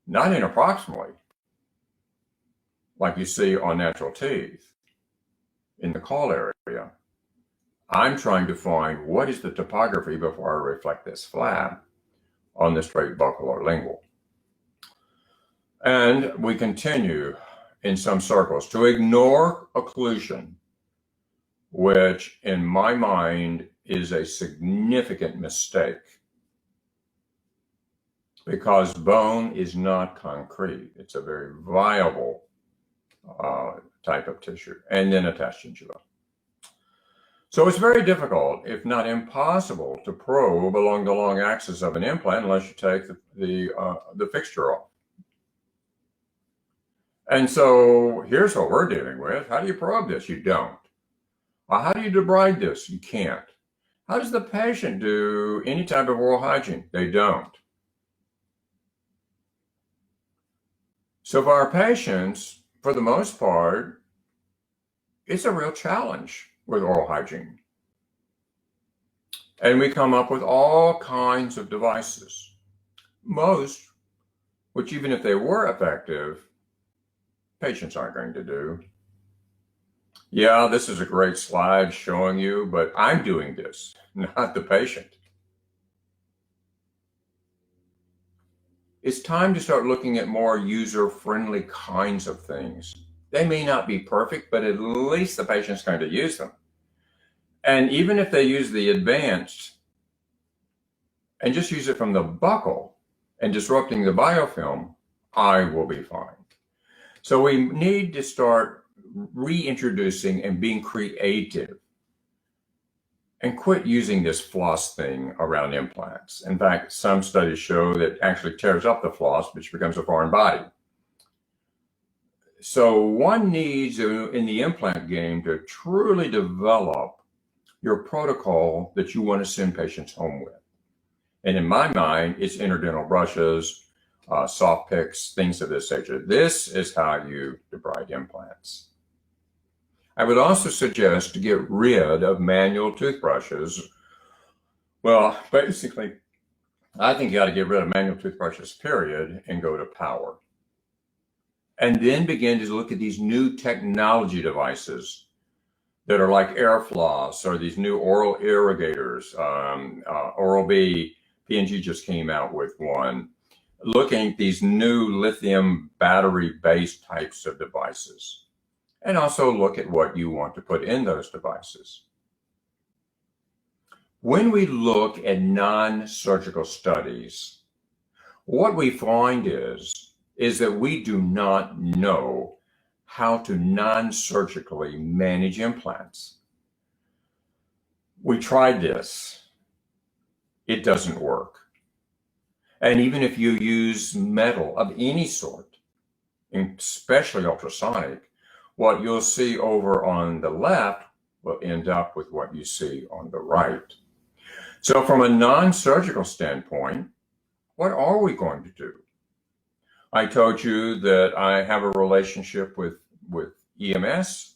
Speaker 7: not inapproximately, like you see on natural teeth in the caul area. I'm trying to find what is the topography before I reflect this flap on the straight buccal or lingual. And we continue in some circles to ignore occlusion, which in my mind is a significant mistake because bone is not concrete. It's a very viable type of tissue, and then attached gingiva. So it's very difficult, if not impossible, to probe along the long axis of an implant unless you take the fixture off. And so here's what we're dealing with. How do you probe this? You don't. Well, how do you debride this? You can't. How does the patient do any type of oral hygiene? They don't. So for our patients, for the most part, it's a real challenge with oral hygiene. And we come up with all kinds of devices, most, which even if they were effective, patients aren't going to do. Yeah, this is a great slide showing you, but I'm doing this, not the patient. It's time to start looking at more user-friendly kinds of things. They may not be perfect, but at least the patient's going to use them. And even if they use the advanced and just use it from the buccal and disrupting the biofilm, I will be fine. So we need to start reintroducing and being creative and quit using this floss thing around implants. In fact, some studies show that it actually tears up the floss, which becomes a foreign body. So one needs in the implant game to truly develop your protocol that you want to send patients home with. And in my mind, it's interdental brushes, soft picks, things of this nature. This is how you debride implants. I would also suggest to get rid of manual toothbrushes Well, basically, I think you got to get rid of manual toothbrushes, period, and go to power. And then begin to look at these new technology devices that are like air floss or these new oral irrigators. Oral-B, P&G just came out with one. Looking at these new lithium battery-based types of devices. And also look at what you want to put in those devices. When we look at non-surgical studies, what we find is that we do not know how to non-surgically manage implants. We tried this. It doesn't work. And even if you use metal of any sort, especially ultrasonic, what you'll see over on the left will end up with what you see on the right. So from a non-surgical standpoint, what are we going to do? I told you that I have a relationship with EMS.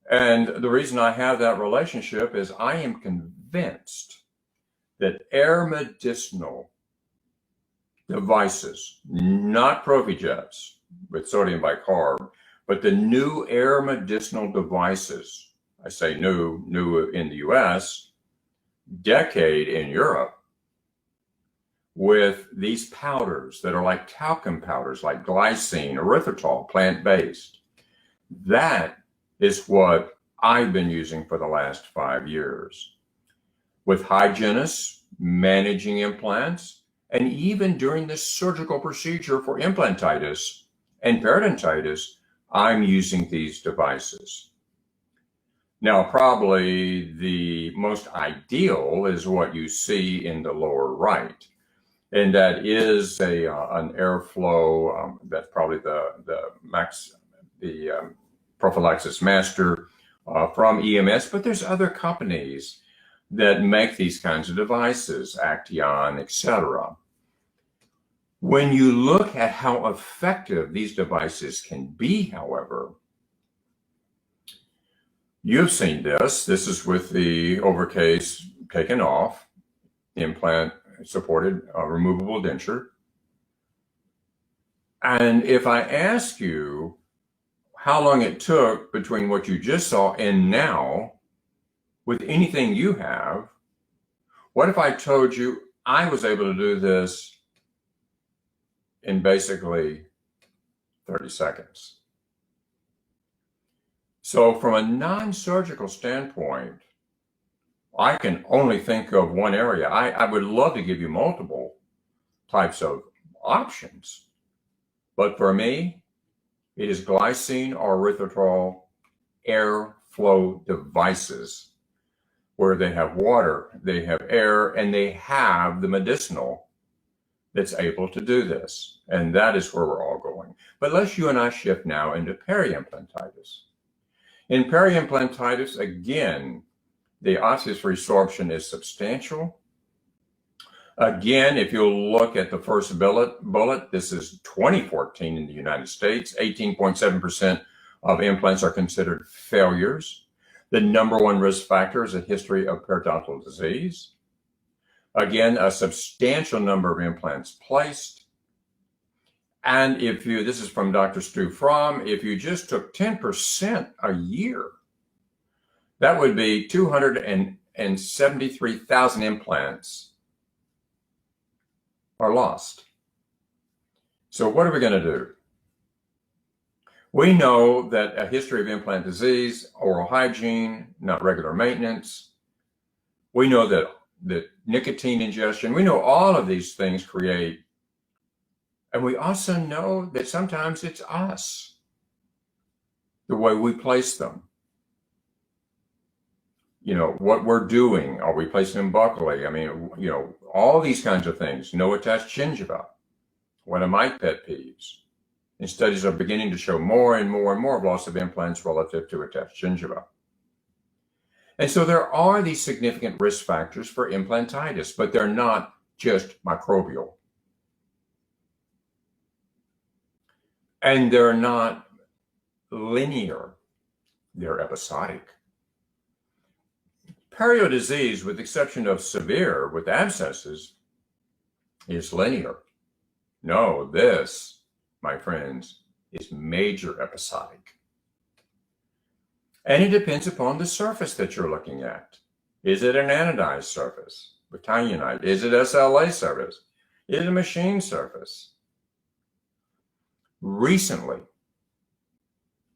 Speaker 7: And the reason I have that relationship is I am convinced that air medicinal devices, not ProfiJets with sodium bicarb, but the new air medicinal devices, I say new in the US, decade in Europe, with these powders that are like talcum powders, like glycine, erythritol, plant-based. That is what I've been using for the last 5 years. With hygienists managing implants, and even during this surgical procedure for implantitis and periodontitis, I'm using these devices. Now, probably the most ideal is what you see in the lower right. And that is an airflow, that's probably the Prophylaxis Master from EMS, but there's other companies that make these kinds of devices, Acteon, etc. When you look at how effective these devices can be, however, you've seen this. This is with the overcase taken off, implant supported removable denture. And if I ask you how long it took between what you just saw and now, with anything you have, what if I told you I was able to do this in basically 30 seconds? So from a non-surgical standpoint, I can only think of one area. I would love to give you multiple types of options, but for me, it is glycine or erythritol airflow devices where they have water, they have air, and they have the medicinal that's able to do this. And that is where we're all going. But let's you and I shift now into peri-implantitis. In peri-implantitis, again, the osseous resorption is substantial. Again, if you'll look at the first bullet, this is 2014 in the United States, 18.7% of implants are considered failures. The number one risk factor is a history of periodontal disease. Again, a substantial number of implants placed. And if you, this is from Dr. Stu Fromm, if you just took 10% a year, that would be 273,000 implants are lost. So what are we going to do? We know that a history of implant disease, oral hygiene, not regular maintenance. We know that nicotine ingestion, we know all of these things create. And we also know that sometimes it's us, the way we place them. You know, what we're doing, are we placing them buccally? I mean, you know, all these kinds of things. No attached gingiva, one of my pet peeves. And studies are beginning to show more and more and more of loss of implants relative to attached gingiva. And so there are these significant risk factors for implantitis, but they're not just microbial. And they're not linear, they're episodic. Perio disease, with the exception of severe with abscesses, is linear. No, this, my friends, is major episodic. And it depends upon the surface that you're looking at. Is it an anodized surface with tyanite? Is it SLA surface? Is it a machine surface? Recently,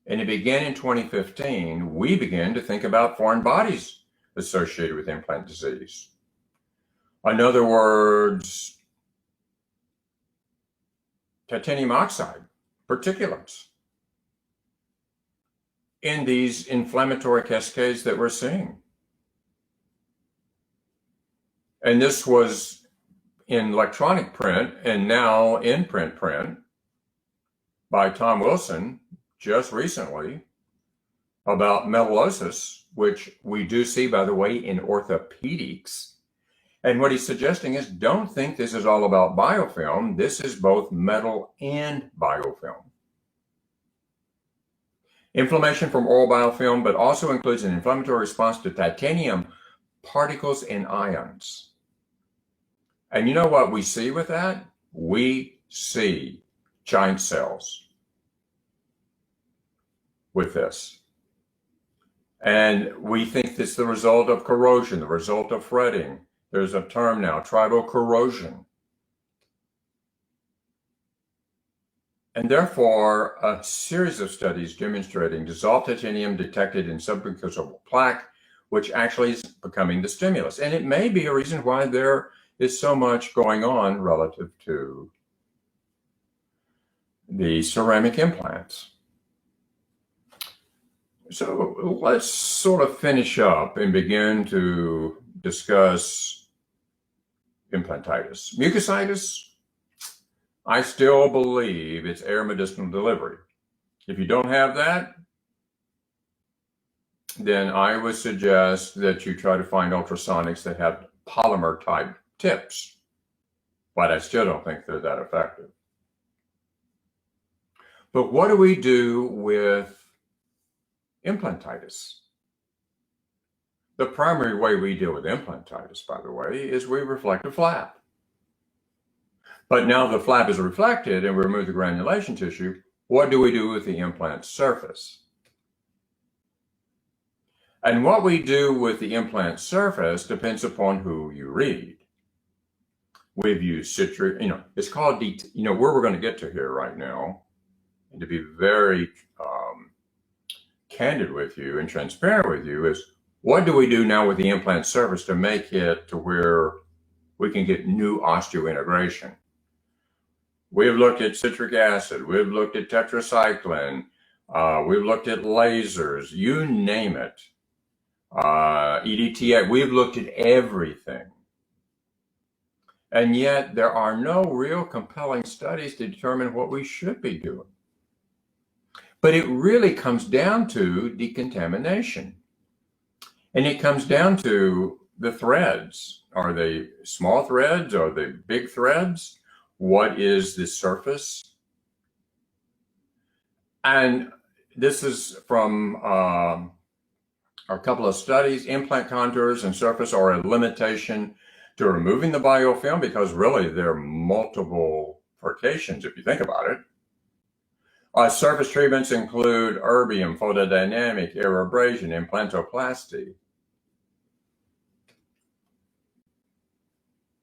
Speaker 7: and it began in 2015, we began to think about foreign bodies associated with implant disease. In other words, titanium oxide, particulates in these inflammatory cascades that we're seeing. And this was in electronic print and now in print by Tom Wilson just recently about metallosis, which we do see, by the way, in orthopedics. And what he's suggesting is, don't think this is all about biofilm. This is both metal and biofilm. Inflammation from oral biofilm, but also includes an inflammatory response to titanium particles and ions. And you know what we see with that? We see giant cells with this. And we think this is the result of corrosion, the result of fretting. There's a term now, tribal corrosion. And therefore, a series of studies demonstrating dissolved titanium detected in submucosal plaque, which actually is becoming the stimulus. And it may be a reason why there is so much going on relative to the ceramic implants. So let's sort of finish up and begin to discuss implantitis. Mucositis, I still believe it's air medicinal delivery. If you don't have that, then I would suggest that you try to find ultrasonics that have polymer type tips, but I still don't think they're that effective. But what do we do with implantitis? The primary way we deal with implantitis, by the way, is we reflect a flap. But now the flap is reflected and we remove the granulation tissue. What do we do with the implant surface? And what we do with the implant surface depends upon who you read. We've used citric, it's called, where we're going to get to here right now, and to be very candid with you and transparent with you, is what do we do now with the implant surface to make it to where we can get new osseointegration? We've looked at citric acid, we've looked at tetracycline, we've looked at lasers, you name it. EDTA, we've looked at everything. And yet there are no real compelling studies to determine what we should be doing. But it really comes down to decontamination. And it comes down to the threads. Are they small threads? Are they big threads? What is the surface? And this is from a couple of studies. Implant contours and surface are a limitation to removing the biofilm, because really there are multiple perforations if you think about it. Surface treatments include erbium, photodynamic, air abrasion, implantoplasty.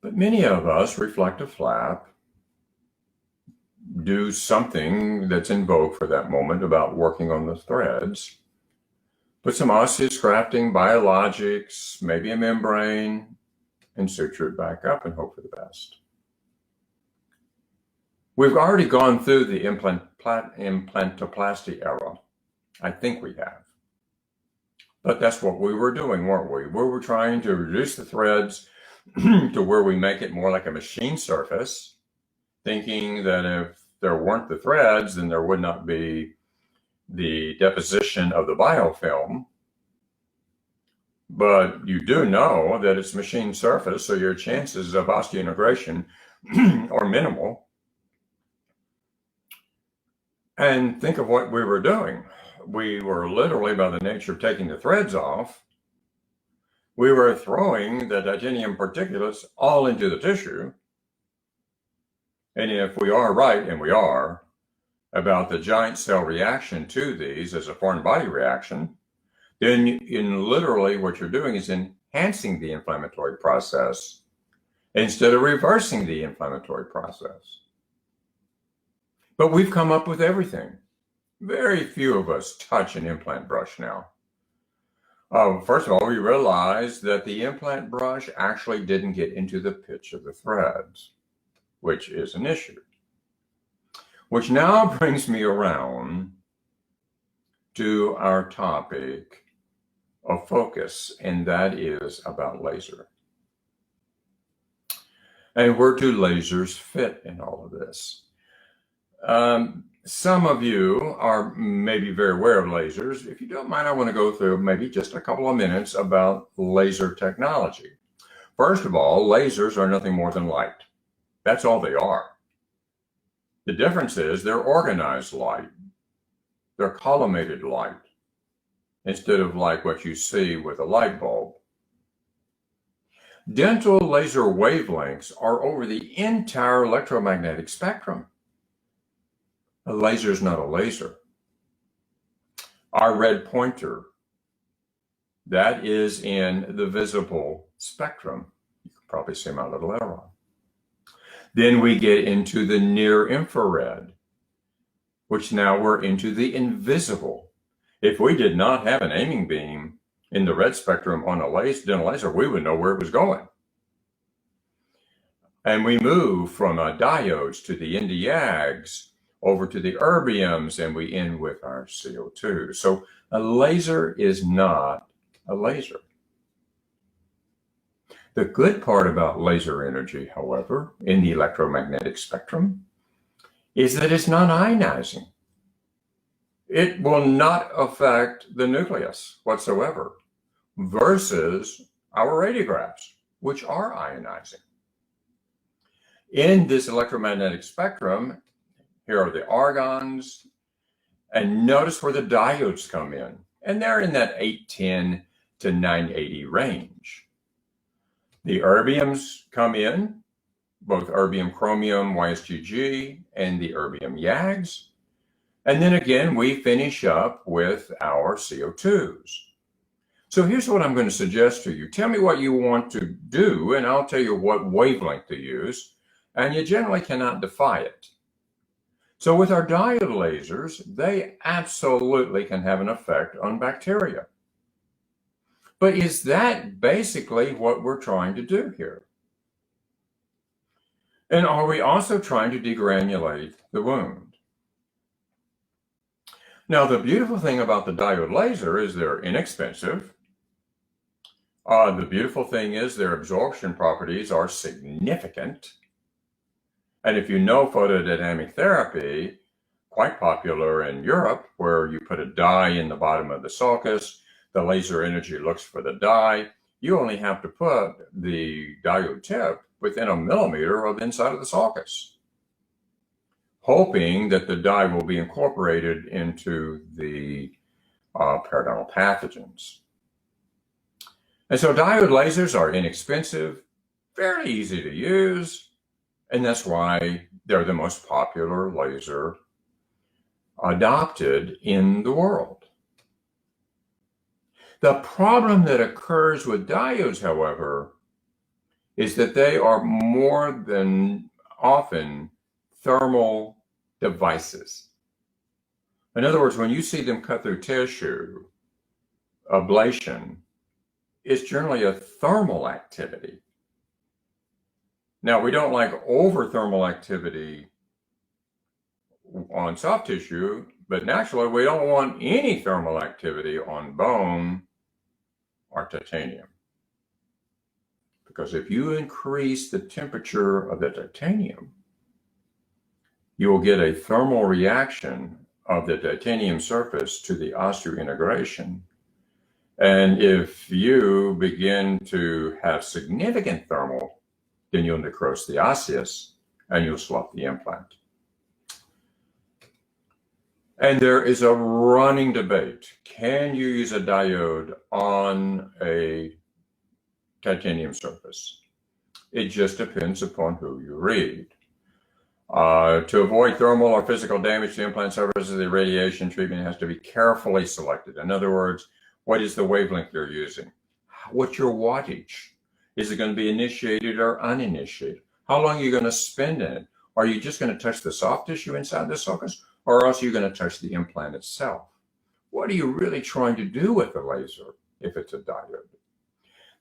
Speaker 7: But many of us reflect a flap, do something that's in vogue for that moment about working on the threads, put some osseous grafting, biologics, maybe a membrane, and suture it back up and hope for the best. We've already gone through the implantoplasty era. I think we have. But that's what we were doing, weren't we? We were trying to reduce the threads to where we make it more like a machine surface, thinking that if there weren't the threads, then there would not be the deposition of the biofilm. But you do know that it's machine surface, so your chances of osseointegration are minimal. And think of what we were doing. We were literally, by the nature of taking the threads off, we were throwing the titanium particulates all into the tissue. And if we are right, and we are, about the giant cell reaction to these as a foreign body reaction, then in literally what you're doing is enhancing the inflammatory process instead of reversing the inflammatory process. But we've come up with everything. Very few of us touch an implant brush now. First of all, we realized that the implant brush actually didn't get into the pitch of the threads, which is an issue. Which now brings me around to our topic of focus, and that is about laser. And where do lasers fit in all of this? Some of you are maybe very aware of lasers. If you don't mind, I want to go through maybe just a couple of minutes about laser technology. First of all, lasers are nothing more than light. That's all they are. The difference is they're organized light. They're collimated light instead of like what you see with a light bulb. Dental laser wavelengths are over the entire electromagnetic spectrum. A laser is not a laser. Our red pointer, that is in the visible spectrum. You can probably see my little arrow. Then we get into the near infrared, which now we're into the invisible. If we did not have an aiming beam in the red spectrum on a dental laser, we would know where it was going. And we move from diodes to the Nd:YAGs, over to the erbiums, and we end with our CO2. So a laser is not a laser. The good part about laser energy, however, in the electromagnetic spectrum, is that it's not ionizing. It will not affect the nucleus whatsoever, versus our radiographs, which are ionizing. In this electromagnetic spectrum, here are the argons, and notice where the diodes come in. And they're in that 810 to 980 range. The erbiums come in, both erbium chromium YSGG and the erbium YAGs. And then again, we finish up with our CO2s. So here's what I'm going to suggest to you. Tell me what you want to do, and I'll tell you what wavelength to use. And you generally cannot defy it. So with our diode lasers, they absolutely can have an effect on bacteria. But is that basically what we're trying to do here? And are we also trying to degranulate the wound? Now, the beautiful thing about the diode laser is they're inexpensive. The beautiful thing is their absorption properties are significant. And if you know photodynamic therapy, quite popular in Europe, where you put a dye in the bottom of the sulcus, the laser energy looks for the dye. You only have to put the diode tip within a millimeter of the inside of the sulcus, hoping that the dye will be incorporated into the periodontal pathogens. And so diode lasers are inexpensive, fairly easy to use, and that's why they're the most popular laser adopted in the world. The problem that occurs with diodes, however, is that they are more than often thermal devices. In other words, when you see them cut through tissue, ablation is generally a thermal activity. Now, we don't like over-thermal activity on soft tissue, but naturally, we don't want any thermal activity on bone or titanium. Because if you increase the temperature of the titanium, you will get a thermal reaction of the titanium surface to the osseointegration. And if you begin to have significant thermal, then you'll necrose the osseous and you'll slough the implant. And there is a running debate. Can you use a diode on a titanium surface. It just depends upon who you read. To avoid thermal or physical damage to implant surfaces, the radiation treatment has to be carefully selected. In other words, what is the wavelength you're using? What's your wattage? Is it going to be initiated or uninitiated? How long are you going to spend in it? Are you just going to touch the soft tissue inside the sulcus, or else are you going to touch the implant itself? What are you really trying to do with the laser if it's a diode?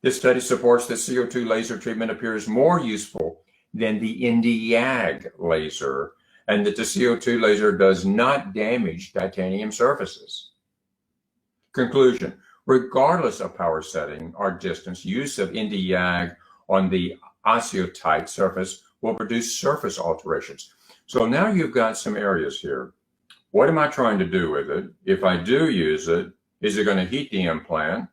Speaker 7: This study supports that CO2 laser treatment appears more useful than the Nd:YAG laser, and that the CO2 laser does not damage titanium surfaces. Conclusion: regardless of power setting or distance, use of Nd:YAG on the osteotype surface will produce surface alterations. So now you've got some areas here. What am I trying to do with it? If I do use it, is it going to heat the implant?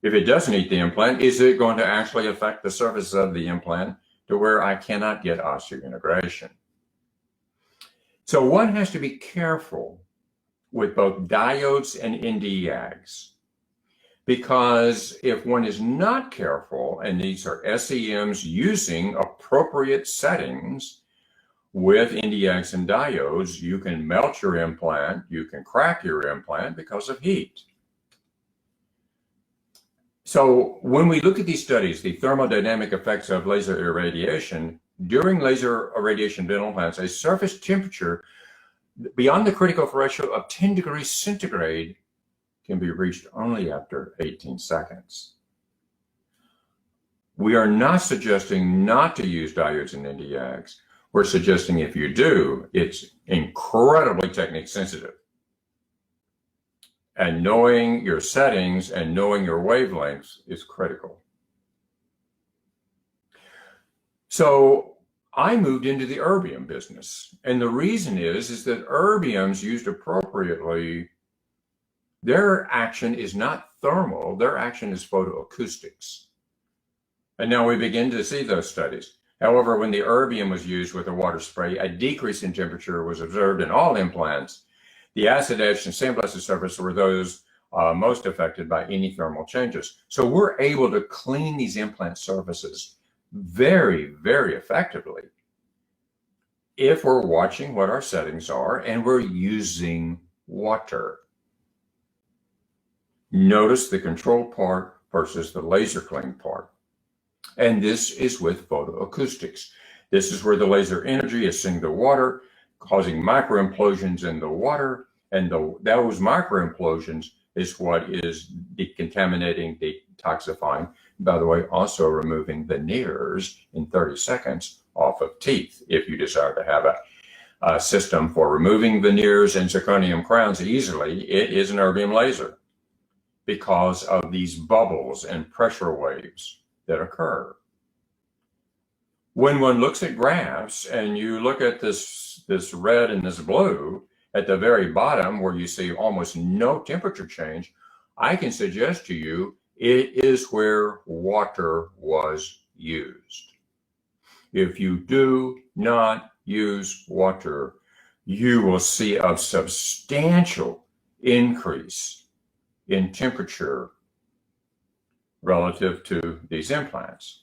Speaker 7: If it doesn't heat the implant, is it going to actually affect the surface of the implant to where I cannot get osseointegration? So one has to be careful with both diodes and Nd:YAGs, because if one is not careful, and these are SEMs using appropriate settings with Nd:YAGs and diodes, you can melt your implant, you can crack your implant because of heat. So when we look at these studies, the thermodynamic effects of laser irradiation, during laser irradiation dental implants, a surface temperature beyond the critical threshold of 10 degrees centigrade can be reached only after 18 seconds. We are not suggesting not to use diodes and Nd:YAGs. We're suggesting if you do, it's incredibly technique sensitive. And knowing your settings and knowing your wavelengths is critical. So I moved into the erbium business. And the reason is that erbiums used appropriately, their action is not thermal, their action is photoacoustics. And now we begin to see those studies. However, when the erbium was used with a water spray, a decrease in temperature was observed in all implants. The acid edge and sandblasted surface were those most affected by any thermal changes. So we're able to clean these implant surfaces very, very effectively if we're watching what our settings are and we're using water. Notice the control part versus the laser clean part. And this is with photoacoustics. This is where the laser energy is seeing the water, causing microimplosions in the water, and those microimplosions is what is decontaminating, detoxifying, by the way, also removing veneers in 30 seconds off of teeth if you desire to have a system for removing veneers and zirconium crowns easily. It is an erbium laser because of these bubbles and pressure waves that occur. When one looks at graphs and you look at this red and this blue, at the very bottom where you see almost no temperature change, I can suggest to you it is where water was used. If you do not use water, you will see a substantial increase in temperature relative to these implants.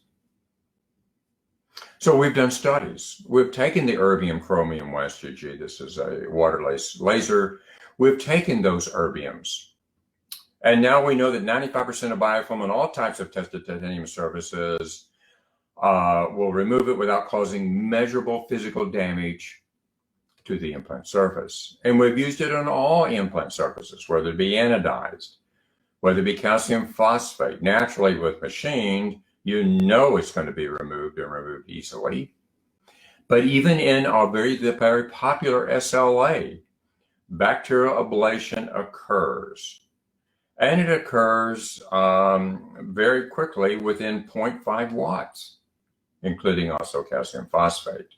Speaker 7: So we've done studies. We've taken the erbium chromium West UG. This is a waterless laser. We've taken those erbiums. And now we know that 95% of biofilm on all types of tested titanium surfaces will remove it without causing measurable physical damage to the implant surface. And we've used it on all implant surfaces, whether it be anodized, whether it be calcium phosphate. Naturally, with machined, you know it's going to be removed and removed easily. But even in the very popular SLA, bacterial ablation occurs. And it occurs very quickly within 0.5 watts, including also calcium phosphate.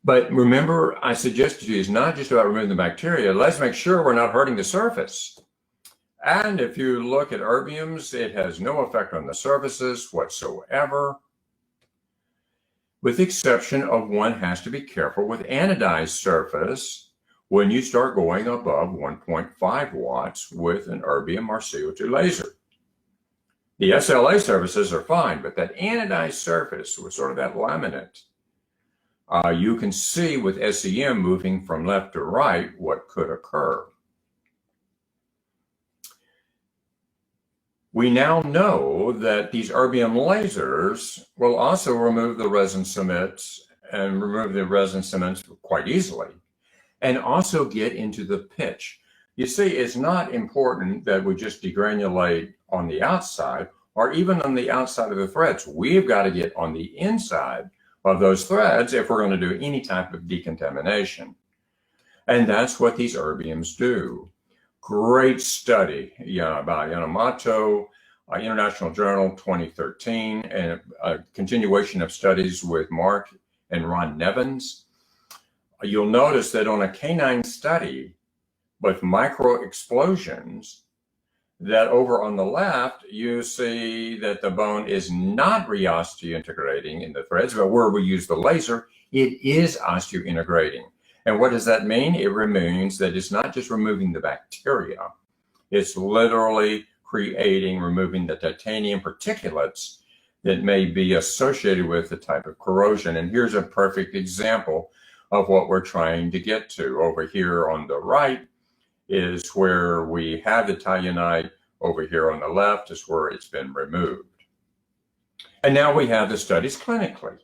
Speaker 7: But remember, I suggested to you, it's not just about removing the bacteria. Let's make sure we're not hurting the surface. And if you look at erbiums, it has no effect on the surfaces whatsoever, with the exception of one has to be careful with anodized surface when you start going above 1.5 watts with an erbium or CO2 laser. The SLA surfaces are fine, but that anodized surface was sort of that laminate. You can see with SEM moving from left to right what could occur. We now know that these erbium lasers will also remove the resin cements and remove the resin cements quite easily, and also get into the pitch. You see, it's not important that we just degranulate on the outside or even on the outside of the threads. We've got to get on the inside of those threads if we're going to do any type of decontamination. And that's what these erbiums do. Great study by Yamamoto, International Journal 2013, and a continuation of studies with Mark and Ron Nevins. You'll notice that on a canine study with micro explosions, that over on the left, you see that the bone is not re-osteointegrating in the threads, but where we use the laser, it is osteointegrating. And what does that mean? It means that it's not just removing the bacteria, it's literally removing the titanium particulates that may be associated with the type of corrosion. And here's a perfect example of what we're trying to get to. Over here on the right is where we have the tyenite. Over here on the left is where it's been removed. And now we have the studies clinically.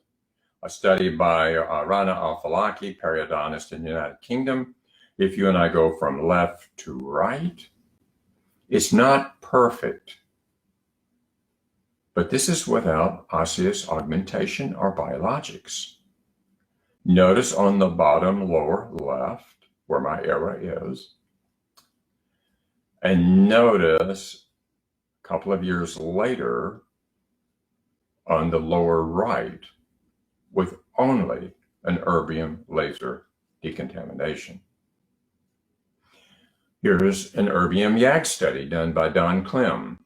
Speaker 7: A study by Rana Al-Falaki, periodontist in the United Kingdom. If you and I go from left to right, it's not perfect. But this is without osseous augmentation or biologics. Notice on the bottom lower left where my arrow is. And notice a couple of years later on the lower right, with only an erbium laser decontamination. Here's an erbium YAG study done by Don Clem.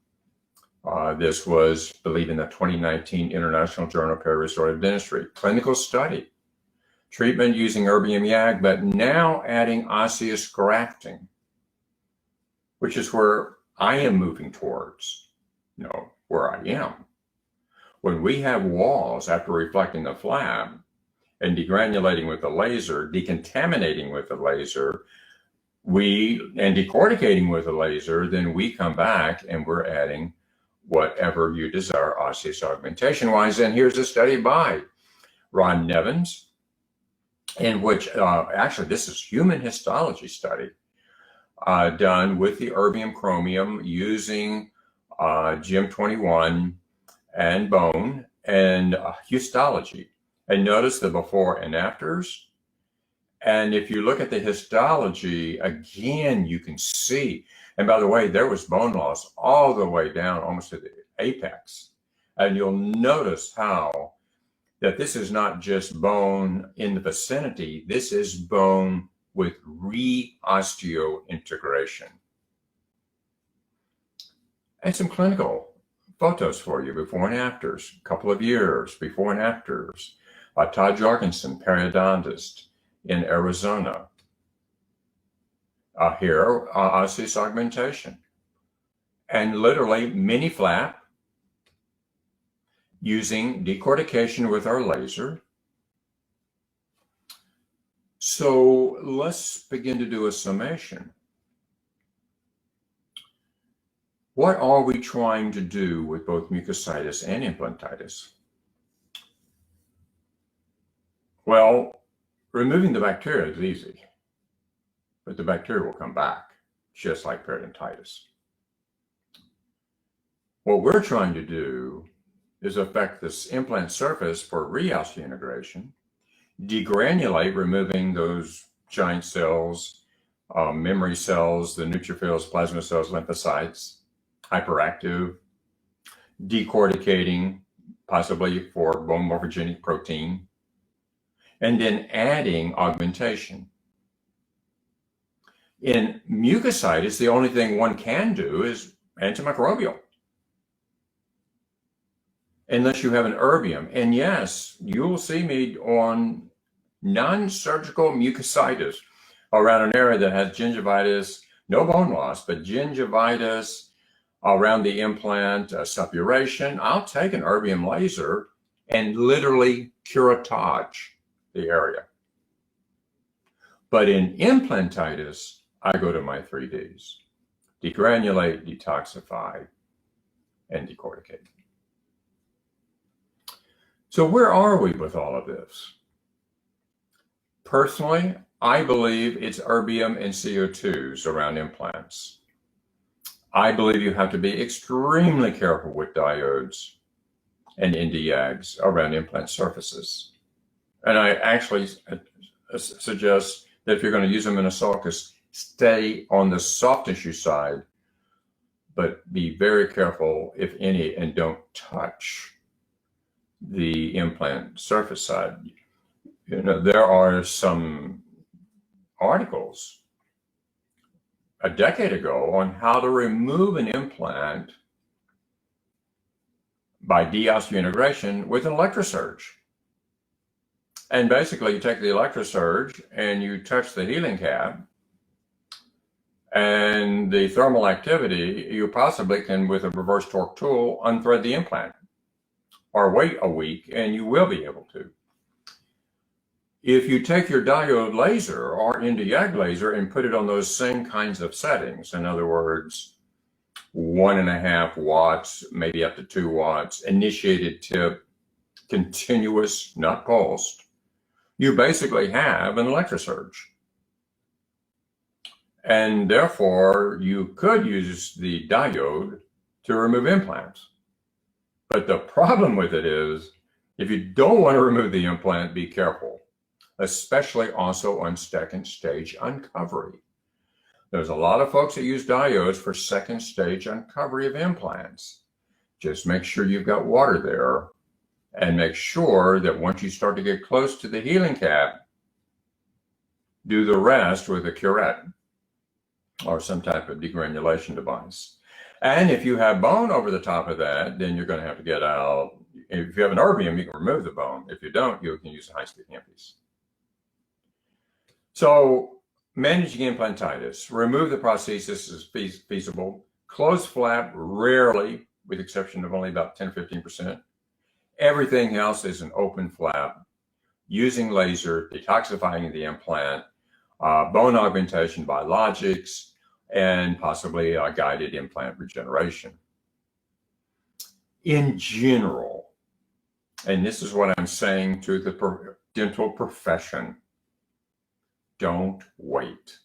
Speaker 7: This was, I believe, in the 2019 International Journal of Perirestorative Dentistry. Clinical study. Treatment using erbium YAG, but now adding osseous grafting, which is where I am moving towards, where I am. When we have walls after reflecting the flap and degranulating with the laser, decontaminating with the laser, and decorticating with the laser, then we come back and we're adding whatever you desire osseous augmentation wise. And here's a study by Ron Nevins, in which actually this is human histology study done with the erbium chromium using GM21 and bone and histology. And notice the before and afters. And if you look at the histology, again, you can see, and by the way, there was bone loss all the way down almost to the apex. And you'll notice how that this is not just bone in the vicinity, this is bone with re-osteointegration. And some clinical photos for you, before and afters, a couple of years, before and afters. Todd Jorgensen, periodontist in Arizona. Here, osseous augmentation. And literally mini flap using decortication with our laser. So let's begin to do a summation. What are we trying to do with both mucositis and implantitis? Well, removing the bacteria is easy, but the bacteria will come back, just like periodontitis. What we're trying to do is affect this implant surface for re-osteointegration, degranulate, removing those giant cells, memory cells, the neutrophils, plasma cells, lymphocytes, hyperactive, decorticating, possibly for bone morphogenic protein, and then adding augmentation. In mucositis, the only thing one can do is antimicrobial, unless you have an erbium. And yes, you'll see me on non-surgical mucositis around an area that has gingivitis, no bone loss, but gingivitis, around the implant, suppuration. I'll take an erbium laser and literally curettage the area. But in implantitis, I go to my 3Ds: degranulate, detoxify, and decorticate. So where are we with all of this? Personally, I believe it's erbium and CO2s around implants. I believe you have to be extremely careful with diodes and Nd:YAGs around implant surfaces. And I actually suggest that if you're going to use them in a sulcus, stay on the soft tissue side, but be very careful, if any, and don't touch the implant surface side. You know, there are some articles a decade ago on how to remove an implant by deosseointegration with an electrosurge. And basically, you take the electrosurge and you touch the healing cap, and the thermal activity, you possibly can, with a reverse torque tool, unthread the implant, or wait a week and you will be able to. If you take your diode laser or Nd:YAG laser and put it on those same kinds of settings, in other words, 1.5 watts, maybe up to 2 watts, initiated tip, continuous, not pulsed, you basically have an electrosurge. And therefore, you could use the diode to remove implants. But the problem with it is, if you don't want to remove the implant, be careful, especially also on second stage uncovery. There's a lot of folks that use diodes for second stage uncovery of implants. Just make sure you've got water there, and make sure that once you start to get close to the healing cap, do the rest with a curette or some type of degranulation device. And if you have bone over the top of that, then you're going to have to get out. If you have an erbium, you can remove the bone. If you don't, you can use a high-speed handpiece. So managing implantitis, remove the prosthesis is feasible. Closed flap, rarely, with exception of only about 10 or 15%. Everything else is an open flap, using laser, detoxifying the implant, bone augmentation, biologics, and possibly a guided implant regeneration. In general, and this is what I'm saying to the dental profession, don't wait.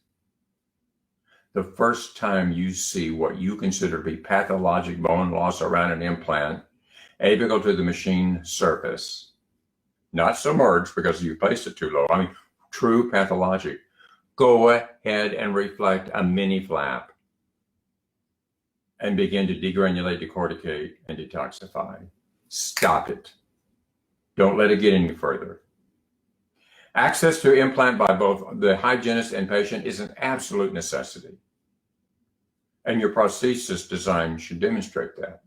Speaker 7: The first time you see what you consider to be pathologic bone loss around an implant, apical to the machine surface, not submerged because you placed it too low, I mean, true pathologic, go ahead and reflect a mini flap and begin to degranulate, decorticate, and detoxify. Stop it. Don't let it get any further. Access to implant by both the hygienist and patient is an absolute necessity. And your prosthesis design should demonstrate that.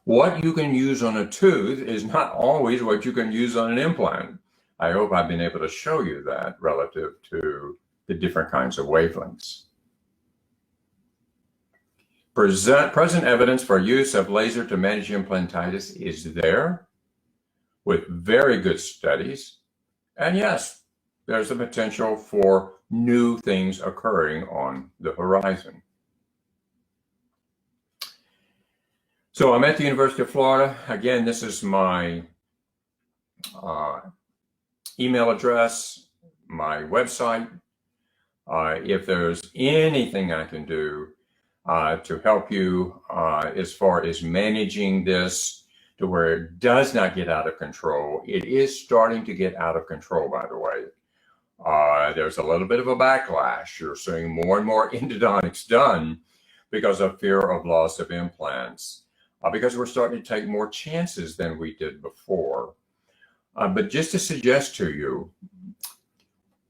Speaker 7: What you can use on a tooth is not always what you can use on an implant. I hope I've been able to show you that relative to the different kinds of wavelengths. Present evidence for use of laser to manage implantitis is there, with very good studies. And yes, there's a potential for new things occurring on the horizon. So I'm at the University of Florida. Again, this is my email address, my website. If there's anything I can do to help you as far as managing this to where it does not get out of control. It is starting to get out of control, by the way. There's a little bit of a backlash. You're seeing more and more endodontics done because of fear of loss of implants, because we're starting to take more chances than we did before. But just to suggest to you,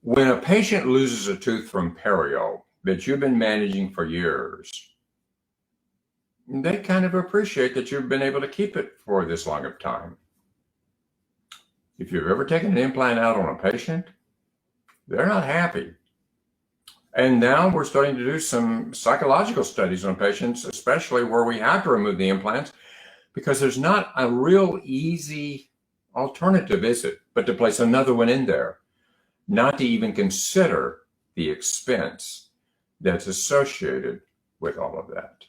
Speaker 7: when a patient loses a tooth from perio that you've been managing for years, they kind of appreciate that you've been able to keep it for this long of time. If you've ever taken an implant out on a patient, they're not happy. And now we're starting to do some psychological studies on patients, especially where we have to remove the implants, because there's not a real easy alternative, is it? But to place another one in there, not to even consider the expense that's associated with all of that.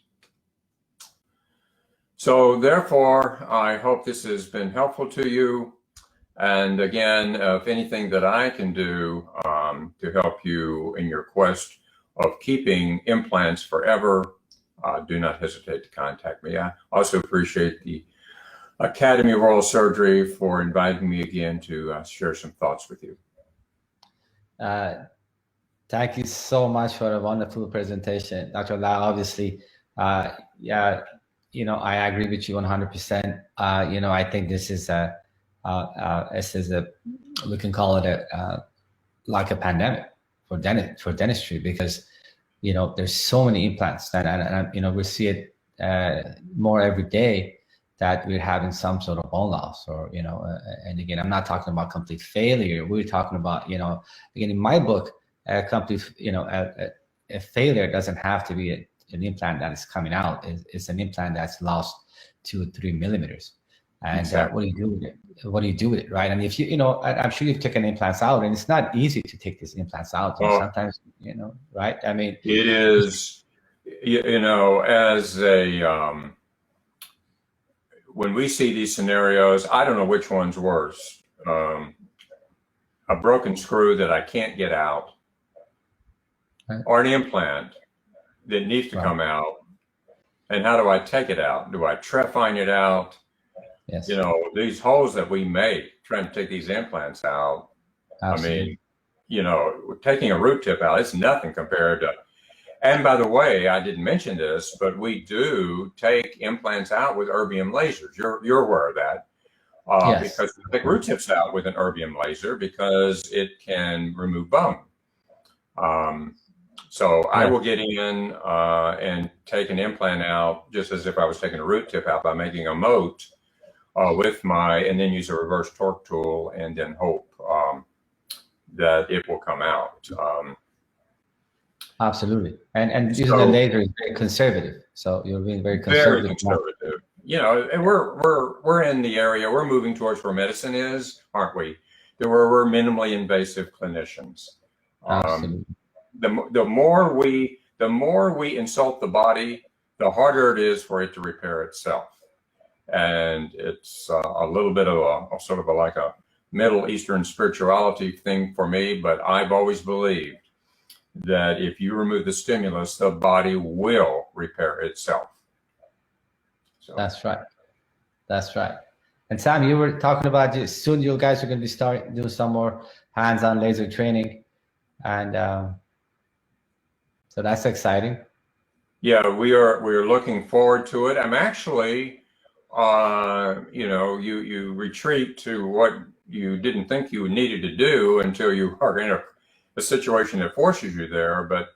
Speaker 7: So therefore, I hope this has been helpful to you. And again, if anything that I can do to help you in your quest of keeping implants forever, do not hesitate to contact me. I also appreciate the Academy of Oral Surgery for inviting me again to share some thoughts with you.
Speaker 6: Thank you so much for a wonderful presentation, Dr. Lau. Obviously, yeah, I agree with you 100%. I think this is we can call it like a pandemic for dentistry, because there's so many implants and we see it more every day, that we're having some sort of bone loss, or and again, I'm not talking about complete failure. We're talking about again, in my book, a complete a failure doesn't have to be an implant that is coming out. It's an implant that's lost 2 or 3 millimeters. And
Speaker 7: Exactly.
Speaker 6: what do you do with it? What do you do with it, right? And if I'm sure you've taken implants out, and it's not easy to take these implants out. Sometimes, right? I mean,
Speaker 7: it is, as a when we see these scenarios, I don't know which one's worse. A broken screw that I can't get out,
Speaker 6: right,
Speaker 7: or an implant that needs to come out. And how do I take it out? Do I trephine it out?
Speaker 6: Yes.
Speaker 7: These holes that we make trying to take these implants out.
Speaker 6: Absolutely.
Speaker 7: I mean, taking a root tip out, it's nothing compared to. And by the way, I didn't mention this, but we do take implants out with erbium lasers. You're aware of that,
Speaker 6: Yes.
Speaker 7: because we take root tips out with an erbium laser because it can remove bone. So I will get in and take an implant out just as if I was taking a root tip out by making a moat and then use a reverse torque tool, and then hope that it will come out.
Speaker 6: Absolutely. And using the laser is very conservative. So you're being very conservative.
Speaker 7: Very conservative. And we're in the area, we're moving towards where medicine is, aren't we? Where we're minimally invasive clinicians.
Speaker 6: Absolutely.
Speaker 7: The more we insult the body, the harder it is for it to repair itself. And it's a little bit of a sort of like a Middle Eastern spirituality thing for me, but I've always believed that if you remove the stimulus, the body will repair itself. So.
Speaker 6: That's right. That's right. And Sam, you were talking about soon you guys are going to be starting to do some more hands-on laser training. And so that's exciting.
Speaker 7: Yeah, we are looking forward to it. I'm actually, you retreat to what you didn't think you needed to do until you are in a situation that forces you there. But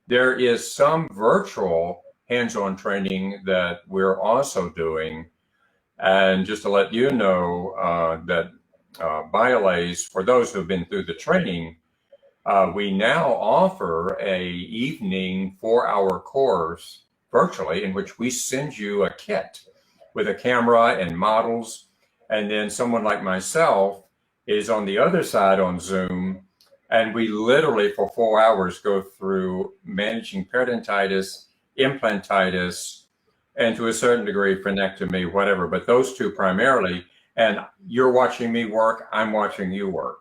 Speaker 7: there is some virtual hands-on training that we're also doing. And just to let you know that BIOLASE, for those who have been through the training, we now offer a evening 4-hour course virtually in which we send you a kit with a camera and models. And then someone like myself is on the other side on Zoom. And we literally for 4 hours go through managing periodontitis, implantitis, and to a certain degree, frenectomy, whatever, but those two primarily. And you're watching me work, I'm watching you work.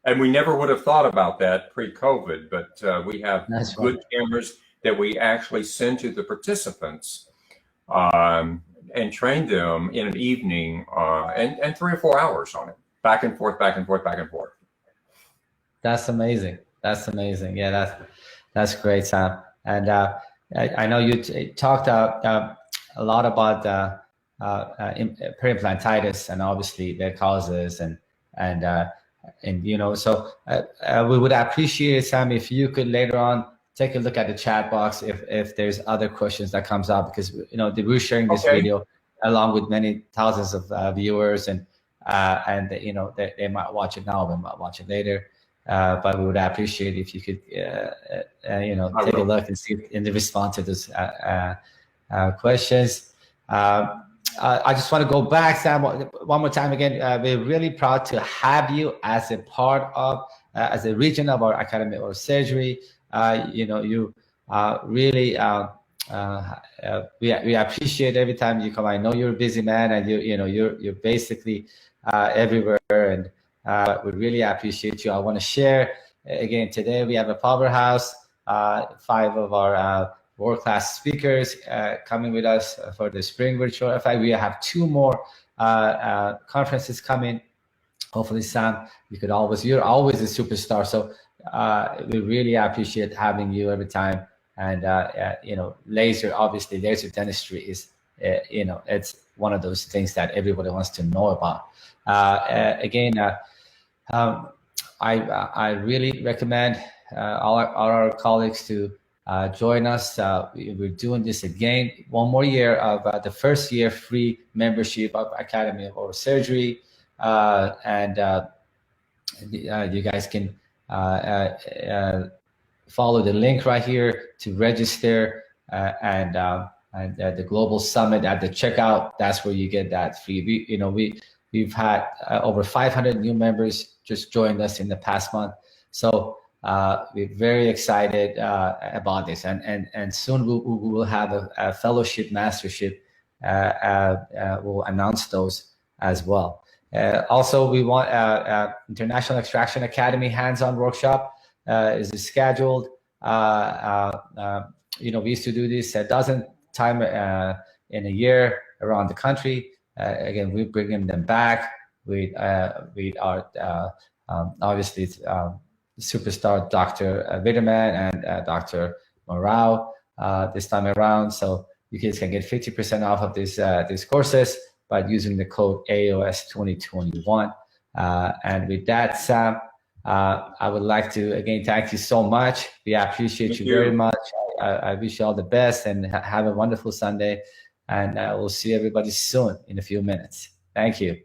Speaker 7: And we never would have thought about that pre-COVID, but we have good cameras that we actually send to the participants and train them in an evening and 3 or 4 hours on it, back and forth, back and forth, back and forth.
Speaker 6: That's amazing. That's amazing. Yeah, that's great, Sam. And I know you talked a lot about peri-implantitis and obviously their causes and so we would appreciate, Sam, if you could later on take a look at the chat box if there's other questions that comes up, because we're sharing this video along with many thousands of viewers, and they might watch it now, they might watch it later. but we would appreciate if you could, take a look and see in the response to those questions. I just want to go back, Sam, one more time again. We're really proud to have you as a part of, as a region of our Academy of Oral Surgery. You really, we appreciate every time you come. I know you're a busy man, and you're basically everywhere, and we really appreciate you. I want to share again today. We have a powerhouse, 5 of our world-class speakers coming with us for the spring virtual. In fact, we have 2 more conferences coming. Hopefully, Sam, you're always a superstar. So we really appreciate having you every time. And laser dentistry is, it's one of those things that everybody wants to know about. I really recommend all our colleagues to join us. We're doing this again, one more year of the first year free membership of Academy of Oral Surgery, and you guys can follow the link right here to register, and the Global Summit at the checkout. That's where you get that free. We've had over 500 new members just joined us in the past month, so we're very excited about this, and soon we will have a fellowship, mastership. We'll announce those as well. Also, we want International Extraction Academy hands-on workshop is scheduled. We used to do this a dozen times in a year around the country. Again, we're bringing them back with our obviously superstar Dr. Widerman and Dr. Morau this time around. So you guys can get 50% off of these courses by using the code AOS 2021. And with that, Sam, I would like to again thank you so much. We appreciate you very much. I wish you all the best, and have a wonderful Sunday. And we'll see everybody soon in a few minutes. Thank you.